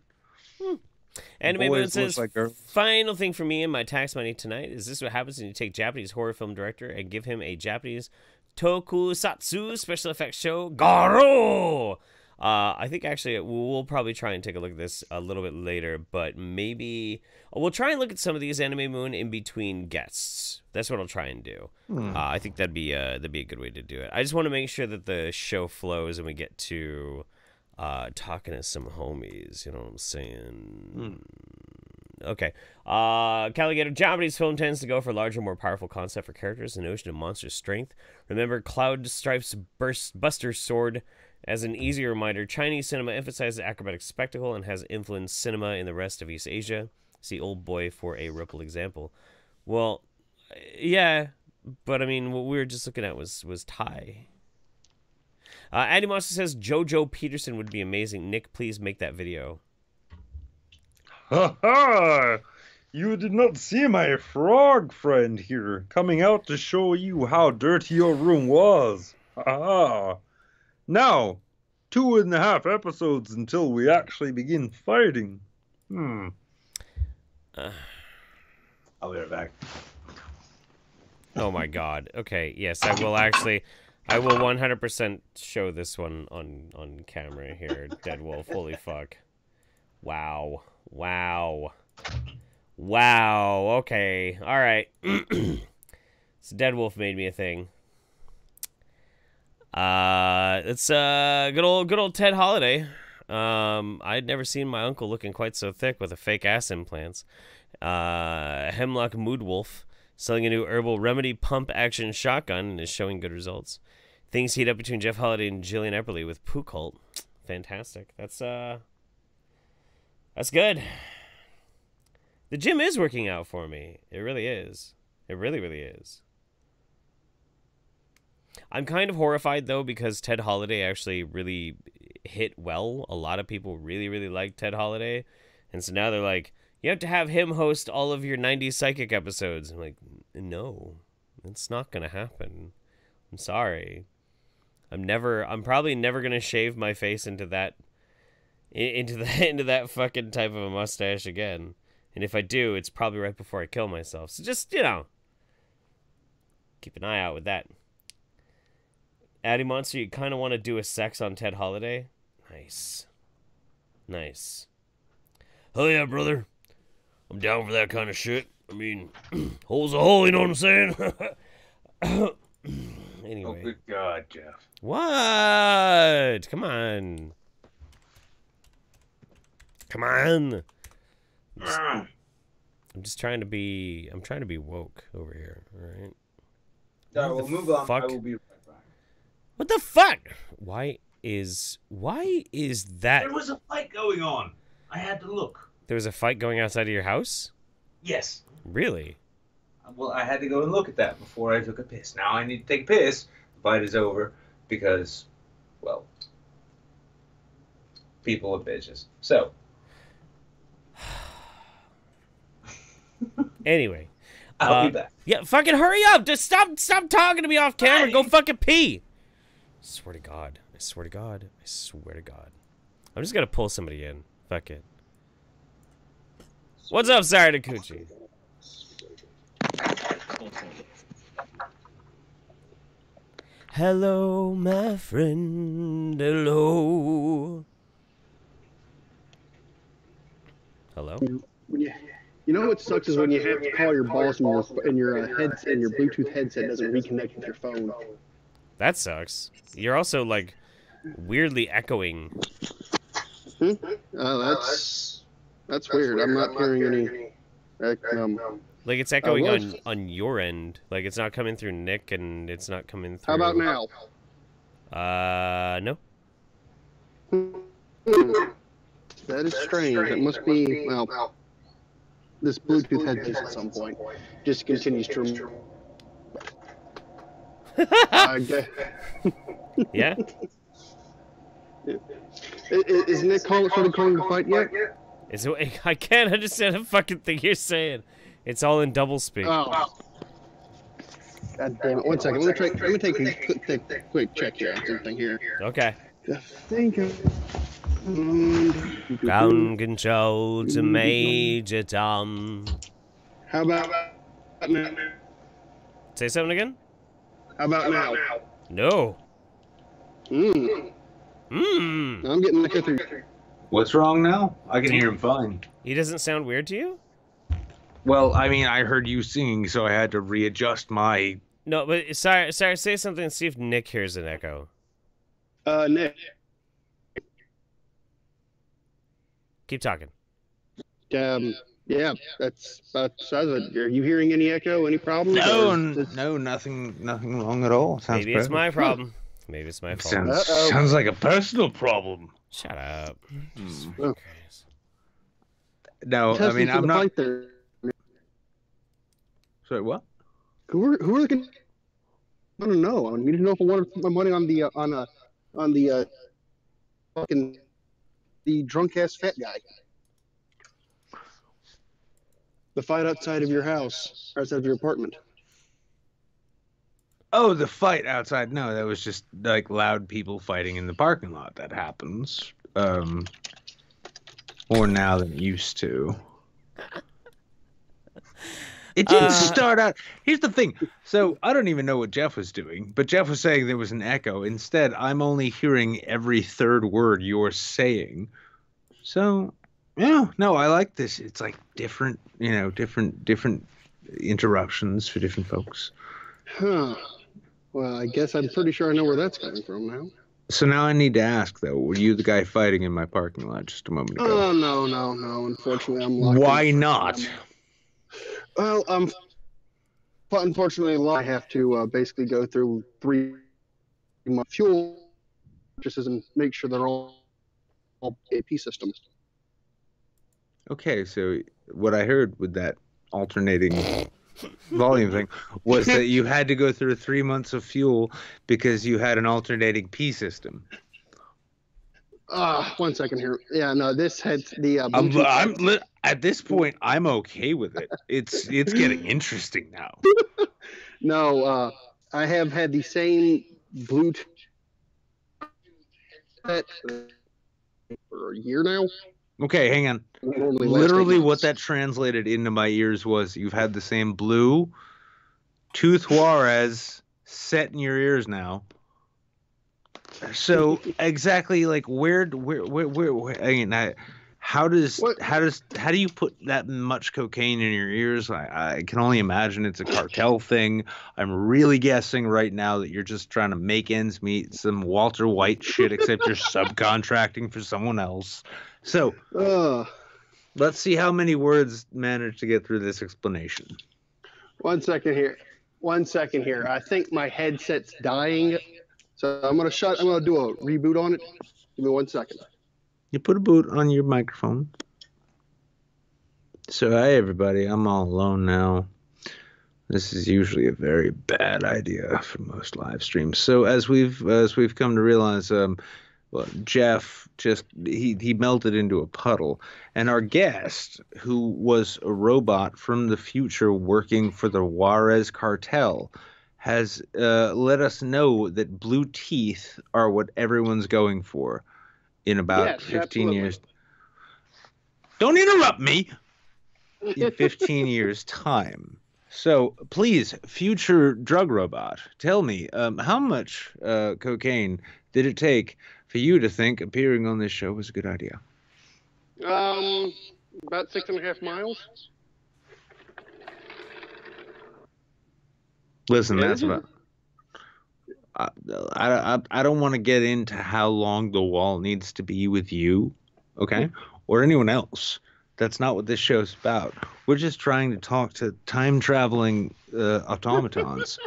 S1: Anime Moon says,
S4: like
S1: final thing for me and my tax money tonight is this what happens when you take Japanese horror film director and give him a Japanese tokusatsu special effects show? Garo! I think actually we'll probably try and take a look at this a little bit later, but maybe we'll try and look at some of these Anime Moon in between guests. That's what I'll try and do. I think that'd be a good way to do it. I just want to make sure that the show flows and we get to talking to some homies, you know what I'm saying? Okay. Caligator, Japanese film tends to go for larger, more powerful concept for characters, an ocean of monster strength. Remember Cloud Stripe's Buster Sword. As an easy reminder, Chinese cinema emphasizes acrobatic spectacle and has influenced cinema in the rest of East Asia. See Old Boy for a ripple example. Well, yeah, but I mean, what we were just looking at was Thai. Addiemonster says Jojo Peterson would be amazing. Nick, please make that video.
S5: Ha ha! You did not see my frog friend here, coming out to show you how dirty your room was. Ha ha! Now, 2.5 episodes until we actually begin fighting.
S4: I'll be right back.
S1: Oh my god. Okay, yes, I will 100% show this one on camera here. Dead Wolf, holy fuck. Wow. Wow. Wow, okay. Alright. So Dead Wolf made me a thing. It's good old Ted Holiday. I'd never seen my uncle looking quite so thick with a fake ass implants. Hemlock Mood Wolf selling a new herbal remedy pump action shotgun and is showing good results. Things heat up between Jeff Holiday and Jillian Epperly with Poo Cult. Fantastic. That's good. The gym is working out for me. It really is. It really, really is. I'm kind of horrified, though, because Ted Holiday actually really hit well. A lot of people really, really like Ted Holiday. And so now they're like, you have to have him host all of your 90s Psychic episodes. I'm like, no, it's not going to happen. I'm sorry. I'm probably never going to shave my face into that fucking type of a mustache again. And if I do, it's probably right before I kill myself. So just, keep an eye out with that. Addiemonster, you kind of want to do a sex on Ted Holiday? Nice. Nice. Hell yeah, brother. I'm down for that kind of shit. I mean, hole's a hole, you know what I'm saying? Anyway.
S4: Oh, good God, Jeff.
S1: What? Come on. Come on. I'm trying to be woke over here, all right?
S4: No, we'll move on.
S1: Fuck?
S4: I will be right back.
S1: What the fuck? Why is that?
S4: There was a fight going on. I had to look.
S1: There was a fight going outside of your house?
S4: Yes.
S1: Really?
S4: Well, I had to go and look at that before I took a piss. Now I need to take a piss. The fight is over because, well, people are bitches. So.
S1: Anyway.
S4: I'll be back.
S1: Yeah, fucking hurry up! Just stop talking to me off camera. Go fucking pee. I swear to God. I swear to God. I swear to God. I'm just gonna pull somebody in. Fuck it. What's up, SireDeCoucy? Hello, my friend. Hello. Hello?
S6: You know what sucks is when you have to call your boss and your headset and your Bluetooth headset doesn't reconnect with your phone.
S1: That sucks. You're also like weirdly echoing.
S6: That's weird. I'm not hearing any.
S1: Like it's echoing on your end. Like it's not coming through Nick and it's not coming through.
S6: How about now?
S1: No.
S6: That is strange. It must be this Bluetooth headset at some point just continues to.
S1: Yeah.
S6: Is Nick started calling the fight yet?
S1: I can't understand a fucking thing you're saying. It's all in double speak.
S6: Oh. God damn it. 1 second. Let me take a quick check here on something here.
S1: Okay.
S6: I think
S1: Ground control to Major Tom.
S6: How about now?
S1: Say something again?
S6: How about now?
S1: No.
S6: I'm getting the through.
S4: What's wrong now? I can hear him fine.
S1: He doesn't sound weird to you?
S4: Well, I mean, I heard you singing, so I had to readjust my...
S1: No, but sorry, say something and see if Nick hears an echo.
S6: Nick.
S1: Keep talking.
S6: Yeah, that's it. Are you hearing any echo? Any problems?
S4: No, nothing wrong at all. Sounds
S1: Maybe it's my problem. Maybe it's my fault.
S4: Sounds like a personal problem.
S1: Shut up.
S4: No, I mean, I'm not... Sorry, what?
S6: Who are looking? I don't know. I need to know if I want to put my money on the fucking the drunk ass fat guy. The fight outside of your house, outside of your apartment.
S4: Oh, the fight outside. No, that was just like loud people fighting in the parking lot. That happens. More now than it used to. It didn't start out. Here's the thing. So I don't even know what Jeff was doing, but Jeff was saying there was an echo. Instead, I'm only hearing every third word you're saying. So, yeah, no, I like this. It's like different, different interruptions for different folks.
S6: Huh. Well, I guess I'm pretty sure I know where that's coming from now.
S4: So now I need to ask, though, were you the guy fighting in my parking lot just a moment ago?
S6: Oh, no. Unfortunately, I'm locked.
S4: Why not?
S6: Well, unfortunately, I have to basically go through 3 month fuel purchases and make sure they're all AP systems.
S4: Okay, so what I heard with that alternating volume thing was that you had to go through 3 months of fuel because you had an alternating P system.
S6: 1 second here. Yeah, no, this had the.
S4: At this point, I'm okay with it. It's getting interesting now.
S6: No, I have had the same Bluetooth for a year now.
S4: Okay, hang on. Literally what that translated into my ears was you've had the same blue Tooth Juarez set in your ears now. So exactly like where I mean, how do you put that much cocaine in your ears? I can only imagine it's a cartel thing. I'm really guessing right now that you're just trying to make ends meet, some Walter White shit, except you're subcontracting for someone else. So let's see how many words manage to get through this explanation.
S6: 1 second here. 1 second here. I think my headset's dying. So I'm gonna do a reboot on it. Give me 1 second.
S4: You put a boot on your microphone. So hey everybody, I'm all alone now. This is usually a very bad idea for most live streams. So as we've come to realize, Jeff he melted into a puddle, and our guest, who was a robot from the future working for the Juarez cartel, has let us know that blue teeth are what everyone's going for in about 15
S6: absolutely.
S4: years. Don't interrupt me! In 15 years' time. So, please, future drug robot, tell me, how much cocaine did it take for you to think appearing on this show was a good idea?
S6: About 6.5 miles.
S4: Listen, that's about... I don't want to get into how long the wall needs to be with you, okay? Or anyone else. That's not what this show's about. We're just trying to talk to time-traveling automatons.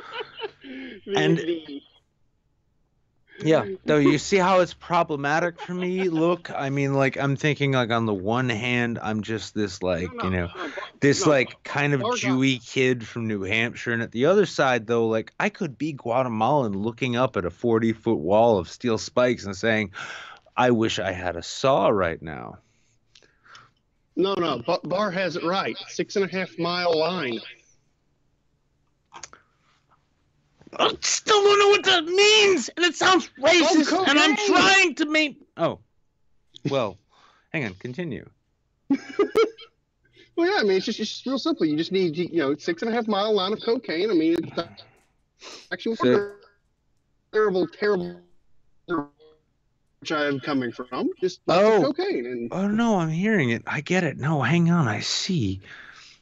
S4: And yeah, though, you see how it's problematic for me? Look, I mean, like, I'm thinking, like, on the one hand, I'm just this, like, like, kind of Jewy kid from New Hampshire. And at the other side, though, like, I could be Guatemalan looking up at a 40-foot wall of steel spikes and saying, I wish I had a saw right now.
S6: No, Bar has it right. 6.5 mile line.
S4: I still don't know what that means, and it sounds racist, and I'm trying to make... Oh, well, hang on, continue.
S6: Well, yeah, I mean, it's just real simple. You just need, 6.5 mile line of cocaine. I mean, it's actually terrible, which I am coming from. Just cocaine. And...
S4: Oh, no, I'm hearing it. I get it. No, hang on, I see.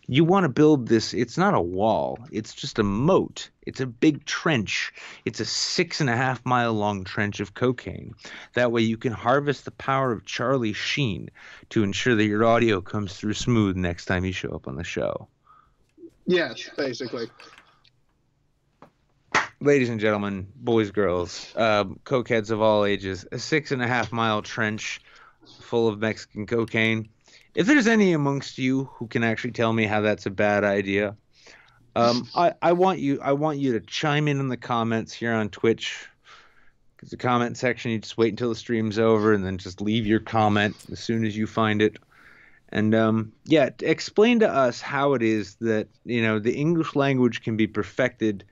S4: You want to build this, it's not a wall, it's just a moat. It's a big trench. It's a 6.5 mile long trench of cocaine. That way you can harvest the power of Charlie Sheen to ensure that your audio comes through smooth next time you show up on the show.
S6: Yes, basically.
S4: Ladies and gentlemen, boys, girls, cokeheads of all ages, a 6.5 mile trench full of Mexican cocaine. If there's any amongst you who can actually tell me how that's a bad idea, I want you to chime in the comments here on Twitch, because the comment section, you just wait until the stream's over and then just leave your comment as soon as you find it. And yeah, explain to us how it is that, the English language can be perfected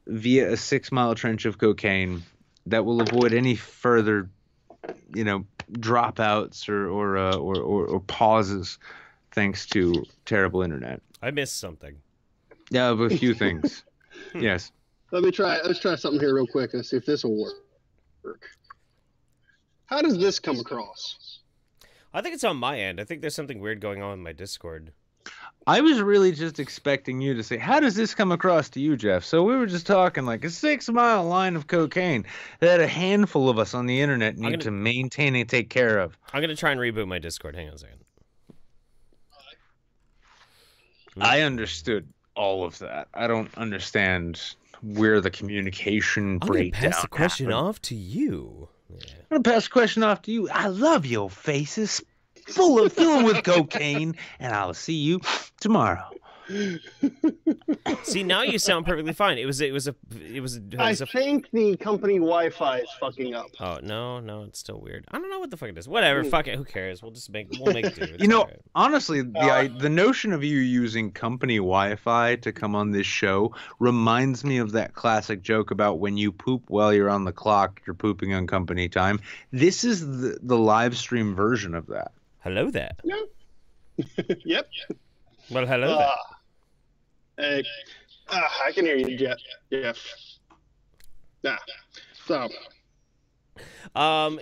S4: via a 6-mile trench of cocaine that will avoid any further, dropouts or pauses thanks to terrible internet.
S1: I missed something.
S4: Yeah, of a few things. Yes.
S6: Let's try something here real quick and see if this will work. How does this come across?
S1: I think it's on my end. I think there's something weird going on in my Discord.
S4: I was really just expecting you to say, how does this come across to you, Jeff? So we were just talking like a 6-mile line of cocaine that a handful of us on the internet need to maintain and take care of.
S1: I'm going to try and reboot my Discord. Hang on a second.
S4: I understood all of that. I don't understand where the communication breakdown
S1: I'm going to pass the question
S4: happened.
S1: off to you. Yeah.
S4: I'm going to pass the question off to you. I love your faces. Filling with cocaine, and I'll see you tomorrow.
S1: See, now you sound perfectly fine. I
S6: think the company Wi-Fi is fucking up.
S1: Oh no, it's still weird. I don't know what the fuck it is. Whatever, fuck it. Who cares? We'll make do. It's
S4: Honestly, the notion of you using company Wi-Fi to come on this show reminds me of that classic joke about when you poop while you're on the clock, you're pooping on company time. This is the live stream version of that.
S1: Hello there.
S6: Yep. Yep.
S1: Well, hello there.
S6: Hey, I can hear you, Jeff. So.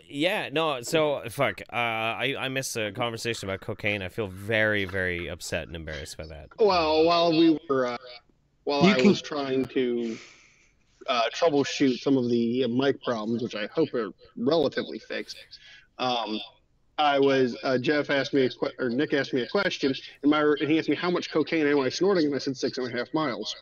S1: Yeah, no, so, fuck, I missed a conversation about cocaine. I feel very, very upset and embarrassed by that.
S6: Well, while I was trying to troubleshoot some of the mic problems, which I hope are relatively fixed, Jeff asked me Nick asked me a question, and he asked me how much cocaine am I snorting, and I said 6.5 miles.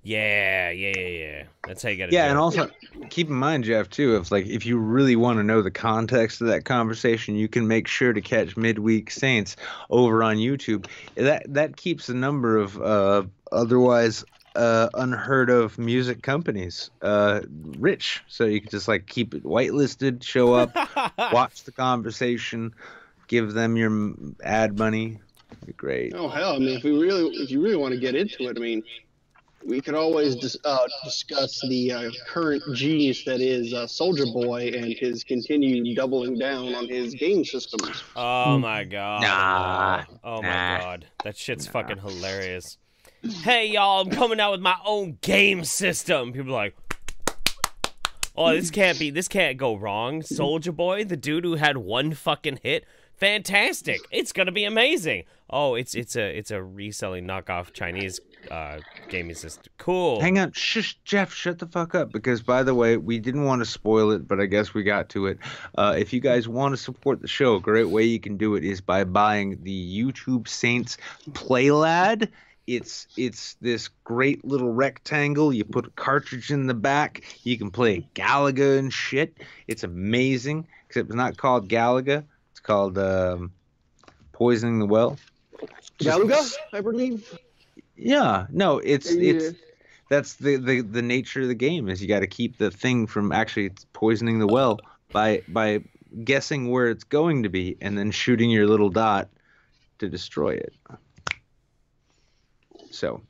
S1: Yeah. That's how you gotta do
S4: and
S1: it.
S4: also keep in mind, Jeff, too, if you really want to know the context of that conversation, you can make sure to catch Midweek Saints over on YouTube. That keeps a number of otherwise unheard of music companies rich, so you can just keep it whitelisted, show up, watch the conversation, give them your ad money. It'd be great.
S6: Oh hell, I mean, if you really want to get into it, I mean, we could always discuss the current genius that is Soldier Boy and his continued doubling down on his game systems.
S1: Oh my god.
S4: Nah.
S1: My god. That shit's fucking hilarious. Hey y'all, I'm coming out with my own game system. People are like, oh, this can't go wrong. Soldier Boy, the dude who had one fucking hit, fantastic. It's gonna be amazing. Oh, it's a reselling knockoff Chinese gaming system. Cool.
S4: Hang on, shush, Jeff, shut the fuck up. Because by the way, we didn't want to spoil it, but I guess we got to it. If you guys want to support the show, a great way you can do it is by buying the YouTube Saints Playlad. It's this great little rectangle. You put a cartridge in the back. You can play Galaga and shit. It's amazing. Except it's not called Galaga. It's called Poisoning the Well.
S6: Galaga, I believe.
S4: Yeah. No, it's that's the nature of the game is you got to keep the thing from actually poisoning the well by guessing where it's going to be and then shooting your little dot to destroy it. So,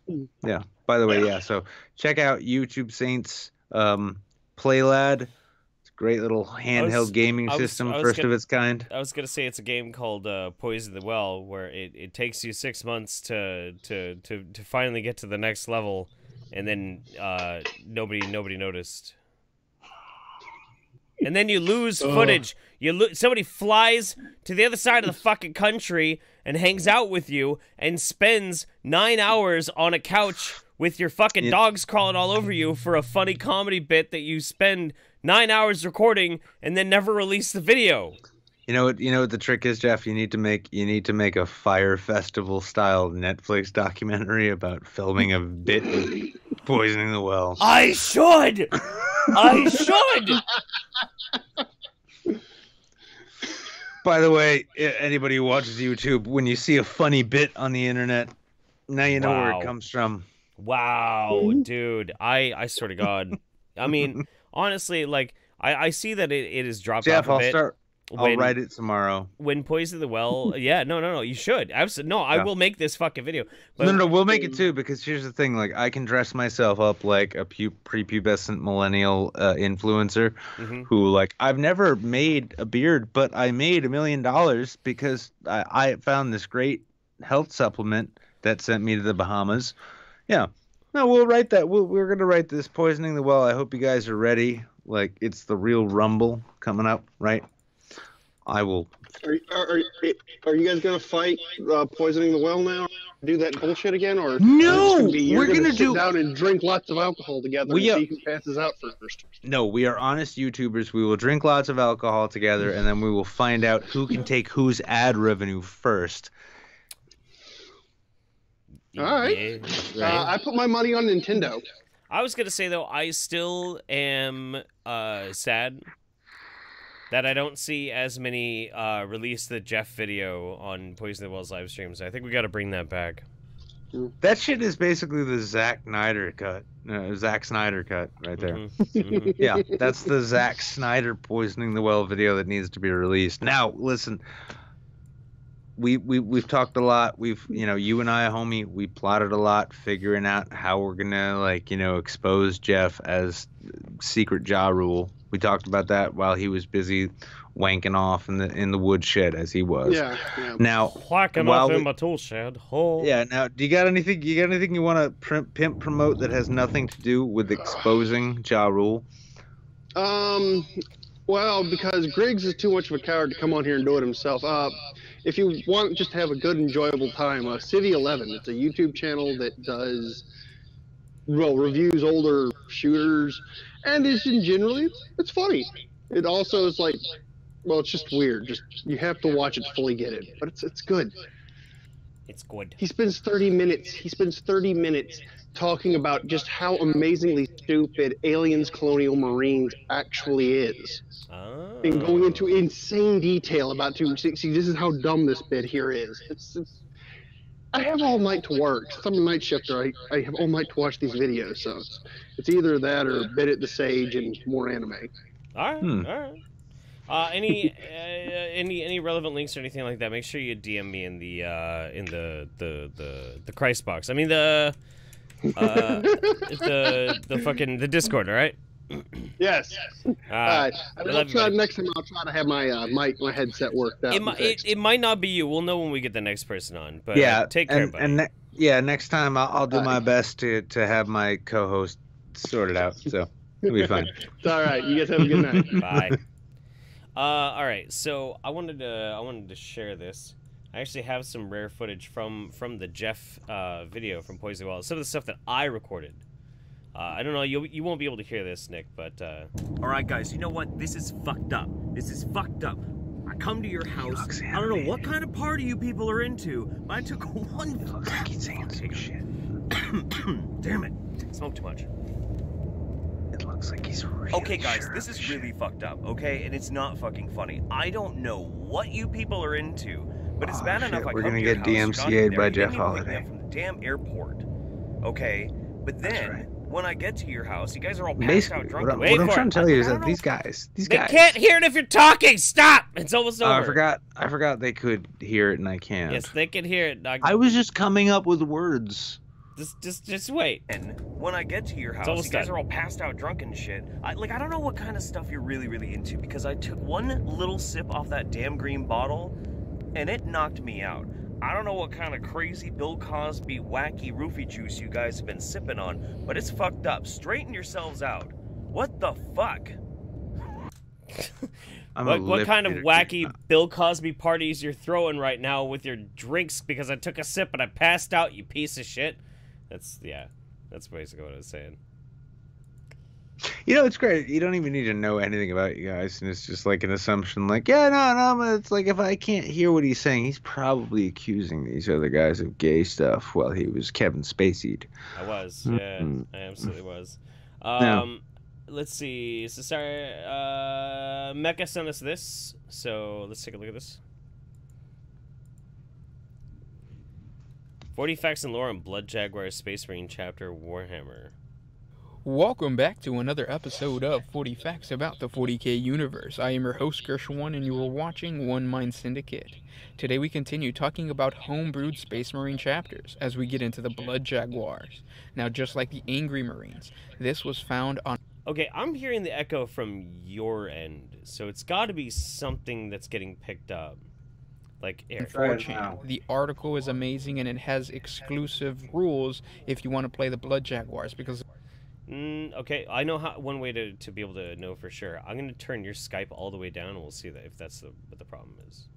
S4: yeah. By the way, yeah. So check out YouTube Saints Playlad. It's a great little handheld gaming system, first of its kind.
S1: I was gonna say it's a game called Poison the Well, where it takes you 6 months to finally get to the next level, and then nobody noticed. And then you lose footage. Somebody flies to the other side of the fucking country and hangs out with you and spends 9 hours on a couch with your fucking dogs crawling all over you for a funny comedy bit that you spend 9 hours recording and then never release the video.
S4: You know what the trick is, Jeff? You need to make a Fire Festival style Netflix documentary about filming a bit with Poisoning the Well.
S1: I should.
S4: By the way, anybody who watches YouTube, when you see a funny bit on the internet, now you know where it comes from.
S1: Wow, dude. I swear to God. I mean, honestly, I see that it is dropped
S4: Jeff,
S1: off a bit.
S4: I'll write it tomorrow.
S1: When Poison the Well, yeah, no, you should. Absolutely, no, I will make this fucking video. But
S4: No, we'll make it too, because here's the thing: like, I can dress myself up like a prepubescent millennial influencer, who, like, I've never made a beard, but I made $1 million because I found this great health supplement that sent me to the Bahamas. Yeah, no, we'll write that. We're gonna write this Poisoning the Well. I hope you guys are ready. Like, it's the real rumble coming up, right? I will.
S6: Are you guys gonna fight Poisoning the Well now? Do that bullshit again, or
S4: no?
S6: We're gonna sit down and drink lots of alcohol together and see who passes out first.
S4: No, we are honest YouTubers. We will drink lots of alcohol together, and then we will find out who can take whose ad revenue first.
S6: All right. I put my money on Nintendo.
S1: I was gonna say though, I still am sad that I don't see as many release the Jeff video on Poison the Well's live streams. I think we got to bring that back.
S4: That shit is basically the Zack Snyder cut. Zack Snyder cut right there. Yeah, that's the Zack Snyder Poisoning the Well video that needs to be released. Now, listen, we've talked a lot. You and I, homie, we plotted a lot, figuring out how we're gonna, like, expose Jeff as secret Ja Rule. We talked about that while he was busy wanking off in the woodshed as he was.
S6: Yeah.
S4: Now,
S1: whacking off in my tool shed. Oh.
S4: Yeah. Now, do you got anything? You want to pimp promote that has nothing to do with exposing Ja Rule?
S6: Well, because Griggs is too much of a coward to come on here and do it himself. If you want just to have a good, enjoyable time, City 11. It's a YouTube channel that does reviews older shooters, and it's funny. It also is like, well, it's just weird. Just you have to watch it to fully get it, but it's good.
S1: It's good.
S6: He spends 30 minutes talking about just how amazingly stupid Aliens Colonial Marines actually is.
S1: Oh.
S6: And going into insane detail about see, this is how dumb this bit here is. I have all night to work. I'm a night shifter. I have all night to watch these videos, so it's either that or Bit at the Sage and more anime.
S1: All right. Any relevant links or anything like that? Make sure you DM me in the Christ box. I mean the fucking the Discord. All right.
S6: Yes. All right. Next time I'll try to have my my headset worked out.
S1: It might not be you. We'll know when we get the next person on. But
S4: yeah,
S1: take care, buddy.
S4: Next time I'll do my best to have my co-host sorted out. So it'll be fine.
S6: It's all right. You guys have a good night.
S1: Bye. All right. So I wanted to share this. I actually have some rare footage from the Jeff video from Poison the Well. Some of the stuff that I recorded. I don't know, you won't be able to hear this, Nick, but, Alright, guys, you know what? This is fucked up. This is fucked up. I come to your house. I don't know what kind of party you people are into, but I took one...
S4: Looks like he's saying some shit.
S1: Damn it. Smoked too much.
S4: It looks like he's really
S1: Okay, guys, this is really fucked up, okay? And it's not fucking funny. I don't know what you people are into, but it's bad enough I come to your house. We're gonna get DMCA'd
S4: by Jeff Holiday.
S1: From the damn airport, okay? But then... When I get to your house, you guys are all passed out drunk.
S4: What I'm trying to tell you is that these guys...
S1: They can't hear it if you're talking! Stop! It's almost over.
S4: I forgot they could hear it and I can't.
S1: Yes, they can hear it.
S4: I was just coming up with words.
S1: Just wait. And when I get to your house, you guys are all passed out drunk and shit. I don't know what kind of stuff you're really, really into, because I took one little sip off that damn green bottle, and it knocked me out. I don't know what kind of crazy Bill Cosby wacky roofie juice you guys have been sipping on, but it's fucked up. Straighten yourselves out. What the fuck? What kind of wacky Bill Cosby parties you're throwing right now with your drinks because I took a sip and I passed out, you piece of shit? That's basically what I was saying.
S4: It's great. You don't even need to know anything about you guys, and it's just like an assumption, like, yeah, no, but it's like, if I can't hear what he's saying, he's probably accusing these other guys of gay stuff while he was Kevin Spacey'd.
S1: I was, yeah, I absolutely was. Let's see. So sorry, Mecca sent us this, so let's take a look at this. 40 facts and lore on Blood Jaguars Space Marine chapter Warhammer.
S7: Welcome back to another episode of 40 Facts About the 40K Universe. I am your host, Gershwin, and you are watching One Mind Syndicate. Today we continue talking about homebrewed Space Marine chapters as we get into the Blood Jaguars. Now, just like the Angry Marines, this was found on...
S1: Okay, I'm hearing the echo from your end, so it's got to be something that's getting picked up. Like air.
S7: 4chan. The article is amazing, and it has exclusive rules if you want to play the Blood Jaguars, because...
S1: Okay, I know one way to be able to know for sure. I'm going to turn your Skype all the way down, and we'll see if that's what the problem is.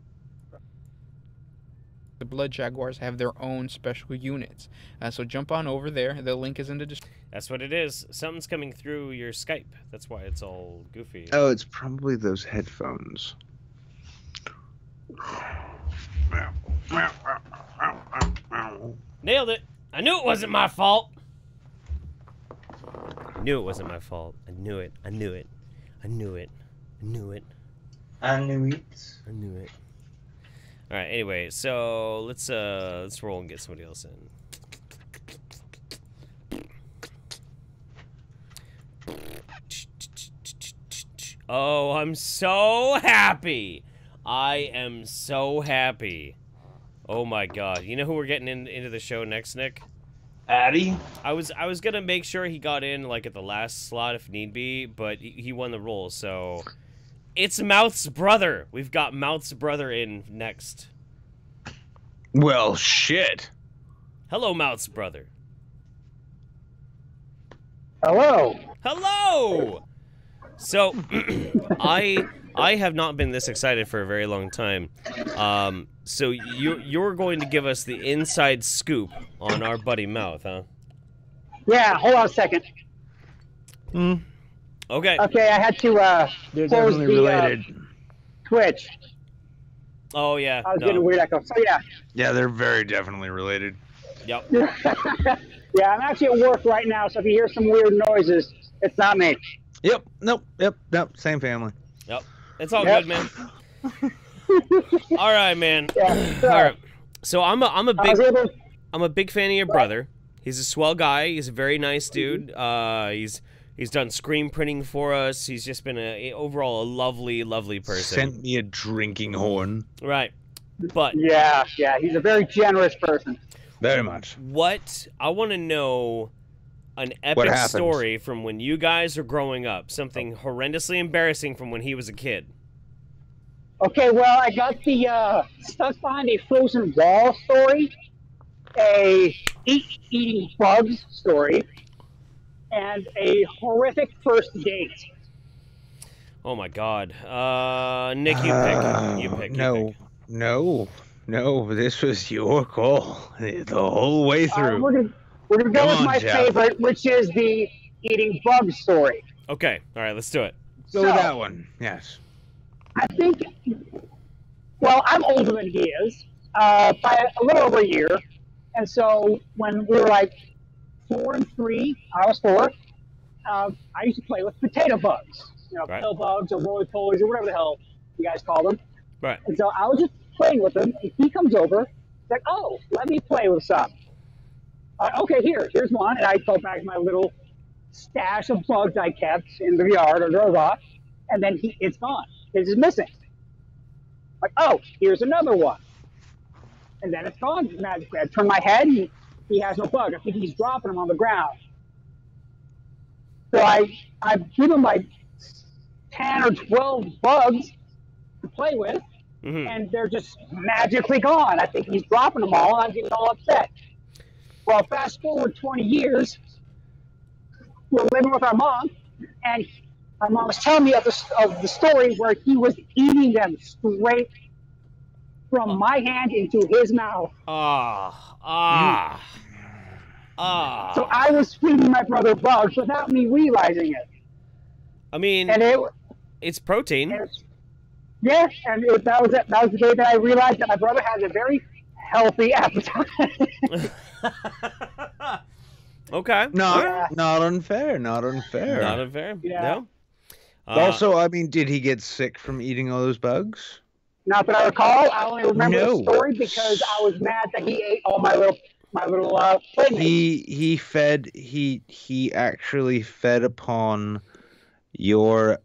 S7: The Blood Jaguars have their own special units. So jump on over there. The link is in the description.
S1: That's what it is. Something's coming through your Skype. That's why it's all goofy.
S4: Oh, it's probably those headphones.
S1: Nailed it. I knew it wasn't my fault. I knew it wasn't my fault. I knew it. I knew it. I knew it. I knew it.
S5: I knew it.
S1: I knew it. All right. Anyway, so let's roll and get somebody else in. Oh, I'm so happy. I am so happy. Oh my God. You know who we're getting into the show next, Nick?
S5: Addie?
S1: I was gonna make sure he got in like at the last slot if need be, but he won the role, so it's Mouth's brother. We've got Mouth's brother in next.
S4: Well, shit.
S1: Hello, Mouth's brother.
S8: Hello.
S1: Hello. So I have not been this excited for a very long time. So you're going to give us the inside scoop on our buddy Mouth, huh?
S8: Yeah, hold on a second.
S1: Okay.
S8: Okay, I had to
S4: They're
S8: close
S4: definitely
S8: the
S4: related.
S8: Twitch.
S1: Oh yeah.
S8: I was getting a weird echo. So yeah.
S4: Yeah, they're very definitely related.
S1: Yep.
S8: Yeah, I'm actually at work right now, so if you hear some weird noises, it's not me.
S4: Yep. Nope. Yep. Same family.
S1: Yep. It's all
S8: Yep.
S1: good, man. All right, man.
S8: Yeah, so,
S1: All right. So I'm a
S8: I was able.
S1: I'm a big fan of your brother. He's a swell guy. He's a very nice dude. He's done screen printing for us. He's just been overall a lovely person.
S4: Sent me a drinking horn.
S1: Right. But
S8: Yeah, he's a very generous person.
S4: Very much.
S1: what I want to know an epic
S4: happened?
S1: story from when you guys are growing up. Something horrendously embarrassing from when he was a kid.
S8: Okay, well, I got the stuck behind a frozen wall story, a eating bugs story, and a horrific first date.
S1: Oh my God. Nick, you pick. You pick.
S4: No. This was your call the whole way through.
S8: We're gonna go
S4: Come
S8: with
S4: on,
S8: my
S4: Jeff.
S8: favorite, which is the eating bugs story.
S1: Okay. All right. Let's do it.
S4: Go with that one. Yes.
S8: I think, well, I'm older than he is, by a little over a year. And so when we were like 4 and 3, I was 4, I used to play with potato bugs. You know,
S1: Right.
S8: pill bugs or roly-polies or whatever the hell you guys call them.
S1: Right.
S8: And so I was just playing with them, and he comes over, he's like, oh, let me play with some. Okay, here's one. And I go back to my little stash of bugs I kept in the yard or the rock, and then it's gone. It's just missing. Like, oh, here's another one. And then it's gone magically. I turn my head, and he has no bug. I think he's dropping them on the ground. So I give him like 10 or 12 bugs to play with, and they're just magically gone. I think he's dropping them all, and I'm getting all upset. Well, fast forward 20 years, we're living with our mom, and my mom was telling me of the story where he was eating them straight from my hand into his mouth. So I was feeding my brother bugs without me realizing it.
S1: I mean,
S8: And
S1: it's protein.
S8: that was the day that I realized that my brother has a very healthy appetite.
S1: Okay.
S4: Not unfair.
S1: Not unfair.
S8: Yeah.
S1: No.
S4: Also, I mean, did he get sick from eating all those bugs?
S8: Not that I recall. I only remember
S4: No.
S8: the story because I was mad that he ate all my little my little playmates.
S4: He actually fed upon your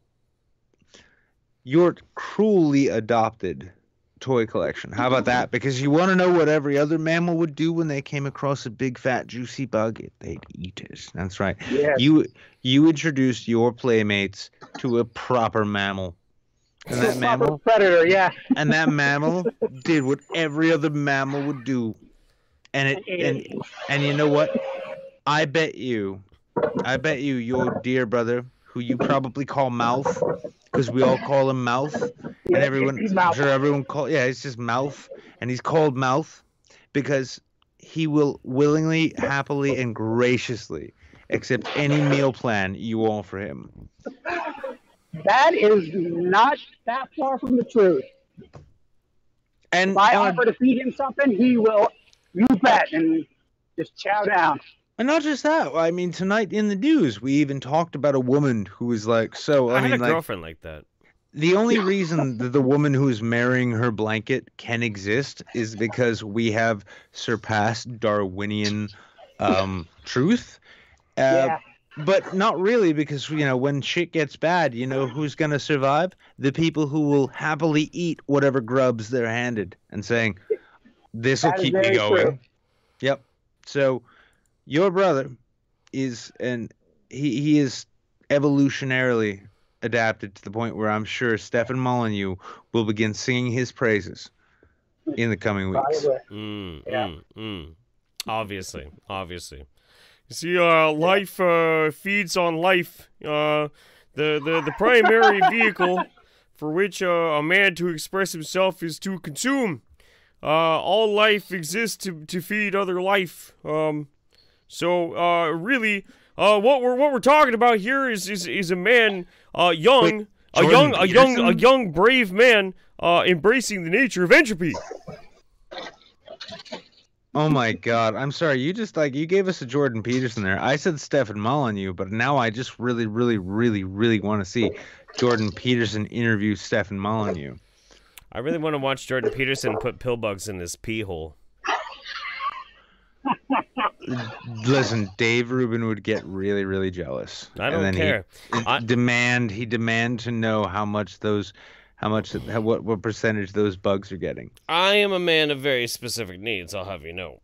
S4: cruelly adopted toy collection. How about that? Because you want to know what every other mammal would do when they came across a big fat juicy bug? They'd eat it. That's right.
S8: Yes.
S4: You introduced your playmates to a proper mammal. And that mammal
S8: predator, yeah.
S4: And that mammal did what every other mammal would do. And you know what? I bet you your dear brother, who you probably call Mouth, because we all call him Mouth, and it's just Mouth, and he's called Mouth because he will willingly, happily, and graciously accept any meal plan you offer him.
S8: That is not that far from the truth.
S4: And
S8: if I offer to feed him something, he will, you bet, and just chow down.
S4: And not just that. I mean, tonight in the news, we even talked about a woman who was like,
S1: I had a girlfriend like that.
S4: The only reason that the woman who is marrying her blanket can exist is because we have surpassed Darwinian truth.
S8: Yeah.
S4: But not really, because, when shit gets bad, who's going to survive? The people who will happily eat whatever grubs they're handed and saying, this will keep me going.
S8: True.
S4: Yep. So your brother is, he is evolutionarily adapted to the point where I'm sure Stefan Molyneux will begin singing his praises in the coming weeks.
S1: Obviously. You see, life feeds on life. The primary vehicle for which a man to express himself is to consume. All life exists to feed other life. Really, what we're talking about here is a man, a young brave man, embracing the nature of entropy.
S4: Oh my God! I'm sorry. You just you gave us a Jordan Peterson there. I said Stefan Molyneux, but now I just really, really, really, really want to see Jordan Peterson interview Stefan Molyneux.
S1: I really want to watch Jordan Peterson put pill bugs in his pee hole.
S4: Listen, Dave Rubin would get really, really jealous.
S1: I don't care.
S4: He'd demand to know what percentage those bugs are getting.
S1: I am a man of very specific needs, I'll have you know.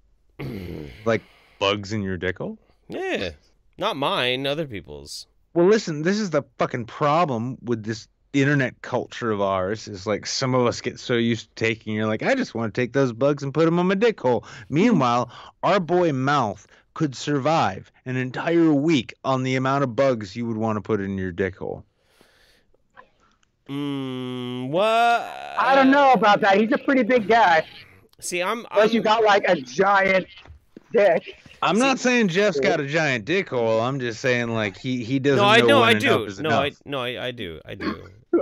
S4: Like bugs in your dick hole?
S1: Yeah. Not mine, other people's.
S4: Well, listen, this is the fucking problem with this internet culture of ours, is some of us get so used to taking, you're like, I just want to take those bugs and put them on my dick hole. Meanwhile, our boy Mouth could survive an entire week on the amount of bugs you would want to put in your dick hole.
S1: What?
S8: I don't know about that. He's a pretty big guy.
S1: See,
S8: Unless you got a giant dick.
S4: I'm not saying Jeff's got a giant dick hole. I'm just saying he doesn't know when enough is enough.
S1: I do.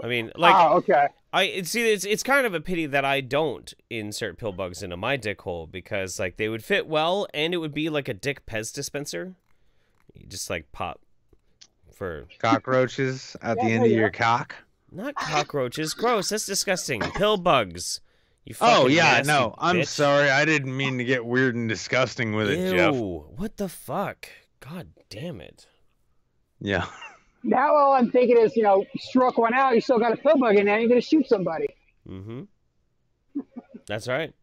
S1: I mean,
S8: oh, okay.
S1: It's kind of a pity that I don't insert pill bugs into my dick hole, because they would fit well, and it would be like a dick Pez dispenser. You just pop for
S4: cockroaches at the end of your cock.
S1: Not cockroaches. Gross. That's disgusting. Pill bugs. You
S4: oh yeah, no.
S1: Bitch.
S4: I'm sorry. I didn't mean to get weird and disgusting with it, Jeff.
S1: What the fuck? God damn it.
S4: Yeah.
S8: Now all I'm thinking is, struck one out, you still got a pill bug in there, you're gonna shoot somebody.
S1: Mm-hmm. That's right.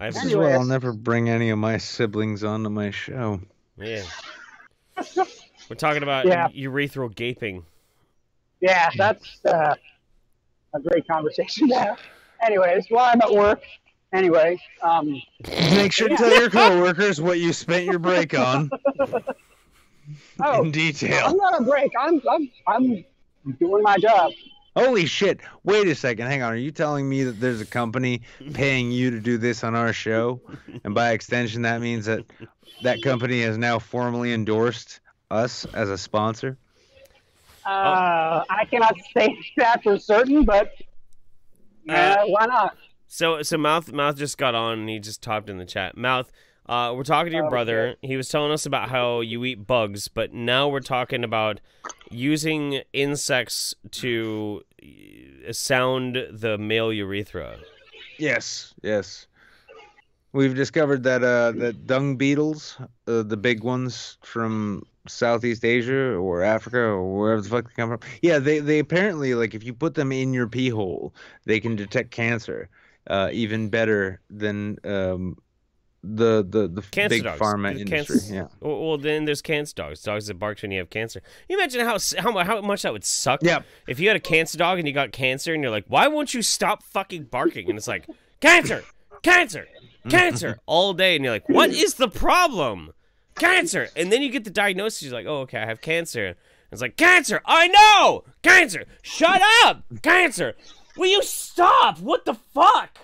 S4: This is why I'll never bring any of my siblings onto my show.
S1: Yeah. We're talking about urethral gaping.
S8: Yeah, that's a great conversation to have. Anyways, while I'm at work,
S4: make sure to tell your coworkers what you spent your break on. In detail.
S8: I'm not on break. I'm doing my job.
S4: Holy shit. Wait a second. Hang on. Are you telling me that there's a company paying you to do this on our show? And by extension, that means that company has now formally endorsed us as a sponsor?
S8: I cannot say that for certain, but why not?
S1: So Mouth just got on, and he just typed in the chat. Mouth, we're talking to your brother. Okay. He was telling us about how you eat bugs, but now we're talking about using insects to sound the male urethra.
S4: Yes. We've discovered that that dung beetles, the big ones from Southeast Asia or Africa or wherever the fuck they come from. Yeah, they apparently, like, if you put them in your pee hole, they can detect cancer even better than the
S1: cancer
S4: big
S1: dogs.
S4: pharma industry. Yeah.
S1: Well, then there's cancer dogs. Dogs that bark when you have cancer. Can you imagine how much that would suck?
S4: Yeah.
S1: If you had a cancer dog and you got cancer and you're like, why won't you stop fucking barking? And it's like, cancer, cancer, cancer all day, and you're like, what is the problem? Cancer. And then you get the diagnosis. You're like, oh, okay, I have cancer. And it's like, cancer. I know. Cancer. Shut up. Cancer. Will you stop? What the fuck?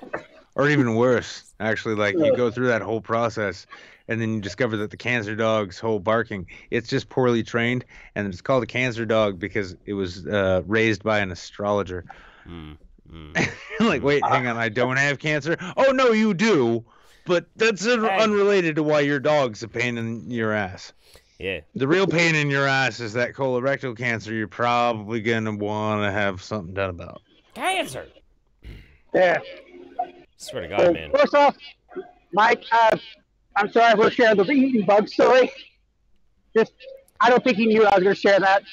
S4: Or even worse, actually, like, you go through that whole process and then you discover that the cancer dog's whole barking, it's just poorly trained, and it's called a cancer dog because it was raised by an astrologer. Like, wait, hang on, I don't have cancer? Oh, no, you do, but that's unrelated to why your dog's a pain in your ass.
S1: Yeah.
S4: The real pain in your ass is that colorectal cancer you're probably going to want to have something done about.
S1: Cancer.
S8: Yeah.
S1: Swear to God, man.
S8: First off, Mike, I'm sorry for sharing the eating bug story. I don't think he knew I was going to share that.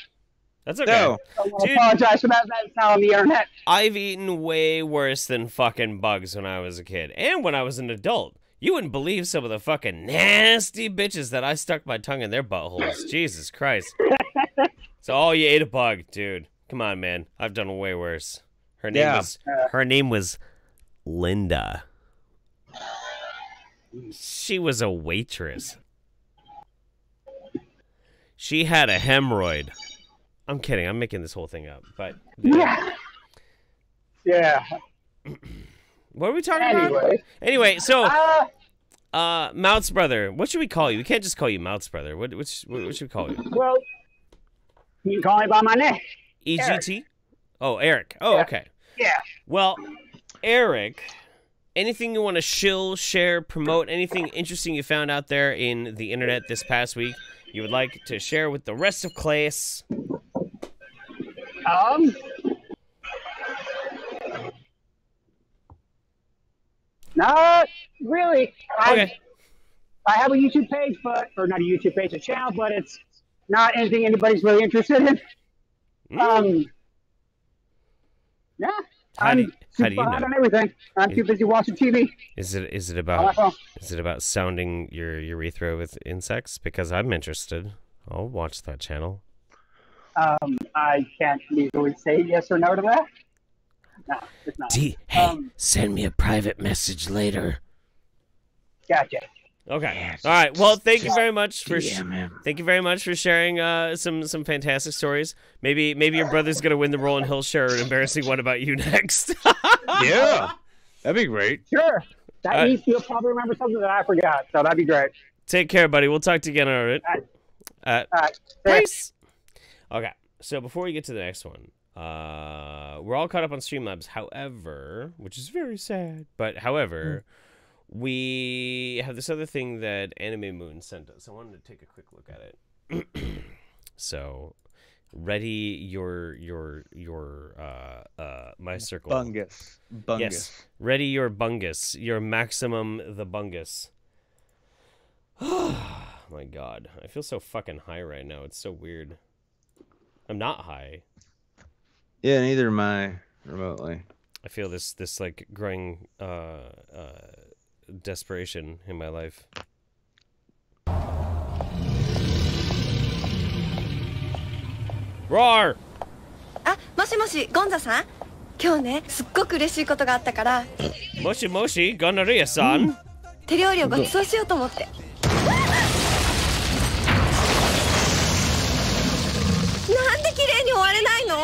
S1: That's okay.
S4: No.
S8: I apologize for that. That's now on the internet.
S1: I've eaten way worse than fucking bugs when I was a kid. And when I was an adult. You wouldn't believe some of the fucking nasty bitches that I stuck my tongue in their buttholes. Jesus Christ. So, you ate a bug, dude. Come on, man. I've done way worse. Her name was Linda. She was a waitress. She had a hemorrhoid. I'm kidding. I'm making this whole thing up. But
S8: yeah.
S1: What are we talking about? Anyway, so Mouth's brother. What should we call you? We can't just call you Mouth's brother. What should we call you?
S8: Well, you can call me by my name.
S1: EGT?
S8: Eric.
S1: Oh, Eric. Oh, okay.
S8: Yeah.
S1: Well, Eric, anything you want to share, promote, anything interesting you found out there in the internet this past week you would like to share with the rest of class?
S8: Not really.
S1: Okay.
S8: I have a YouTube page, or not a YouTube page, a channel, but it's not anything anybody's really interested in. Yeah.
S1: How do you know?
S8: On everything. I'm too busy watching TV.
S1: Is it about sounding your urethra with insects? Because I'm interested. I'll watch that channel.
S8: I can't legally say yes or no to that. No, it's not.
S1: Hey, send me a private message later.
S8: Gotcha.
S1: Okay. All right. Well, thank you very much for sharing some fantastic stories. Maybe your brother's gonna win the role and he'll share an embarrassing one about you next.
S4: Yeah, that'd be great.
S8: Sure. That means you'll probably remember something that I forgot, so that'd be great.
S1: Take care, buddy. We'll talk to you again. All right. Peace. Okay. So before we get to the next one, we're all caught up on Streamlabs. However, which is very sad, but however. We have this other thing that Anime Moon sent us. I wanted to take a quick look at it. So, ready your my circle.
S4: Bungus.
S1: Yes. Ready your bungus. Your maximum the bungus. Oh my God. I feel so fucking high right now. It's so weird. I'm not high.
S4: Yeah, neither am I remotely.
S1: I feel this like growing desperation in my life. Roar!
S9: もしもし、ゴンザさん。今日ね、すっごく嬉しいことがあったから。
S1: もしもし、ゴンザリアさん。
S9: 手料理をご馳走しようと思って。なんで綺麗に終われないの？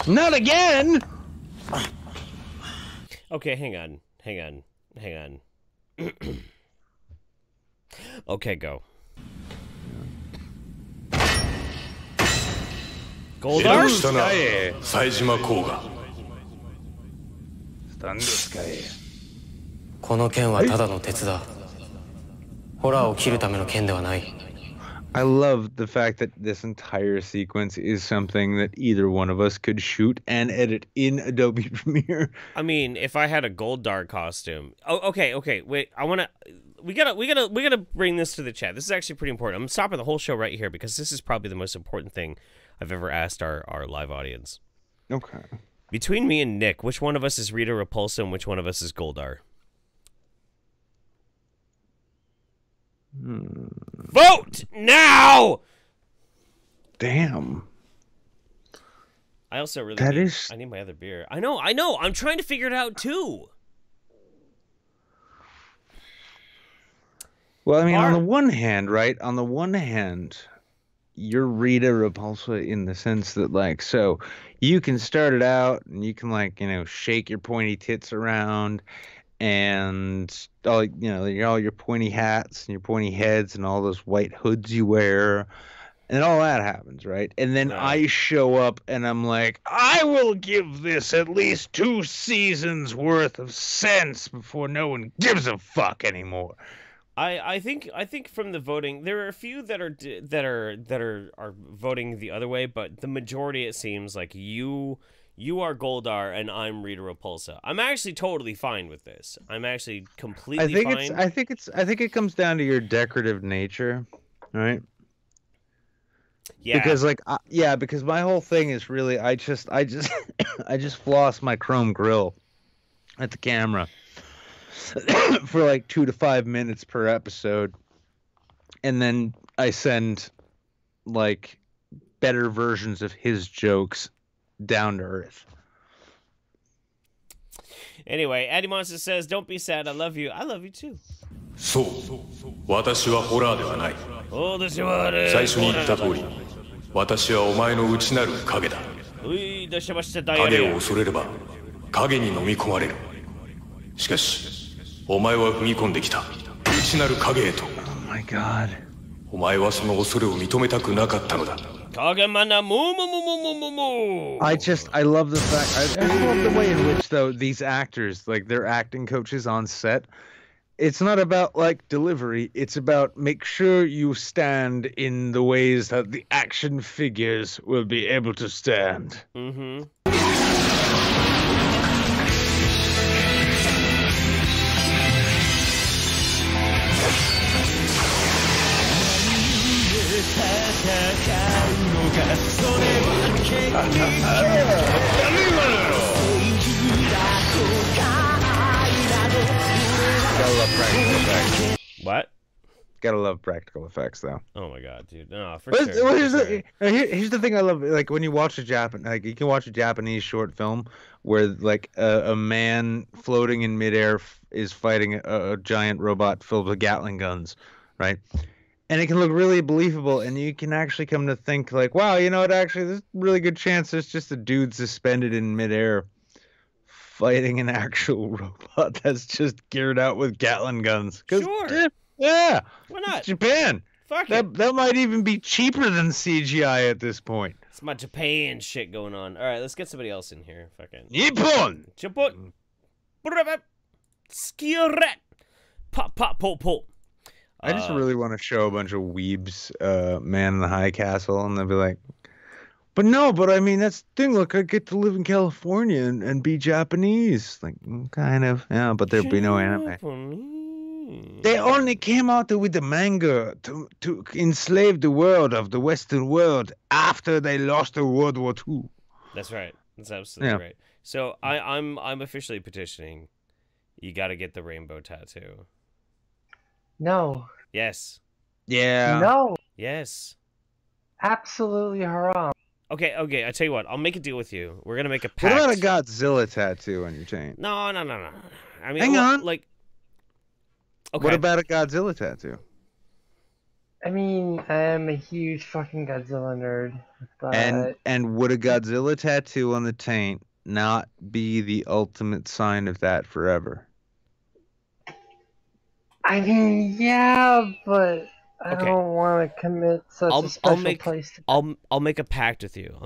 S4: Not again!
S1: Okay, hang on. Okay, go. Goldar?
S10: 冴島甲賀。この剣はただの鉄だ。ホラーを切るための剣ではない。
S4: I love the fact that this entire sequence is something that either one of us could shoot and edit in Adobe Premiere.
S1: I mean, if I had a Goldar costume. Oh, okay. Wait, we gotta bring this to the chat. This is actually pretty important. I'm stopping the whole show right here because this is probably the most important thing I've ever asked our live audience.
S4: Okay.
S1: Between me and Nick, which one of us is Rita Repulsa and which one of us is Goldar? Vote now!
S4: Damn.
S1: I also really I need my other beer. I know. I'm trying to figure it out too.
S4: Well, I mean, on the one hand, right? On the one hand, you're Rita Repulsa in the sense that, like, so you can start it out and you can, like, you know, shake your pointy tits around and all, you know, all your pointy hats and your pointy heads and all those white hoods you wear and all that happens, right? And then I show up and I'm like, I will give this at least 2 seasons worth of sense before no one gives a fuck anymore.
S1: I think from the voting, there are a few that are voting the other way, but the majority, it seems like you are Goldar and I'm Rita Repulsa. I'm actually totally fine with this. I'm actually completely fine.
S4: I think it comes down to your decorative nature, right?
S1: Yeah.
S4: Because because my whole thing is really I just floss my chrome grill at the camera for like 2 to 5 minutes per episode, and then I send like better versions of his jokes down to earth.
S1: Anyway, Addiemonster says, "Don't be sad. I love you. I love you too."
S10: そう、私はホラーではない。最初に言った通り、私はお前の内なる影だ。影を恐れれば影に飲み込まれる。しかし、お前は踏み込んできた内なる影へと。
S4: Oh my God.
S10: お前はその恐れを認めたくなかったのだ。
S4: I love the fact, I love the way in which, though, these actors, like, they're acting coaches on set. It's not about, like, delivery. It's about make sure you stand in the ways that the action figures will be able to stand.
S1: Mm-hmm.
S4: Gotta love practical effects.
S1: What?
S4: Gotta love practical effects, though.
S1: Oh my God, dude! No, for
S4: sure.
S1: Sure.
S4: Here's the thing I love. Like when you watch you can watch a Japanese short film where like a man floating in midair is fighting a giant robot filled with Gatling guns, right? And it can look really believable, and you can actually come to think like, wow, you know what? Actually, there's a really good chance there's just a dude suspended in midair fighting an actual robot that's just geared out with Gatling guns.
S1: Sure.
S4: Yeah.
S1: Why not?
S4: Japan.
S1: Fuck it.
S4: That might even be cheaper than CGI at this point.
S1: It's my Japan shit going on. All right, let's get somebody else in here. Fucking
S4: Nippon.
S1: Japan. Skiret. Pop pop pop pop.
S4: I just really want to show a bunch of weebs, Man in the High Castle, and they'll be like, but I mean, that's the thing. Look, I get to live in California and be Japanese. Like, kind of. Yeah, but there'd be no anime. They only came out with the manga to enslave the world of the Western world after they lost the World War II.
S1: That's right. That's absolutely right. So I'm officially petitioning. You got to get the rainbow tattoo.
S11: No.
S1: Yes.
S4: Yeah.
S11: No.
S1: Yes.
S11: Absolutely haram.
S1: Okay. I tell you what. I'll make a deal with you. We're gonna make a pact.
S4: What about a Godzilla tattoo on your chain?
S1: No. I mean,
S4: hang on.
S1: Like, okay.
S4: What about a Godzilla tattoo?
S11: I mean, I am a huge fucking Godzilla nerd. But...
S4: And would a Godzilla tattoo on the taint not be the ultimate sign of that forever?
S11: I mean, yeah, but I don't want to commit such a special place to.
S1: I'll make a pact with you.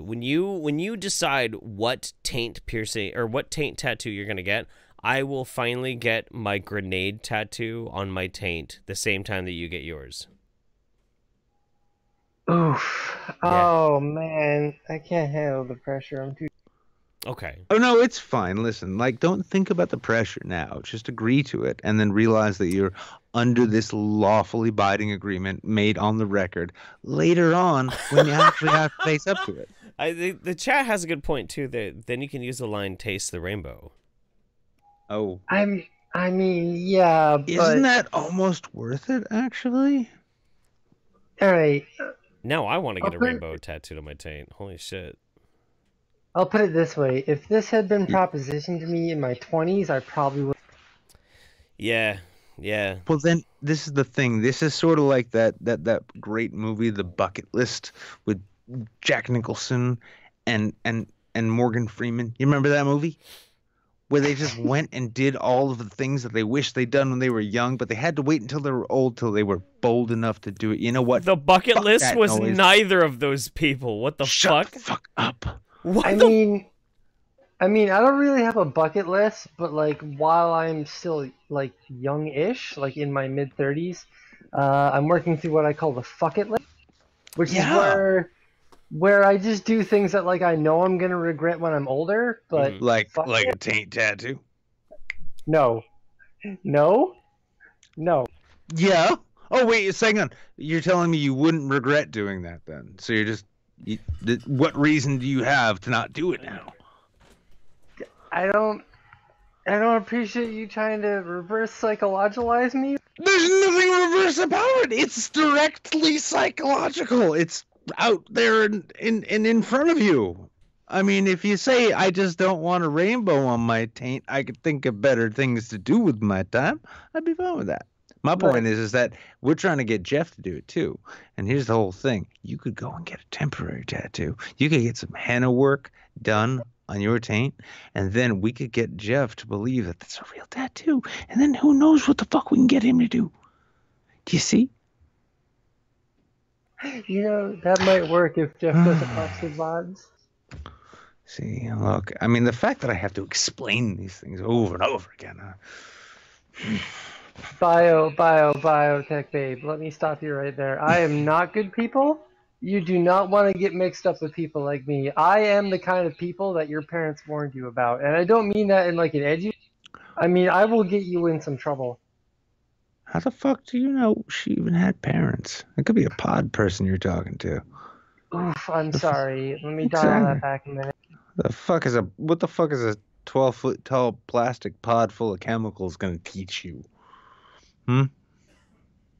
S1: When you decide what taint piercing or what taint tattoo you're gonna get, I will finally get my grenade tattoo on my taint the same time that you get yours.
S11: Oof.
S1: Yeah.
S11: Oh man, I can't handle the pressure. I'm too.
S1: Okay.
S4: Oh no, it's fine. Listen, like, don't think about the pressure now. Just agree to it, and then realize that you're under this lawfully binding agreement made on the record. Later on, when you actually have to face up to it.
S1: The chat has a good point too. That then you can use the line "taste the rainbow."
S4: Oh.
S11: I mean, yeah, but
S4: Isn't that almost worth it, actually?
S11: all right.
S1: Now I want to get a rainbow tattooed on my taint. Holy shit.
S11: I'll put it this way: if this had been propositioned to me in my 20s, I probably would.
S1: Yeah. Yeah.
S4: Well, then this is the thing. This is sort of like that great movie, The Bucket List, with Jack Nicholson and Morgan Freeman. You remember that movie? Where they just went and did all of the things that they wished they'd done when they were young, but they had to wait until they were old, till they were bold enough to do it. You know what?
S1: The Bucket
S4: Fuck
S1: List
S4: that
S1: was
S4: noise.
S1: neither of those people. What the
S4: Shut
S1: fuck?
S4: the fuck up.
S1: What
S11: I mean, I don't really have a bucket list, but like while I'm still like young-ish, like in my mid-30s, I'm working through what I call the fuck it list, which is where I just do things that like I know I'm gonna regret when I'm older, but
S4: like a taint tattoo.
S11: No.
S4: Yeah. Oh wait a second. You're telling me you wouldn't regret doing that then? So you're just. What reason do you have to not do it now?
S11: I don't appreciate you trying to reverse psychologize me.
S4: There's nothing reverse about it. It's directly psychological. It's out there in front of you. I mean, if you say I just don't want a rainbow on my taint, I could think of better things to do with my time, I'd be fine with that. My point is that we're trying to get Jeff to do it too. And here's the whole thing. You could go and get a temporary tattoo. You could get some henna work done on your taint, and then we could get Jeff to believe that that's a real tattoo. And then who knows what the fuck we can get him to do. Do you see?
S11: You know, that might work if Jeff doesn't cross his vibes.
S4: See, look, I mean, the fact that I have to explain these things over and over again.
S11: Biotech babe, let me stop you right there. I am not good people. You do not want to get mixed up with people like me. I am the kind of people that your parents warned you about. And I don't mean that in like an edgy. I mean, I will get you in some trouble.
S4: How the fuck do you know she even had parents? It could be a pod person you're talking to.
S11: Oof, I'm sorry. Let me dial that back a minute.
S4: What the fuck is a 12-foot tall plastic pod full of chemicals gonna teach you?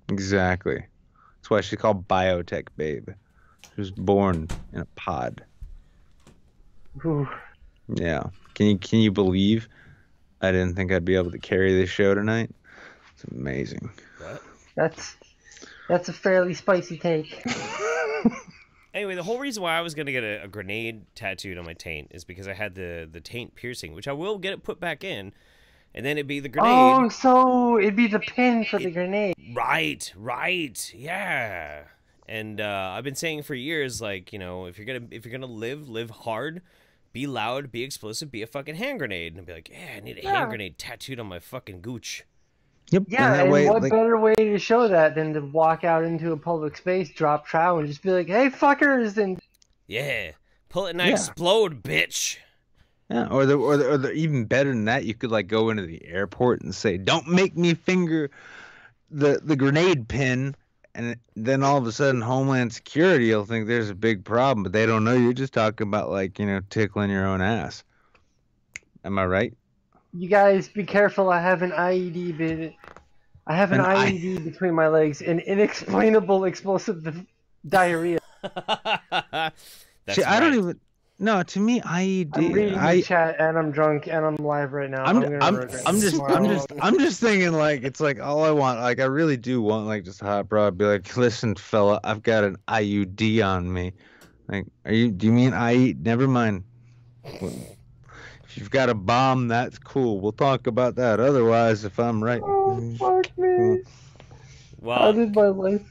S4: Exactly. That's why she's called Biotech Babe. She was born in a pod.
S11: Ooh.
S4: Yeah. Can you believe I didn't think I'd be able to carry this show tonight? It's amazing.
S11: That's a fairly spicy take.
S1: Anyway, the whole reason why I was gonna get a grenade tattooed on my taint is because I had the taint piercing, which I will get it put back in, and then it'd be the grenade.
S11: Oh, so it'd be the pin for the grenade.
S1: Right, yeah. And I've been saying for years, like, you know, if you're gonna live hard, be loud, be explosive, be a fucking hand grenade, and be like, yeah, I need a hand grenade tattooed on my fucking gooch.
S4: Yep.
S11: Yeah, and what better way to show that than to walk out into a public space, drop trow, and just be like, "Hey, fuckers!" and
S1: yeah, pull it and explode, bitch.
S4: Yeah, or the even better than that, you could like go into the airport and say, "Don't make me finger the grenade pin," and then all of a sudden, Homeland Security will think there's a big problem, but they don't know you're just talking about like tickling your own ass. Am I right?
S11: You guys, be careful. I have an IED. I have an IED between my legs, and inexplainable explosive diarrhea.
S4: See, I don't even. No, to me, IED.
S11: I'm reading the chat, and I'm drunk, and I'm live right now.
S4: I'm just thinking like it's like all I want. Like I really do want like just a hot broad. Be like, listen, fella, I've got an IUD on me. Like, do you mean IE? Never mind. If you've got a bomb, that's cool. We'll talk about that. Otherwise, if I'm right.
S11: Oh, fuck me.
S1: Well,
S11: how did my life...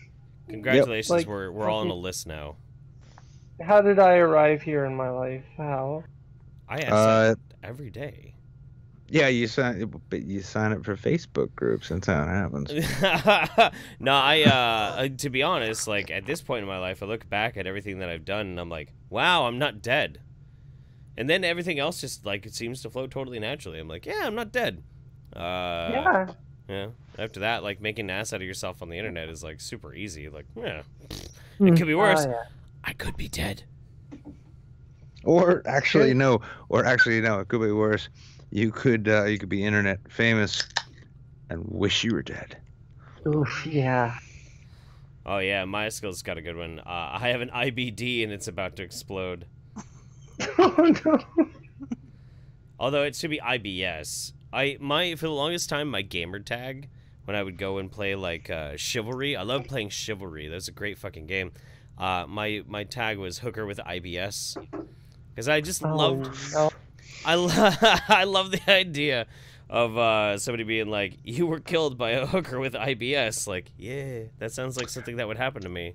S1: Congratulations, we're all on a list now.
S11: How did I arrive here in my life? How?
S1: I ask that every day.
S4: Yeah, you sign up for Facebook groups. That's how it happens.
S1: No, I to be honest, like at this point in my life, I look back at everything that I've done, and I'm like, wow, I'm not dead. And then everything else just like it seems to flow totally naturally. I'm like, yeah, I'm not dead.
S11: Yeah.
S1: Yeah. After that, like making an ass out of yourself on the internet is like super easy. Like, yeah, it could be worse.
S11: Yeah.
S1: I could be dead.
S4: Or actually, no. It could be worse. You could be internet famous and wish you were dead.
S11: Oof, yeah.
S1: Oh yeah, my skill's got a good one. I have an IBD and it's about to explode.
S11: Oh no.
S1: Although it should be IBS. For the longest time, my gamer tag when I would go and play like Chivalry. I love playing Chivalry. That's a great fucking game. My tag was hooker with IBS because I just loved.
S11: No.
S1: I love the idea of somebody being like, "You were killed by a hooker with IBS." Like, yeah, that sounds like something that would happen to me.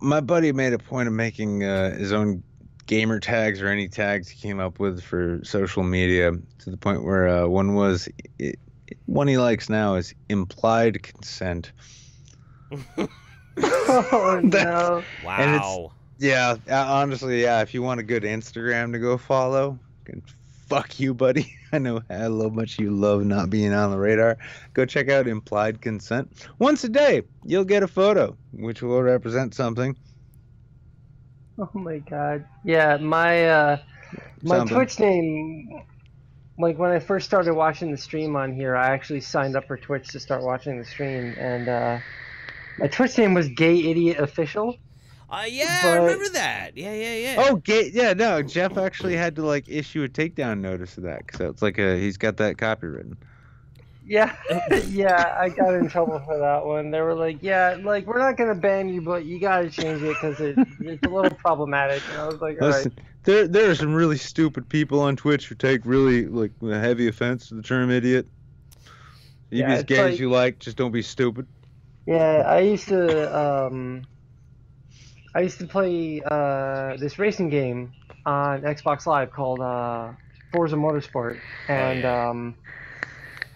S4: My buddy made a point of making his own gamer tags or any tags he came up with for social media to the point where one he likes now is implied consent.
S11: Oh no!
S1: Wow.
S4: Yeah, honestly, yeah. If you want a good Instagram to go follow, fuck you, buddy. I know how much you love not being on the radar. Go check out implied consent. Once a day, you'll get a photo, which will represent something.
S11: Oh my god. Yeah, my Twitch name, like when I first started watching the stream on here, I actually signed up for Twitch to start watching the stream, and my Twitch name was Gay Idiot Official.
S1: Yeah, I remember that. Yeah.
S4: Oh, gay. Yeah, no, Jeff actually had to like issue a takedown notice of that because it's like he's got that copywritten.
S11: Yeah, yeah, I got in trouble for that one. They were like, yeah, like, we're not going to ban you, but you got to change it because it's a little problematic. And I was like, all
S4: Listen, there are some really stupid people on Twitch who take really, like, heavy offense to the term idiot. You be as gay as you like, just don't be stupid.
S11: Yeah, I used to play this racing game on Xbox Live called Forza Motorsport, and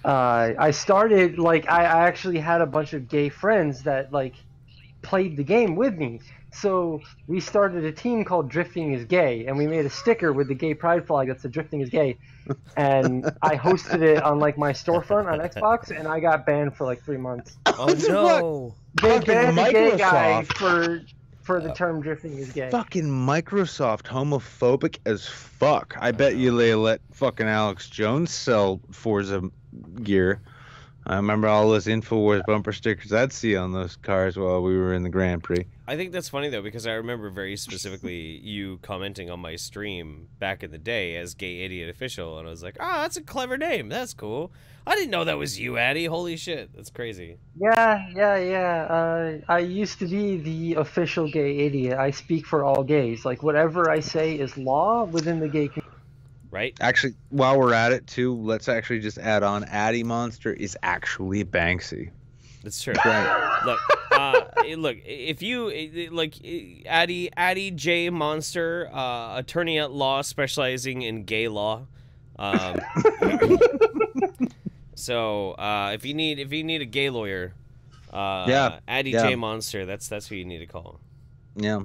S11: I started, like, I actually had a bunch of gay friends that, like, played the game with me. So we started a team called Drifting is Gay, and we made a sticker with the gay pride flag that said Drifting is Gay. And I hosted it on, like, my storefront on Xbox, and I got banned for, like, 3 months.
S1: Oh, no.
S11: They banned the gay guy for the term Drifting is Gay.
S4: Fucking Microsoft, homophobic as fuck. I bet you they let fucking Alex Jones sell Forza gear. I remember all those InfoWars bumper stickers I'd see on those cars while we were in the Grand Prix.
S1: I think that's funny, though, because I remember very specifically you commenting on my stream back in the day as Gay Idiot Official, and I was like, oh, that's a clever name. That's cool. I didn't know that was you, Addie. Holy shit. That's crazy.
S11: Yeah. I used to be the official gay idiot. I speak for all gays. Like, whatever I say is law within the gay community.
S1: Right?
S4: Actually, while we're at it, too, let's actually just add on Addiemonster is actually Banksy.
S1: That's true. Right. Look, if you, like, Addie J. Monster, attorney at law specializing in gay law. So, if you need a gay lawyer, Addie J. Monster, that's who you need to call.
S11: Yeah.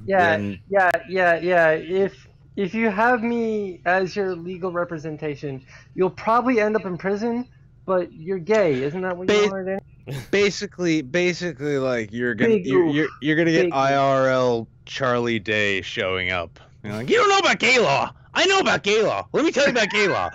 S11: If you have me as your legal representation, you'll probably end up in prison, but you're gay. Isn't that what you wanted?
S4: Basically, like you're gonna get IRL Charlie Day showing up. You're like, you don't know about gay law. I know about gay law. Let me tell you about gay law.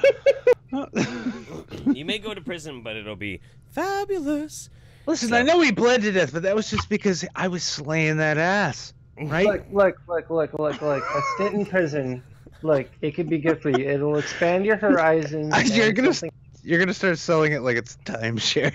S1: You may go to prison, but it'll be fabulous.
S4: Listen, so, I know he bled to death, but that was just because I was slaying that ass. Right?
S11: Look. A stint in prison, look, it could be good for you. It'll expand your horizons.
S4: You're gonna start selling it like it's timeshare.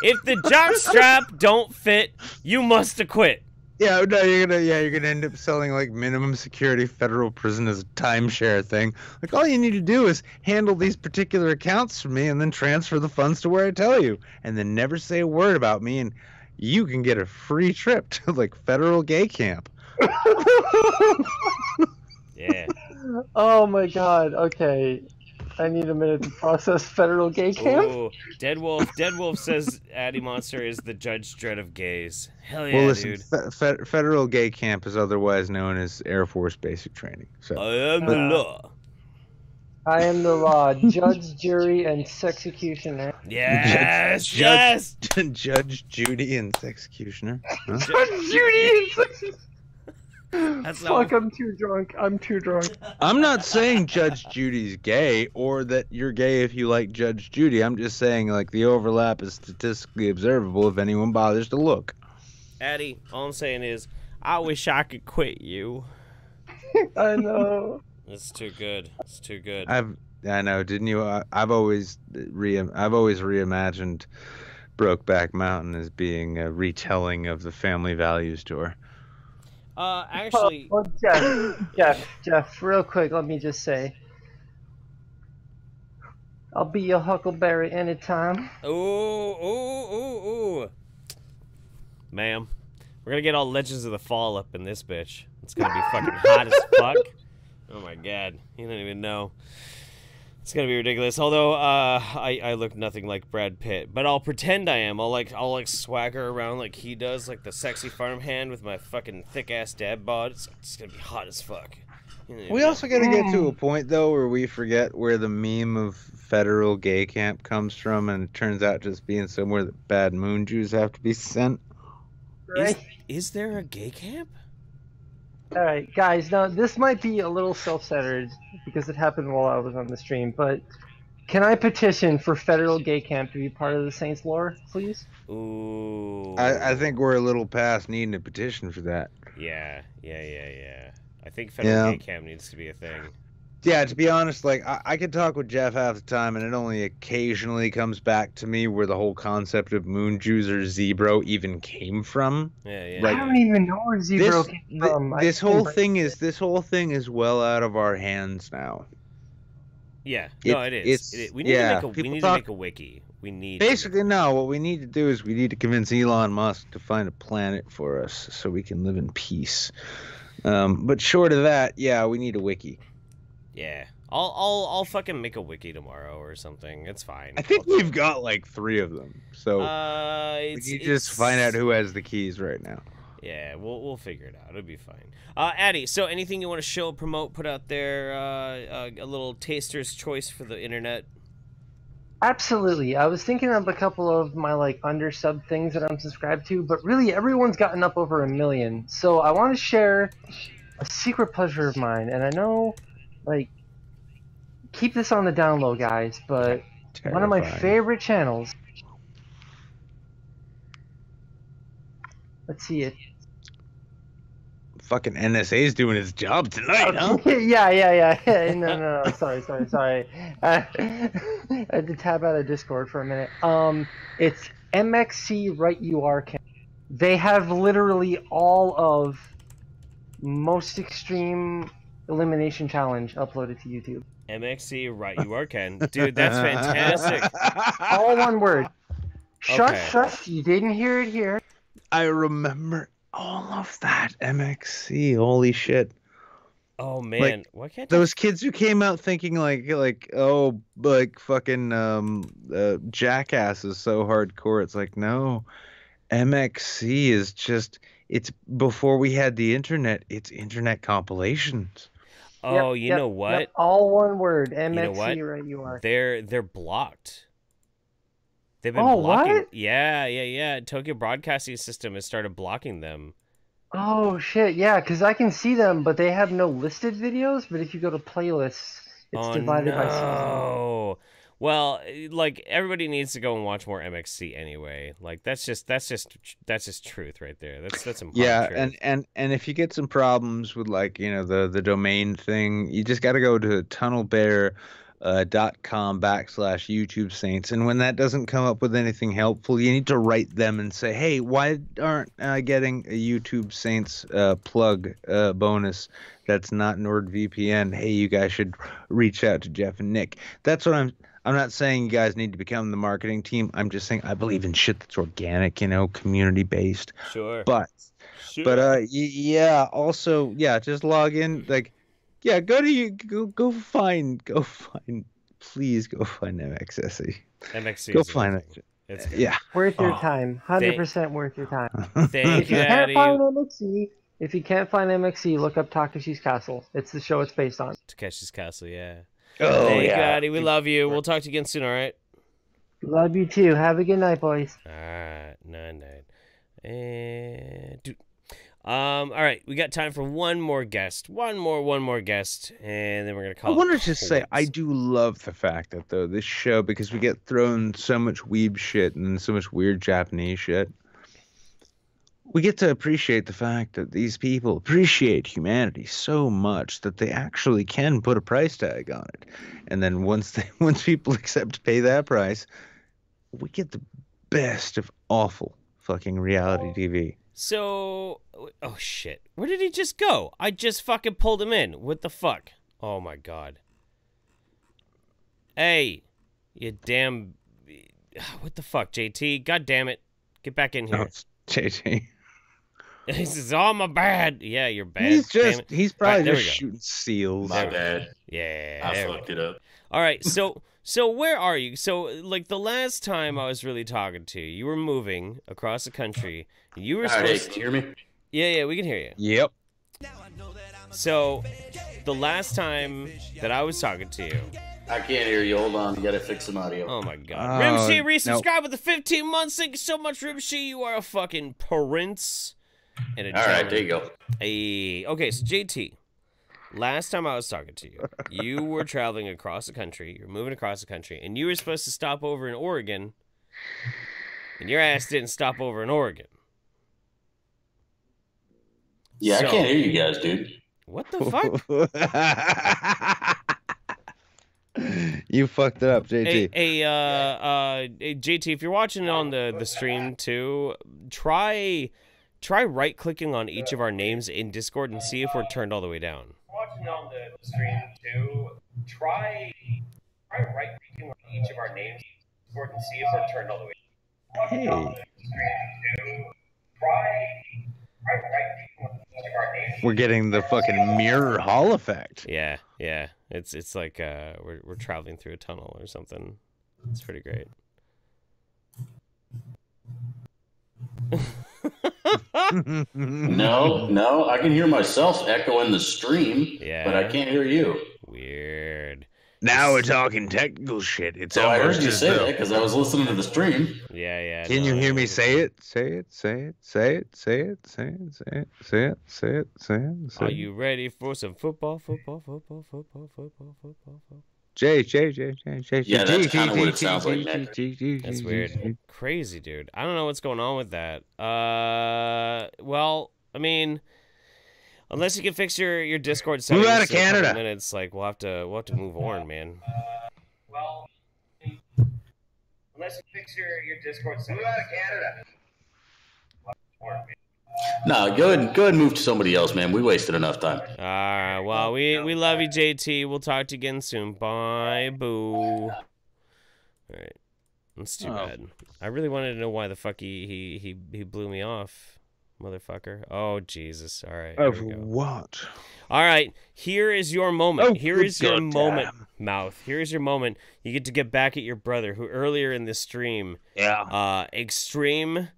S1: If the jockstrap don't fit, you must acquit.
S4: Yeah, no, you're gonna end up selling like minimum security federal prison as a timeshare thing. Like all you need to do is handle these particular accounts for me and then transfer the funds to where I tell you, and then never say a word about me, and you can get a free trip to like federal gay camp.
S1: Yeah.
S11: Oh my god. Okay. I need a minute to process federal gay camp.
S1: Ooh, Dead Wolf says Addiemonster is the Judge Dredd of gays. Hell yeah,
S4: Well, listen,
S1: dude.
S4: federal gay camp is otherwise known as Air Force basic training. So
S1: I am the law.
S11: I am the law, judge, jury, and executioner.
S1: Yes,
S4: Judge Judy and executioner. Huh?
S11: Judge Judy and executioner.
S1: That's
S11: Fuck, I'm too drunk.
S4: I'm not saying Judge Judy's gay or that you're gay if you like Judge Judy. I'm just saying, like, the overlap is statistically observable if anyone bothers to look.
S1: Addie, all I'm saying is, I wish I could quit you.
S11: I know.
S1: It's too good. It's too good.
S4: I know. Didn't you? I've always reimagined Brokeback Mountain as being a retelling of the Family Values tour.
S1: Actually,
S11: well, Jeff, real quick, let me just say, I'll be your Huckleberry anytime.
S1: Ooh. Ma'am, we're gonna get all Legends of the Fall up in this bitch. It's gonna be fucking hot as fuck. Oh my god, you don't even know. It's gonna be ridiculous. Although I look nothing like Brad Pitt, but I'll pretend I am. I'll swagger around like he does, like the sexy farmhand with my fucking thick ass dad bod. It's gonna be hot as fuck.
S4: We also gotta get to a point though where we forget where the meme of federal gay camp comes from, and it turns out just being somewhere that bad moon Jews have to be sent.
S11: Right?
S1: Is there a gay camp?
S11: Alright, guys, now this might be a little self-centered because it happened while I was on the stream, but can I petition for federal gay camp to be part of the Saints lore, please?
S1: Ooh.
S4: I think we're a little past needing a petition for that.
S1: Yeah. I think federal gay camp needs to be a thing.
S4: Yeah, to be honest, like, I could talk with Jeff half the time, and it only occasionally comes back to me where the whole concept of moon Jews or Zebro even came from.
S1: Yeah.
S11: Like, I don't even know where Zebro came from.
S4: This whole thing is well out of our hands now.
S1: Yeah, it is. We need to make a wiki. We need
S4: what we need to do is we need to convince Elon Musk to find a planet for us so we can live in peace. But short of that, we need a wiki.
S1: Yeah, I'll fucking make a wiki tomorrow or something. It's fine.
S4: I think we've got like 3 of them. So we can just find out who has the keys right now.
S1: Yeah, we'll figure it out. It'll be fine. Addie, so anything you want to show, promote, put out there, a little taster's choice for the internet?
S11: Absolutely. I was thinking of a couple of my under sub things that I'm subscribed to, but really everyone's gotten up over 1 million. So I want to share a secret pleasure of mine, and I know, keep this on the down low, guys, but one of my favorite channels. Let's see it.
S4: Fucking NSA's doing his job tonight, huh?
S11: Yeah. No. Sorry. I had to tab out of Discord for a minute. It's MXC Right You Are Camp. They have literally all of Most Extreme Elimination Challenge uploaded to YouTube.
S1: MXC Right You Are Ken. Dude, that's fantastic.
S11: All one word. Shush, you didn't hear it here.
S4: I remember all of that MXC. Holy shit.
S1: Oh man, why can't
S4: those kids who came out thinking fucking Jackass is so hardcore? It's like, no, MXC is just, it's before we had the internet. It's internet compilations.
S1: Oh, you know what?
S11: Yep. All one word. MXC,
S1: you know what?
S11: Right you are.
S1: They're blocked. They've been blocking. What? Yeah. Tokyo Broadcasting System has started blocking them.
S11: Oh shit, yeah, because I can see them, but they have no listed videos. But if you go to playlists, it's divided by season.
S1: Well, everybody needs to go and watch more MXC anyway. That's just truth right there. That's important.
S4: Yeah,
S1: truth.
S4: and if you get some problems with the domain thing, you just got to go to tunnelbear.com/YouTube Saints, and when that doesn't come up with anything helpful, you need to write them and say, hey, why aren't I getting a YouTube Saints plug bonus that's not NordVPN? Hey, you guys should reach out to Jeff and Nick. That's what I'm not saying you guys need to become the marketing team. I'm just saying I believe in shit that's organic, community based.
S1: Sure.
S4: But just log in, go find please go find MXSE.
S1: MXC.
S4: Go find it.
S1: It's good.
S4: Yeah.
S11: Worth your time. 100% worth your time.
S1: Thank
S11: If you can't find MXC, look up Takeshi's Castle. It's the show it's based on.
S1: Takeshi's Castle, yeah.
S4: Oh,
S1: Thank you,
S4: yeah.
S1: Addie. We love you. We'll talk to you again soon, all right?
S11: Love you too. Have a good night, boys.
S1: All right. Night. And all right, we got time for one more guest. One more guest, and then we're gonna call.
S4: I want to just say I do love the fact that though this show, because we get thrown so much weeb shit and so much weird Japanese shit, we get to appreciate the fact that these people appreciate humanity so much that they actually can put a price tag on it, and then once people accept to pay that price, we get the best of awful fucking reality TV.
S1: So, oh shit, where did he just go? I just fucking pulled him in. What the fuck? Oh my god. Hey, you damn. What the fuck, JT? God damn it. Get back in here.
S4: No, it's JT.
S1: He says, oh, my bad. Yeah, you're bad.
S4: He's probably
S1: right,
S4: just shooting seals.
S10: My bad.
S1: Yeah.
S10: I fucked it up.
S1: All right, so where are you? So, like, the last time I was really talking to you, you were moving across the country. You were supposed to...
S10: Can you hear me?
S1: Yeah, we can hear you.
S4: Yep.
S1: So, the last time that I was talking to you...
S10: I can't hear you. Hold on. You gotta fix some audio.
S1: Oh, my God. Rimshy, resubscribe with the 15 months. Thank you so much, Rimshy. You are a fucking prince. And a
S10: all right, there you go.
S1: Hey, okay, so JT, last time I was talking to you, you were traveling across the country. You're moving across the country, and you were supposed to stop over in Oregon, and your ass didn't stop over in Oregon.
S10: Yeah, I can't hear you guys, dude.
S1: What the fuck?
S4: You fucked it up, JT.
S1: Hey, JT, if you're watching on the stream too, try right-clicking on each of our names in Discord and see if we're turned all the way down. Watching on the stream too, try right-clicking on each of our names in Discord and see if we're turned all the way down.
S4: Hey. We're getting the fucking mirror hall effect.
S1: Yeah. It's like we're traveling through a tunnel or something. It's pretty great.
S10: No, I can hear myself echo in the stream, but I can't hear you.
S1: Weird.
S4: Now we're talking technical shit. It's
S10: so I
S4: almost
S10: heard you say that because I was listening to the stream.
S1: Yeah.
S4: Can you hear me say it? Say it.
S1: Are you ready for some football?
S4: Jay.
S10: Yeah, that's kind of what it sounds like, man.
S1: That's weird. Crazy, dude. I don't know what's going on with that. Well, I mean, unless you can fix your Discord settings.
S4: Move out of Canada.
S1: Minutes, like we'll have to move on, man. Well, unless you fix your Discord settings. Move out of Canada.
S10: No, go ahead and move to somebody else, man. We wasted enough time.
S1: All right. Well, we love you, JT. We'll talk to you again soon. Bye, boo. All right. That's too bad. I really wanted to know why the fuck he blew me off, motherfucker. Oh, Jesus. All right.
S4: Of what?
S1: All right. Here is your moment.
S4: Oh,
S1: Here is your moment,
S4: damn.
S1: Mouth. Here is your moment. You get to get back at your brother, who earlier in this stream, extreme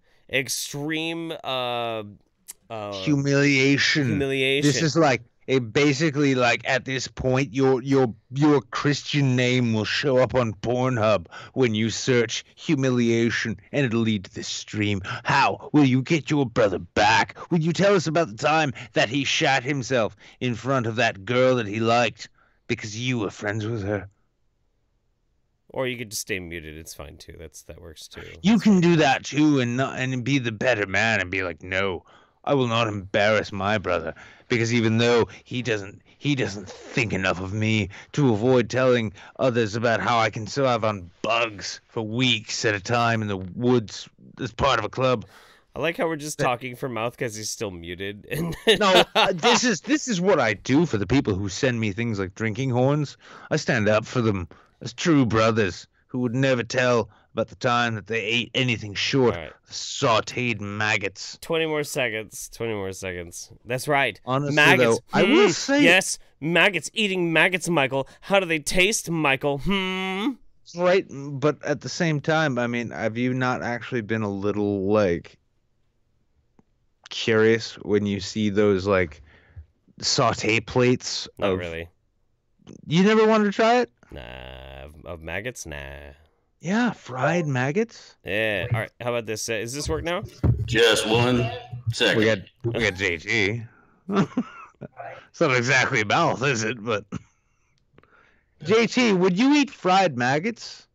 S4: humiliation. This is like basically like at this point your Christian name will show up on Pornhub when you search humiliation, and it'll lead to this stream. How will you get your brother back? Will you tell us about the time that he shot himself in front of that girl that he liked because you were friends with her?
S1: Or you could just stay muted. It's fine too. That works too.
S4: You can do that too, and be the better man and be like, no, I will not embarrass my brother, because even though he doesn't think enough of me to avoid telling others about how I can survive on bugs for weeks at a time in the woods as part of a club.
S1: I like how we're just talking for Mouth because he's still muted.
S4: No, this is what I do for the people who send me things like drinking horns. I stand up for them as true brothers who would never tell about the time that they ate anything short
S1: All right.
S4: of sautéed maggots.
S1: 20 more seconds. 20 more seconds. That's right.
S4: Honestly,
S1: maggots.
S4: though, I will say...
S1: Yes, maggots. Eating maggots, Michael. How do they taste, Michael?
S4: Right, but at the same time, I mean, have you not actually been a little, like, curious when you see those, like, sauté plates?
S1: Not really.
S4: You never wanted to try it?
S1: Nah. Of maggots? Nah.
S4: Yeah, fried maggots.
S1: Yeah. All right. How about this? Is this work now?
S10: Just 1 second.
S4: We got JT. It's not exactly mouth, is it? But JT, would you eat fried maggots?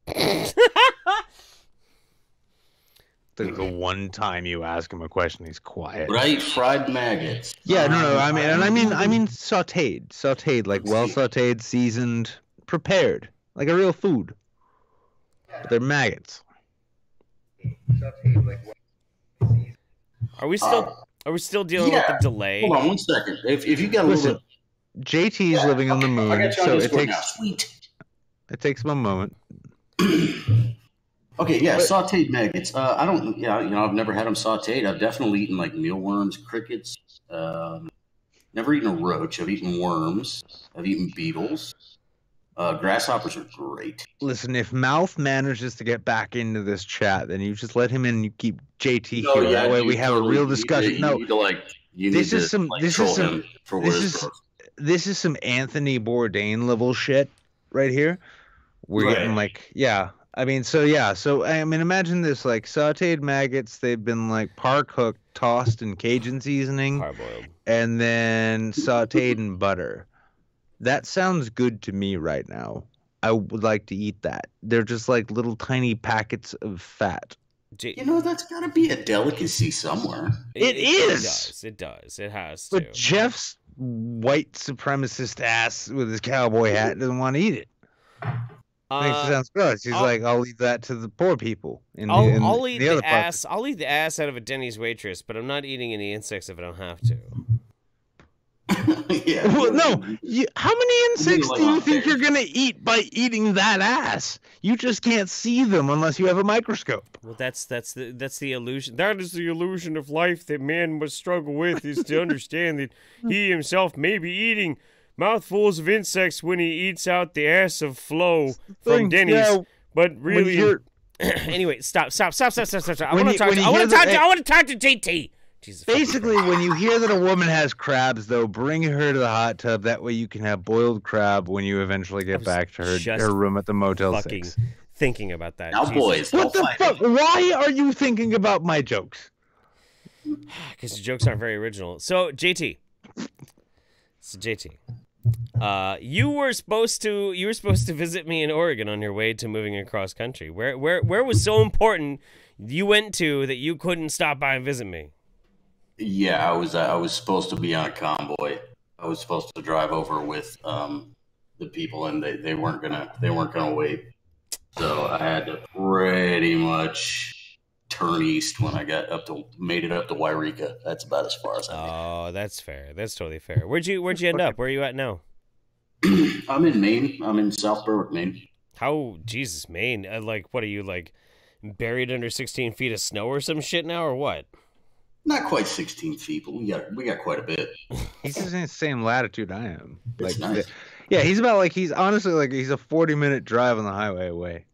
S4: The one time you ask him a question, he's quiet.
S10: Would I eat fried maggots?
S4: Yeah, no. I mean sautéed, like well sautéed, seasoned, prepared, like a real food. But they're maggots.
S1: Are we still dealing with the delay?
S10: Hold on 1 second. If you got a little bit...
S4: JT's living on the moon,
S10: I got you
S4: so
S10: on this
S4: it
S10: one
S4: takes
S10: now. Sweet.
S4: It takes him a moment.
S10: Okay, yeah, sautéed maggots. I've never had them sautéed. I've definitely eaten like mealworms, crickets. Never eaten a roach. I've eaten worms. I've eaten beetles. Grasshoppers are great.
S4: Listen, if Mouth manages to get back into this chat, then you just let him in and you keep JT here.
S10: Yeah,
S4: that way we have a real discussion. This is some Anthony Bourdain level shit right here. We're getting like, yeah. I mean, so imagine this, like sautéed maggots. They've been like par cooked, tossed in Cajun seasoning,
S1: parboiled,
S4: and then sautéed in butter. That sounds good to me right now. I would like to eat that. They're just like little tiny packets of fat.
S10: That's got to be a delicacy somewhere.
S4: It is.
S1: It does. It has to.
S4: But Jeff's white supremacist ass with his cowboy hat doesn't want to eat it. Thinks it sounds gross. He's like, I'll leave that to the poor people.
S1: I'll eat the ass. I'll eat the ass out of a Denny's waitress, but I'm not eating any insects if I don't have to.
S10: Yeah.
S4: Well, no. How many insects do you think you're gonna eat by eating that ass? You just can't see them unless you have a microscope.
S1: Well, that's the illusion. That is the illusion of life that man must struggle with, is to understand that he himself may be eating mouthfuls of insects when he eats out the ass of Flo from Denny's, but really. Anyway, stop. I want to talk to JT. Jesus,
S4: basically, when you hear that a woman has crabs, though, bring her to the hot tub. That way you can have boiled crab when you eventually get back to her room at the Motel 6.
S1: Thinking about that.
S10: Now, boys,
S4: what the fuck? Why are you thinking about my jokes?
S1: Because your jokes aren't very original. So, JT. You were supposed to visit me in Oregon on your way to moving across country. Where was so important you went to that you couldn't stop by and visit me?
S10: Yeah, I was supposed to be on a convoy. I was supposed to drive over with the people, and they weren't gonna wait. So I had to pretty much turn east when I made it up to Wairika. That's about as far as I made.
S1: Oh, that's fair. That's totally fair. Where'd you end up? Where are you at now?
S10: I'm in Maine. I'm in South Berwick, Maine.
S1: How, Jesus, Maine? What are you, like, buried under 16 feet of snow or some shit now, or what?
S10: Not quite 16 feet, but we got quite a bit.
S4: He's in the same latitude I am.
S10: It's nice.
S4: Yeah, he's about he's a 40-minute drive on the highway away.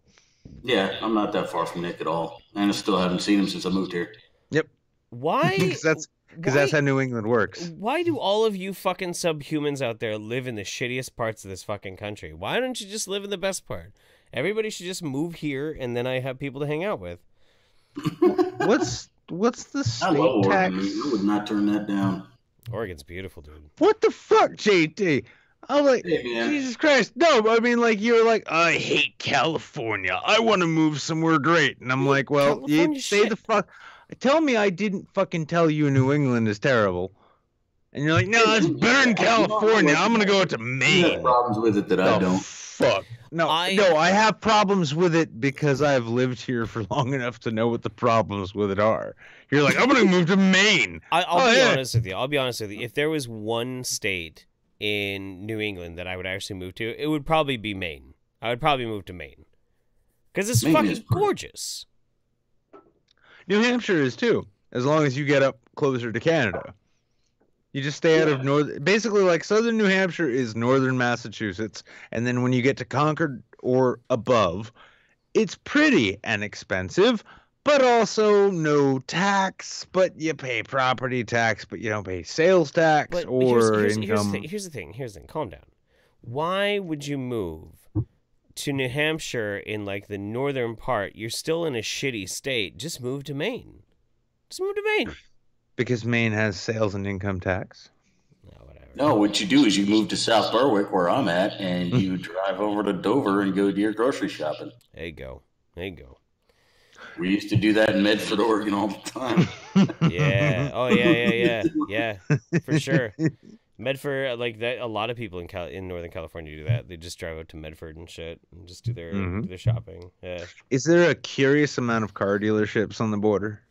S10: Yeah, I'm not that far from Nick at all, and I still haven't seen him since I moved here.
S4: Yep.
S1: Why?
S4: Because that's how New England works.
S1: Why do all of you fucking subhumans out there live in the shittiest parts of this fucking country? Why don't you just live in the best part? Everybody should just move here, and then I have people to hang out with.
S4: What's the state
S10: I love
S4: tax?
S10: Oregon. I would not turn that down.
S1: Oregon's beautiful, dude.
S4: What the fuck, JT? I'm like,
S10: hey,
S4: Jesus Christ. No, I mean, you're like, I hate California. I want to move somewhere great. And I'm like, well, you say the fuck. Tell me I didn't fucking tell you New England is terrible. And you're like, no, it's better in California. I'm going to go to Maine.
S10: You have problems with it that I don't.
S4: Fuck. No, I have problems with it because I've lived here for long enough to know what the problems with it are. You're like, I'm going to move to Maine.
S1: I'll be honest with you. If there was one state in New England that I would actually move to, it would probably be Maine. I would probably move to Maine. Because it's
S12: Maine
S1: fucking
S12: is pretty-
S1: gorgeous.
S4: New Hampshire is too, as long as you get up closer to Canada. You just stay out of basically like southern New Hampshire is northern Massachusetts, and then when you get to Concord or above, it's pretty and expensive, but also no tax, but you pay property tax, but you don't pay sales tax
S1: But
S4: or
S1: here's
S4: income.
S1: Here's the thing. Calm down. Why would you move to New Hampshire in like the northern part? You're still in a shitty state. Just move to Maine. Just move to Maine.
S4: Because Maine has sales and income tax.
S12: No, what you do is you move to South Berwick, where I'm at, and you drive over to Dover and go do your grocery shopping.
S1: There you go.
S12: We used to do that in Medford, Oregon all the time.
S1: Yeah. Oh, yeah. Yeah, for sure. Medford, like that. A lot of people in Northern California do that. They just drive out to Medford and shit and just do their shopping. Yeah.
S4: Is there a curious amount of car dealerships on the border?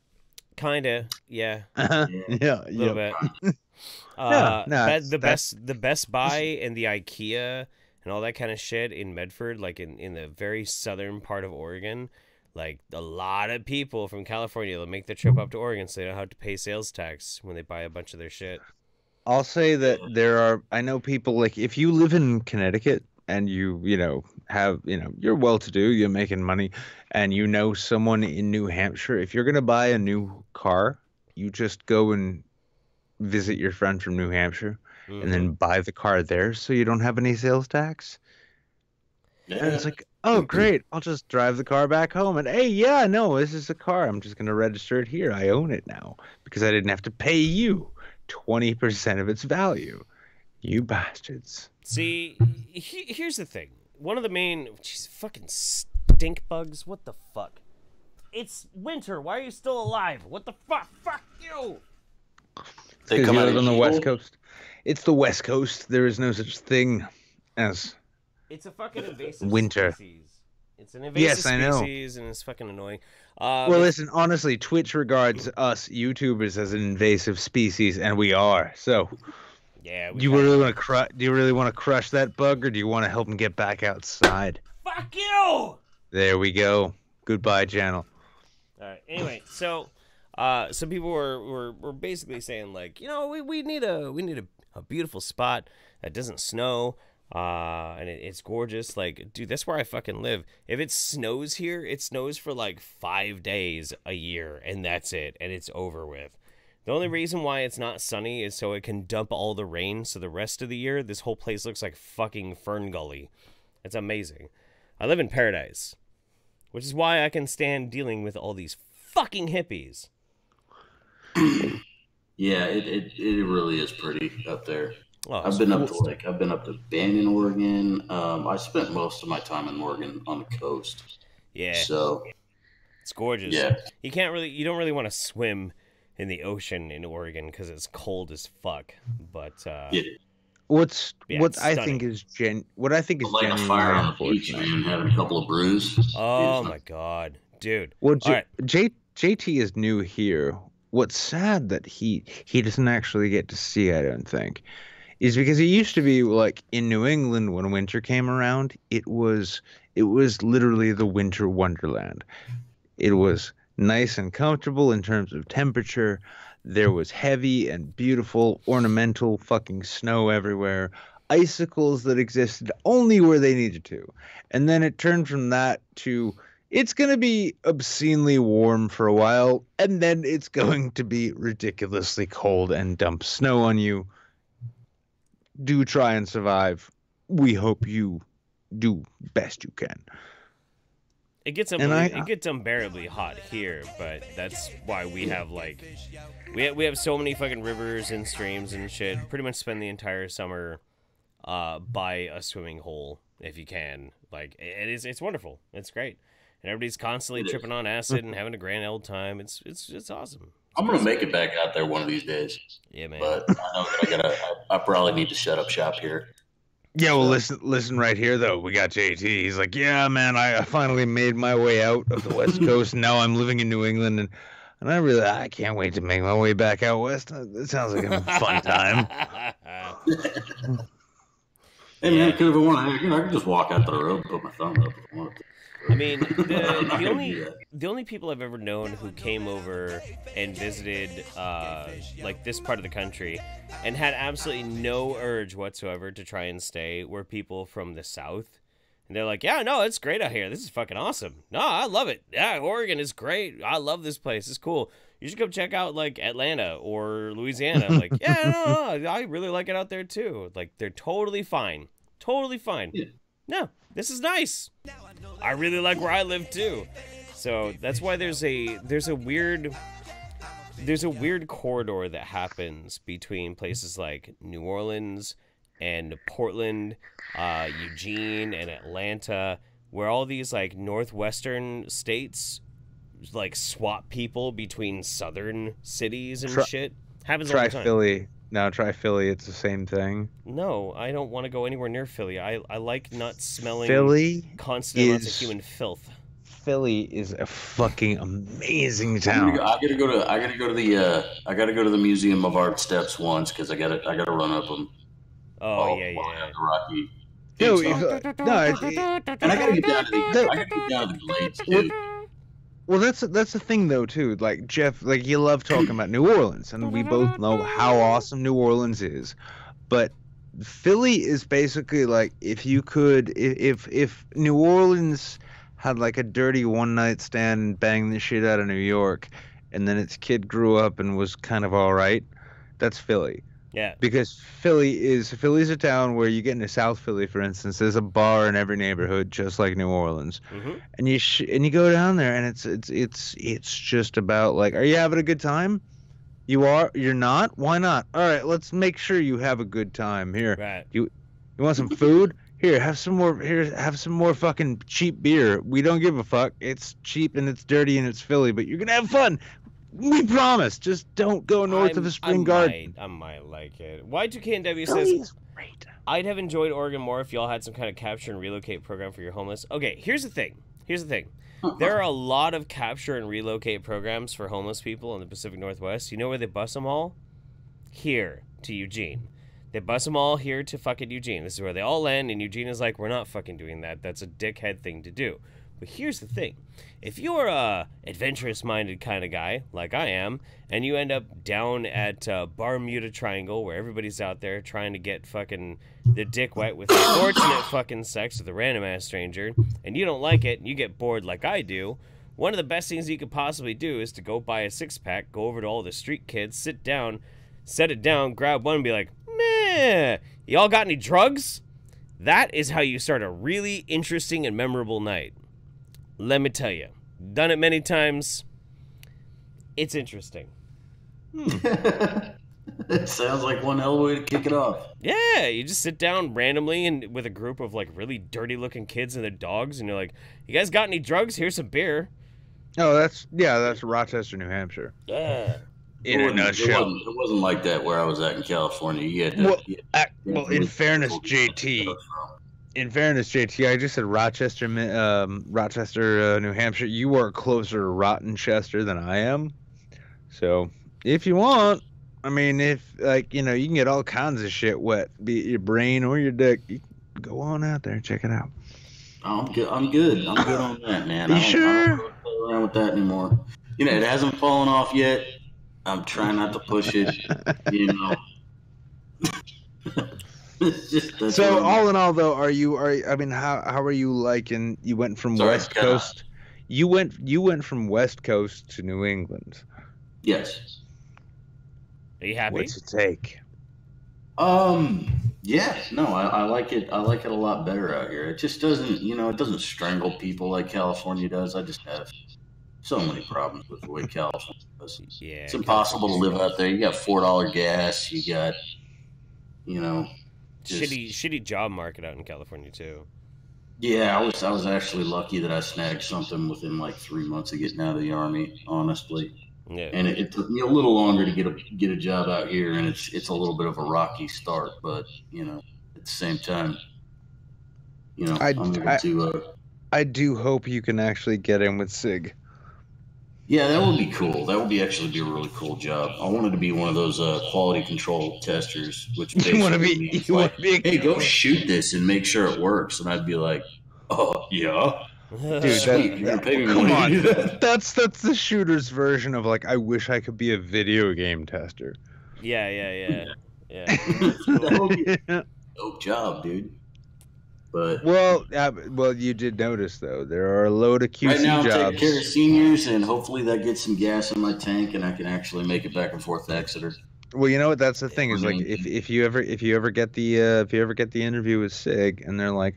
S1: Kinda, yeah.
S4: Yeah,
S1: a little bit. The Best Buy and the IKEA and all that kind of shit in Medford, like in the very southern part of Oregon, like a lot of people from California will make the trip up to Oregon so they don't have to pay sales tax when they buy a bunch of their shit.
S4: I'll say that I know people, like, if you live in Connecticut and you're well-to-do, you're making money, and you know someone in New Hampshire, if you're going to buy a new car, you just go and visit your friend from New Hampshire and then buy the car there so you don't have any sales tax. Yeah. And it's like, oh, great, I'll just drive the car back home. And, hey, yeah, no, this is a car. I'm just going to register it here. I own it now because I didn't have to pay you 20% of its value. You bastards.
S1: See, here's the thing. One of the main... Jeez, fucking stink bugs. What the fuck? It's winter. Why are you still alive? What the fuck? Fuck you!
S4: Because you live on the West Coast. It's the West Coast. There is no such thing as...
S1: It's a fucking invasive
S4: winter.
S1: Species. It's an invasive
S4: yes, I know.
S1: species, and it's fucking annoying.
S4: Well, listen, honestly, Twitch regards us YouTubers as an invasive species, and we are. So...
S1: Yeah.
S4: Do you really want to crush that bug, or do you want to help him get back outside?
S1: Fuck you!
S4: There we go. Goodbye, channel.
S1: All right. Anyway, so some people were basically saying, like, we need a beautiful spot that doesn't snow, and it's gorgeous. Like, dude, that's where I fucking live. If it snows here, it snows for like 5 days a year, and that's it, and it's over with. The only reason why it's not sunny is so it can dump all the rain, so the rest of the year, this whole place looks like fucking Fern Gully. It's amazing. I live in paradise, which is why I can stand dealing with all these fucking hippies.
S12: Yeah, it really is pretty up there.
S1: Oh,
S12: I've been up to Banyan, Oregon. I spent most of my time in Oregon on the coast.
S1: Yeah.
S12: So
S1: it's gorgeous.
S12: Yeah.
S1: You don't really want to swim in the ocean in Oregon because it's cold as fuck. But
S4: what I think is
S12: lighting a fire on the beach, man, having a couple of brews.
S1: Oh my god, dude.
S4: Well, JT is new here. What's sad that he doesn't actually get to see, I don't think, is because it used to be like in New England when winter came around, it was literally the winter wonderland. It was nice and comfortable in terms of temperature. There was heavy and beautiful ornamental fucking snow everywhere. Icicles that existed only where they needed to. And then it turned from that to it's going to be obscenely warm for a while, and then it's going to be ridiculously cold and dump snow on you. Do try and survive. We hope you do best you can.
S1: It gets unbearably hot here, but that's why we have like we have so many fucking rivers and streams and shit. Pretty much spend the entire summer by a swimming hole if you can. Like it's wonderful. It's great, and everybody's constantly tripping on acid and having a grand old time. It's awesome.
S12: I'm gonna make it back out there one of these days.
S1: Yeah, man.
S12: But I know I probably need to shut up shop here.
S4: Yeah, well, listen right here, though. We got JT. He's like, yeah, man, I finally made my way out of the West Coast. Now I'm living in New England, and I can't wait to make my way back out west. It sounds like a fun time.
S12: Hey man, could have wanted. I could just walk out the road and put my thumb up if I wanted to.
S1: I mean, the only people I've ever known who came over and visited like this part of the country and had absolutely no urge whatsoever to try and stay were people from the South. And they're like, yeah, no, it's great out here. This is fucking awesome. No, I love it. Yeah, Oregon is great. I love this place. It's cool. You should go check out like Atlanta or Louisiana. I'm like, yeah, no, I really like it out there too. Like, they're totally fine. Totally fine.
S12: Yeah.
S1: No, this is nice. I really like where I live too. So that's why there's a weird corridor that happens between places like New Orleans and Portland, Eugene and Atlanta, where all these like northwestern states like swap people between southern cities and shit. Happens all the time.
S4: Try Philly. No, try Philly. It's the same thing.
S1: No, I don't want to go anywhere near Philly. I like not smelling constant amounts of human filth.
S4: Philly is a fucking amazing town.
S12: I gotta go to the Museum of Art steps once because I gotta run up them.
S1: Oh yeah.
S12: The Rocky.
S4: And
S12: I gotta get down to the Glades too.
S4: Well, that's the thing though too. Like Jeff, like you love talking about New Orleans, and we both know how awesome New Orleans is. But Philly is basically like if New Orleans had like a dirty one night stand and banged the shit out of New York, and then its kid grew up and was kind of all right. That's Philly.
S1: Yeah.
S4: Because Philly's a town where you get into South Philly, for instance, there's a bar in every neighborhood, just like New Orleans.
S1: Mm-hmm.
S4: And you go down there, and it's just about like, are you having a good time? You are? You're not? Why not? All right, let's make sure you have a good time. Here,
S1: right.
S4: You want some food? Here, have some more. Here, have some more fucking cheap beer. We don't give a fuck. It's cheap and it's dirty and it's Philly, but you're gonna have fun. We promise. Just don't go north of the Spring Garden.
S1: I might like it. Y2K and W says, I'd have enjoyed Oregon more if y'all had some kind of capture and relocate program for your homeless. Okay, here's the thing. There are a lot of capture and relocate programs for homeless people in the Pacific Northwest. You know where they bus them all? Here to Eugene. They bus them all here to fucking Eugene. This is where they all land, and Eugene is like, we're not fucking doing that. That's a dickhead thing to do. But here's the thing. If you're a adventurous-minded kind of guy, like I am, and you end up down at Bermuda Triangle, where everybody's out there trying to get fucking their dick wet with unfortunate fucking sex with a random-ass stranger, and you don't like it, and you get bored like I do, one of the best things you could possibly do is to go buy a six-pack, go over to all the street kids, sit down, set it down, grab one, and be like, meh, y'all got any drugs? That is how you start a really interesting and memorable night. Let me tell you, done it many times. It's interesting.
S12: It sounds like one hell of a way to kick it off.
S1: Yeah, you just sit down randomly and with a group of like really dirty-looking kids and their dogs, and you're like, "You guys got any drugs? Here's some beer."
S4: Oh, that's Rochester, New Hampshire.
S1: Yeah.
S4: In a nutshell.
S12: It wasn't like that where I was at in California. You had
S4: to, in fairness, JT. I just said Rochester, New Hampshire. You are closer to Rottenchester than I am. So, if you want, I mean, if, like, you know, you can get all kinds of shit wet, be it your brain or your dick. You go on out there and check it out.
S12: Oh, I'm good on that, man.
S4: You sure?
S12: I don't really play around with that anymore. You know, it hasn't fallen off yet. I'm trying not to push it, you know.
S4: So all in all, though, how are you liking? You went from West Coast. You went from West Coast to New England.
S12: Yes.
S1: Are you happy?
S4: What's it take?
S12: Yeah. No, I like it. I like it a lot better out here. It just doesn't, it doesn't strangle people like California does. I just have so many problems with the way California does.
S1: Yeah.
S12: It's impossible to live out there. You got $4 gas. You got,
S1: shitty job market out in California too.
S12: Yeah, I was actually lucky that I snagged something within like 3 months of getting out of the Army, honestly.
S1: Yeah.
S12: And it took me a little longer to get a job out here, and it's a little bit of a rocky start, but at the same time,
S4: I do hope you can actually get in with SIG.
S12: Yeah, that would be cool. That would be actually be a really cool job. I wanted to be one of those quality control testers, which basically means like, hey, go shoot this and make sure it works. And I'd be like, oh yeah,
S4: dude,
S12: sweet. You're gonna pay me
S4: come
S12: money
S4: on.
S12: to do that.
S4: That's the shooter's version of like, I wish I could be a video game tester.
S1: Yeah.
S12: That would be a dope job, dude. But
S4: well, you did notice though there are a load of QC
S12: right now, I'm
S4: jobs.
S12: taking care of seniors, and hopefully that gets some gas in my tank, and I can actually make it back and forth to Exeter.
S4: Well, you know what? That's the thing is like if you ever get the interview with SIG, and they're like,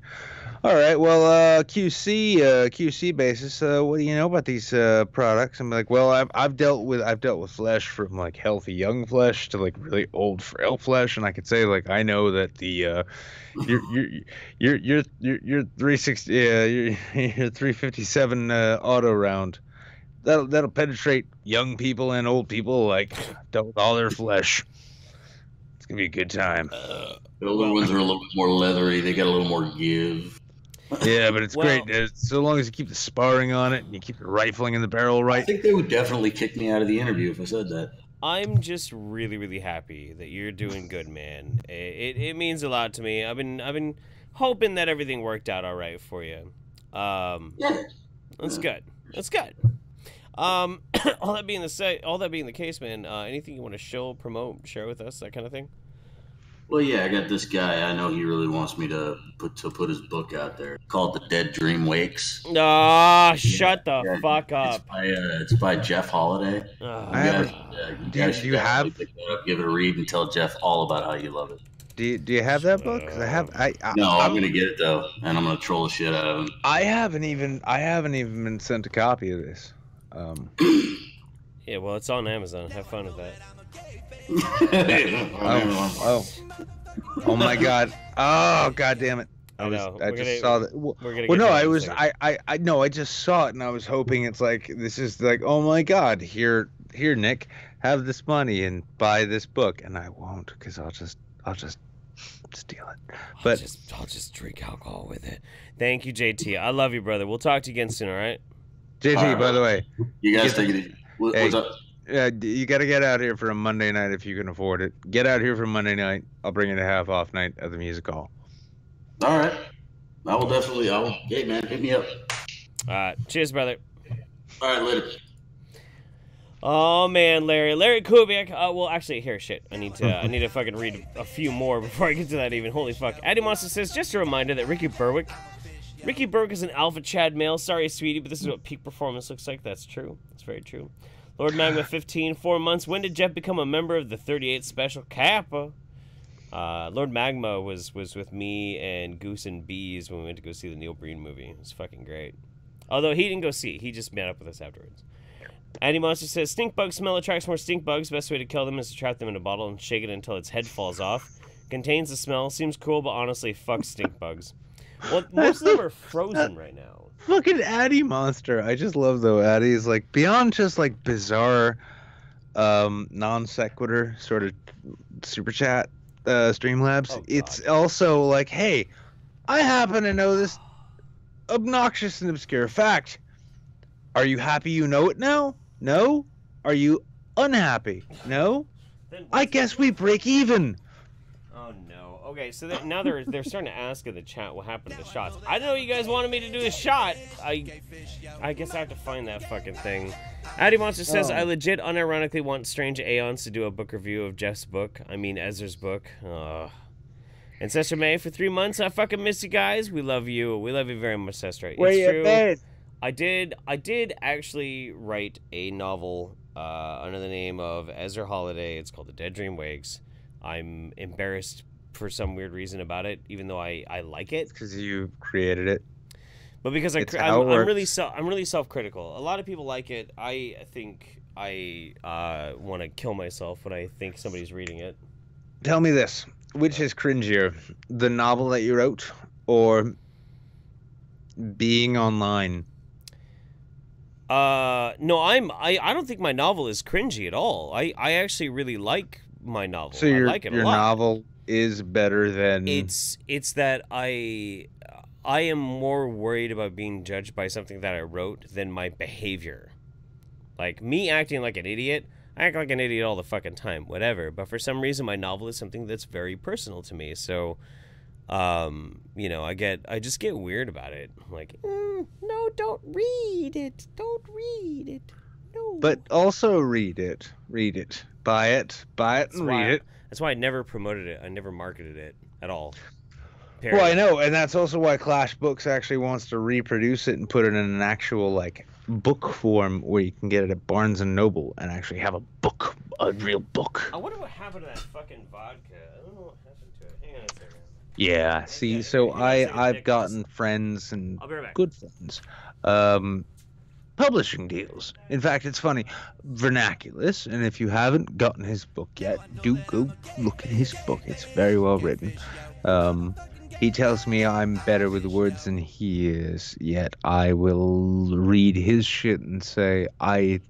S4: all right, well, QC basis, what do you know about these products? I'm like, well, I've dealt with flesh from like healthy young flesh to like really old frail flesh, and I could say like I know that the your 360 your 357 auto round that'll penetrate young people and old people like with all their flesh. It's gonna be a good time.
S12: The older ones are a little bit more leathery. They got a little more give.
S4: Yeah, but it's great so long as you keep the sparring on it and you keep the rifling in the barrel right.
S12: I think they would definitely kick me out of the interview if I said that.
S1: I'm just really, really happy that you're doing good, man. It means a lot to me. I've been hoping that everything worked out all right for you. That's good. That's good. All that being the case, man. Anything you want to show, promote, share with us, that kind of thing?
S12: Well, yeah, I got this guy. I know he really wants me to put his book out there called "The Dead Dream Wakes."
S1: Shut the fuck up.
S12: It's by Jeff Holiday.
S4: Do you have?
S12: Pick that up, give it a read, and tell Jeff all about how you love it.
S4: Do you have that book? 'Cause
S12: I'm gonna get it though, and I'm gonna troll the shit out of him.
S4: I haven't even been sent a copy of this.
S1: Yeah, well, it's on Amazon. Have fun with that.
S4: Oh my god! Oh god damn it! I just saw that. I just saw it, and I was hoping it's like this is like, oh my god, here, Nick, have this money and buy this book, and I won't because I'll just steal it. But
S1: I'll just drink alcohol with it. Thank you, JT. I love you, brother. We'll talk to you again soon. All right.
S4: JT, by the way,
S12: you guys take it easy. What's up?
S4: You got to get out here for a Monday night if you can afford it. Get out here for Monday night. I'll bring you a half off night at the music hall.
S12: All right. I will definitely. Hey, man, hit me up.
S1: Cheers, brother.
S12: All right, later.
S1: Oh man, Larry Kubiak. Well, actually, here, shit. I need to fucking read a few more before I get to that. Even holy fuck. Addiemonster says, just a reminder that Ricky Berwick is an alpha Chad male. Sorry, sweetie, but this is what peak performance looks like. That's true. That's very true. Lord Magma 15, 4 months. When did Jeff become a member of the 38th Special Kappa? Lord Magma was with me and Goose and Bees when we went to go see the Neil Breen movie. It was fucking great. Although he didn't go see it. He just met up with us afterwards. Addiemonster says, stink bug smell attracts more stink bugs. Best way to kill them is to trap them in a bottle and shake it until its head falls off. Contains the smell. Seems cool, but honestly, fuck stink bugs. Well, most of them are frozen right now.
S4: Fucking Addiemonster. I just love though Addie's like beyond just like bizarre non sequitur sort of super chat Streamlabs. It's also like, hey, I happen to know this obnoxious and obscure fact. Are you happy you know it now? No? Are you unhappy? No? I guess we break even.
S1: Oh no. Okay, so now they're starting to ask in the chat what happened to the shots. I didn't know you guys wanted me to do a shot. I guess I have to find that fucking thing. Addiemonster says, I legit unironically want Strange Aeons to do a book review of Jeff's book. I mean Ezra's book. Ancestor May for 3 months. I fucking miss you guys. We love you. We love you very much, Sestra.
S4: Where you been?
S1: I did actually write a novel under the name of Ezra Holiday. It's called The Dead Dream Wakes. I'm embarrassed for some weird reason about it, even though I like it.
S4: Because you created it.
S1: But because I'm really self-critical. A lot of people like it. I think I want to kill myself when I think somebody's reading it.
S4: Tell me this: which is cringier, the novel that you wrote, or being online?
S1: No, I don't think my novel is cringy at all. I actually really like my novel.
S4: So
S1: I like it a lot.
S4: Your novel is better than...
S1: It's that I am more worried about being judged by something that I wrote than my behavior. Like, me acting like an idiot, I act like an idiot all the fucking time, whatever. But for some reason, my novel is something that's very personal to me. So, you know, I just get weird about it. I'm like, no, don't read it. Don't read it. No.
S4: But also read it. Read it. Buy it and read it.
S1: That's why I never promoted it. I never marketed it at all.
S4: Period. Well, I know, and that's also why Clash Books actually wants to reproduce it and put it in an actual, like, book form where you can get it at Barnes & Noble and actually have a book, a real book.
S1: I wonder what happened to that fucking vodka. I don't know what happened to it. Hang on a second.
S4: Yeah, see, so I've gotten friends and good friends, publishing deals. In fact, it's funny, Vernaculus, and if you haven't gotten his book yet, do go look at his book. It's very well written. He tells me I'm better with words than he is, yet I will read his shit and say, I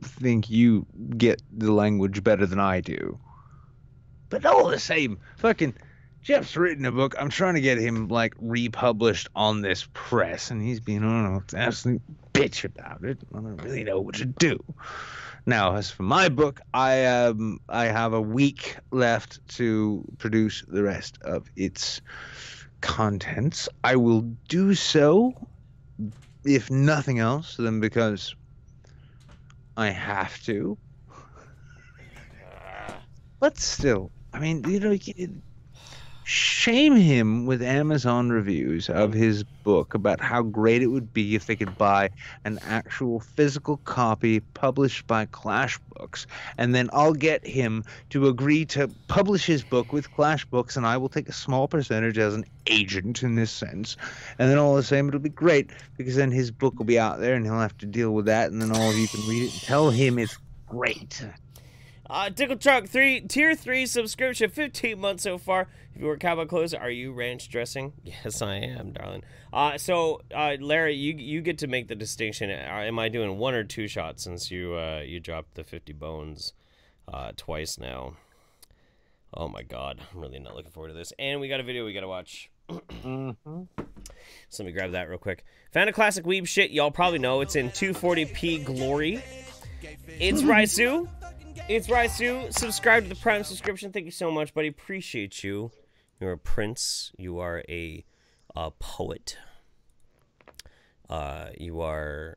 S4: think you get the language better than I do. But all the same, fucking Jeff's written a book. I'm trying to get him, like, republished on this press, and he's being, an absolute bitch about it. I don't really know what to do. Now, as for my book, I have a week left to produce the rest of its contents. I will do so, if nothing else, then because I have to. But still, I mean, you know, shame him with Amazon reviews of his book about how great it would be if they could buy an actual physical copy published by Clash Books, and then I'll get him to agree to publish his book with Clash Books, and I will take a small percentage as an agent in this sense, and then all the same it'll be great because then his book will be out there and he'll have to deal with that, and then all of you can read it and tell him it's great.
S1: Tickle Truck, tier 3 subscription, 15 months so far. If you wear cowboy clothes, are you ranch dressing? Yes, I am, darling. So, Larry, you get to make the distinction. Am I doing 1 or 2 shots since you dropped the 50 bones twice now? Oh my God, I'm really not looking forward to this. And we got a video we gotta watch. So let me grab that real quick. Found a classic weeb shit. Y'all probably know it's in 240p glory. It's Raisu. It's Raisu. Subscribe to the Prime subscription. Thank you so much, buddy. Appreciate you. You're a prince. You are a poet. You are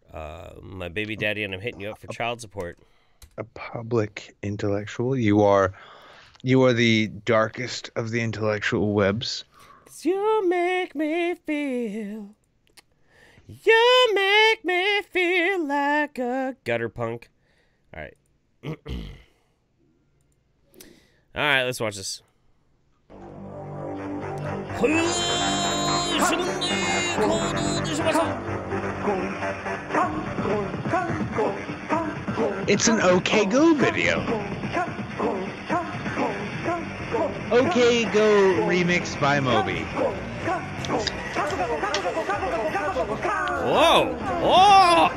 S1: my baby daddy, and I'm hitting you up for child support.
S4: A public intellectual. You are the darkest of the intellectual webs.
S1: 'Cause you make me feel. You make me feel like a gutter punk. All right. Alright, let's watch this.
S4: It's an OK Go video. OK Go remixed by Moby.
S1: Whoa! Oh!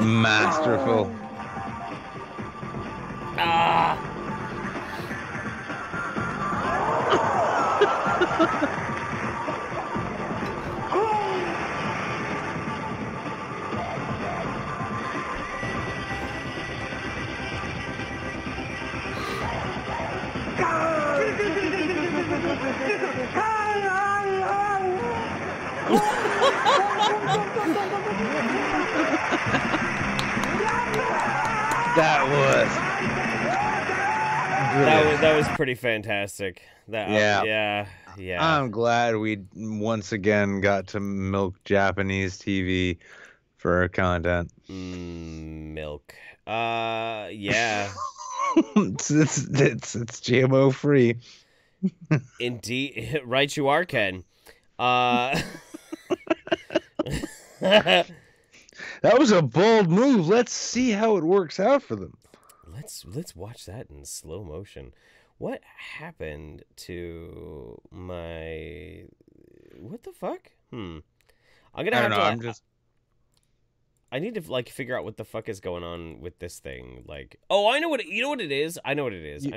S4: Masterful.
S1: That was pretty fantastic. Yeah.
S4: I'm glad we once again got to milk Japanese TV for our content.
S1: Milk. Yeah.
S4: It's GMO free.
S1: Indeed. Right you are, Ken.
S4: That was a bold move. Let's see how it works out for them.
S1: Let's watch that in slow motion. What happened to my... What the fuck? I'm gonna have to... I need to like figure out what the fuck is going on with this thing. Like, oh, I know what you know what it is. I know what it is.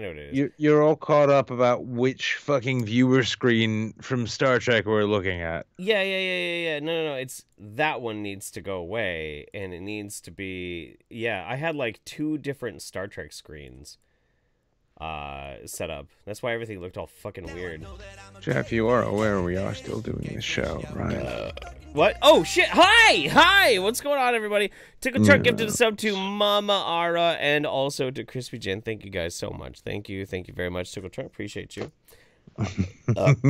S4: You're all caught up about which fucking viewer screen from Star Trek we're looking at.
S1: Yeah. No. It's that one needs to go away, and it needs to be. Yeah, I had like 2 different Star Trek screens set up. That's why everything looked all fucking weird.
S4: Jeff, you are aware we are still doing this show, right?
S1: What? Oh, shit. Hi. What's going on, everybody? Tickle Truck gifted a sub to Mama Ara and also to Crispy Jen. Thank you guys so much. Thank you very much, Tickle Truck. Appreciate you.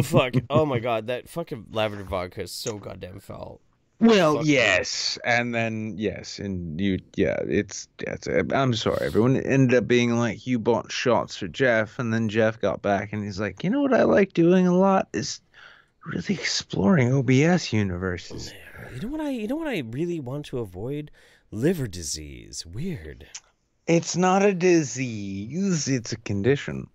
S1: Fuck. Oh, my God. That fucking lavender vodka is so goddamn foul.
S4: Well, yes. And then, yes. And I'm sorry. Everyone ended up being like, you bought shots for Jeff. And then Jeff got back and he's like, you know what I like doing a lot is really exploring OBS universes.
S1: You know what I really want to avoid? Liver disease. Weird.
S4: It's not a disease, it's a condition.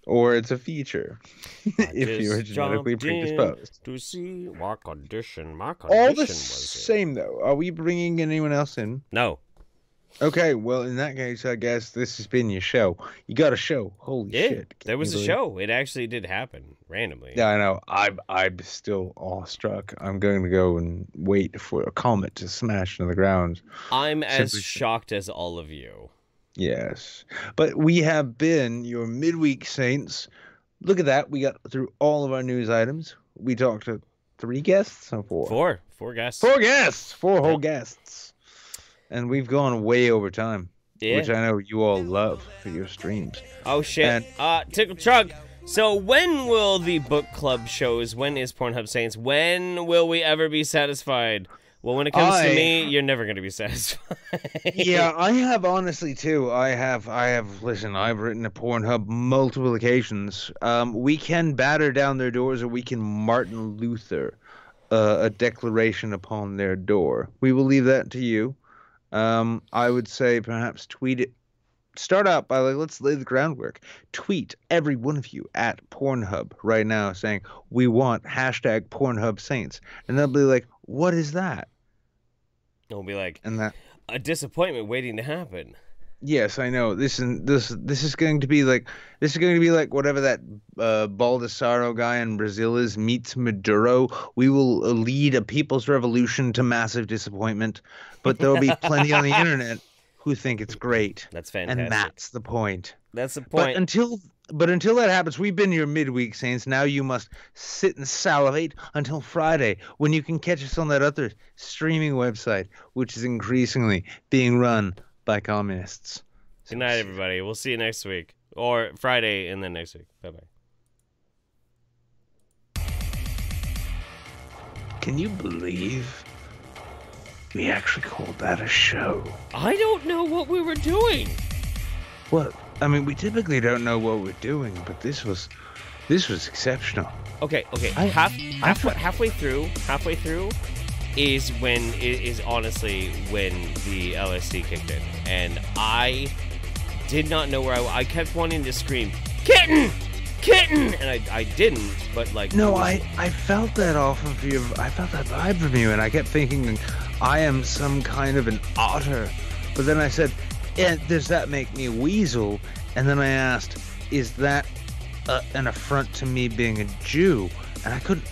S4: Or it's a feature. If you're genetically predisposed.
S1: To see what condition my
S4: All
S1: condition
S4: the
S1: was
S4: same though. Are we bringing anyone else in?
S1: No.
S4: Okay, well, in that case, I guess this has been your show. You got a show. Holy shit.
S1: There was a show. It actually did happen randomly.
S4: Yeah, I know. I'm still awestruck. I'm going to go and wait for a comet to smash into the ground.
S1: I'm as shocked as all of you.
S4: Yes. But we have been your midweek saints. Look at that. We got through all of our news items. We talked to 3 guests or 4?
S1: 4 guests.
S4: 4 guests. 4 whole guests. And we've gone way over time, which I know you all love for your streams.
S1: Oh, shit. Tickle Truck. So when will the book club shows? When is Pornhub Saints? When will we ever be satisfied? Well, when it comes to me, you're never going to be satisfied.
S4: Yeah, I have honestly, too. Listen, I've written to Pornhub multiple occasions. We can batter down their doors or we can Martin Luther a declaration upon their door. We will leave that to you. I would say perhaps tweet it. Start out by let's lay the groundwork. Tweet every one of you at Pornhub right now saying we want #Pornhub Saints, and they'll be like, "What is that?"
S1: It'll be like,
S4: and that
S1: a disappointment waiting to happen.
S4: Yes, I know. This is going to be like whatever that Baldessaro guy in Brazil is meets Maduro. We will lead a people's revolution to massive disappointment, but there will be plenty on the internet who think it's great.
S1: That's fantastic.
S4: And that's the point.
S1: That's the point.
S4: But until that happens, we've been your midweek saints. Now you must sit and salivate until Friday, when you can catch us on that other streaming website, which is increasingly being run by communists.
S1: Good night, everybody. We'll see you next week. Or Friday and then next week. Bye-bye.
S4: Can you believe we actually called that a show?
S1: I don't know what we were doing.
S4: Well, I mean, we typically don't know what we're doing, but this was exceptional.
S1: Okay. Halfway through is honestly when the LSD kicked in, and I did not know where I kept wanting to scream, "Kitten! Kitten!" and I didn't, but like...
S4: No, I felt that off of you. I felt that vibe from you, and I kept thinking I am some kind of an otter. But then I said, does that make me a weasel? And then I asked, is that an affront to me being a Jew? And I couldn't...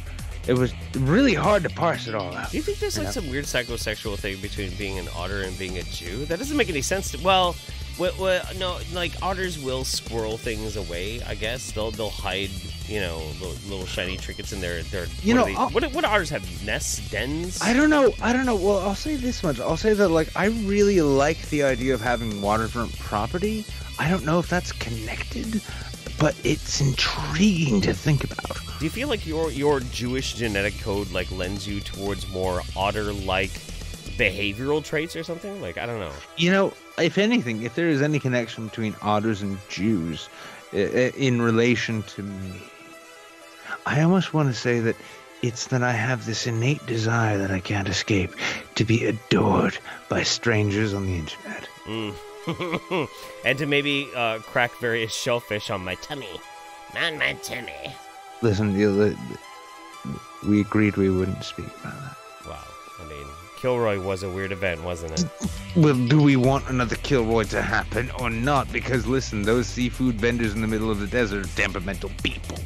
S4: It was really hard to parse it all out.
S1: Do you think there's like some weird psychosexual thing between being an otter and being a Jew? That doesn't make any sense. No, like otters will squirrel things away. I guess they'll hide, little shiny trinkets in their. What otters have nests, dens?
S4: I don't know. Well, I'll say this much. I'll say that I really like the idea of having waterfront property. I don't know if that's connected, but it's intriguing to think about.
S1: Do you feel like your Jewish genetic code lends you towards more otter-like behavioral traits or something? Like, I don't know.
S4: You know, if anything, if there is any connection between otters and Jews in relation to me, I almost want to say that it's that I have this innate desire that I can't escape to be adored by strangers on the internet.
S1: And to maybe crack various shellfish on my tummy. On my tummy.
S4: Listen, we agreed we wouldn't speak about that.
S1: Wow. I mean, Kilroy was a weird event, wasn't it?
S4: Well, do we want another Kilroy to happen or not? Because, listen, those seafood vendors in the middle of the desert are temperamental people.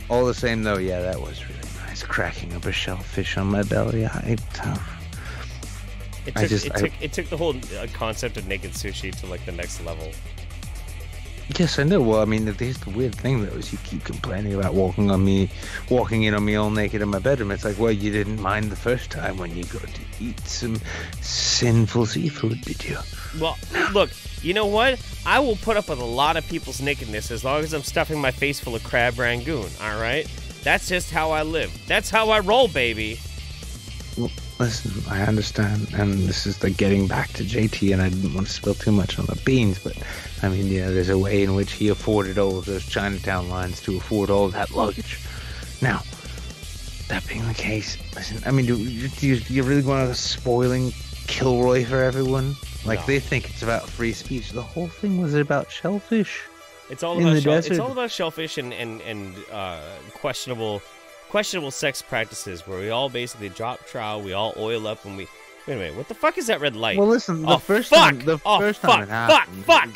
S4: All the same, though, yeah, that was really nice. Cracking up a shellfish on my belly.
S1: It took the whole concept of naked sushi to, like, the next level.
S4: Yes, I know. Well, I mean, the weird thing, though, is you keep complaining about walking in on me all naked in my bedroom. It's like, well, you didn't mind the first time when you got to eat some sinful seafood, did you?
S1: Well, look, you know what? I will put up with a lot of people's nakedness as long as I'm stuffing my face full of crab rangoon, all right? That's just how I live. That's how I roll, baby.
S4: Well, listen, I understand, and this is like getting back to JT, and I didn't want to spill too much on the beans, but, I mean, yeah, there's a way in which he afforded all of those Chinatown lines to afford all of that luggage. Now, that being the case, listen, I mean, do you really want to spoiling Kilroy for everyone? Like, no. They think it's about free speech. The whole thing was about shellfish.
S1: It's all about shellfish and questionable sex practices where we all basically drop trow, we all oil up, and we... Wait a minute, what the fuck is that red light?
S4: Well, listen, the first time it happened...
S1: Fuck!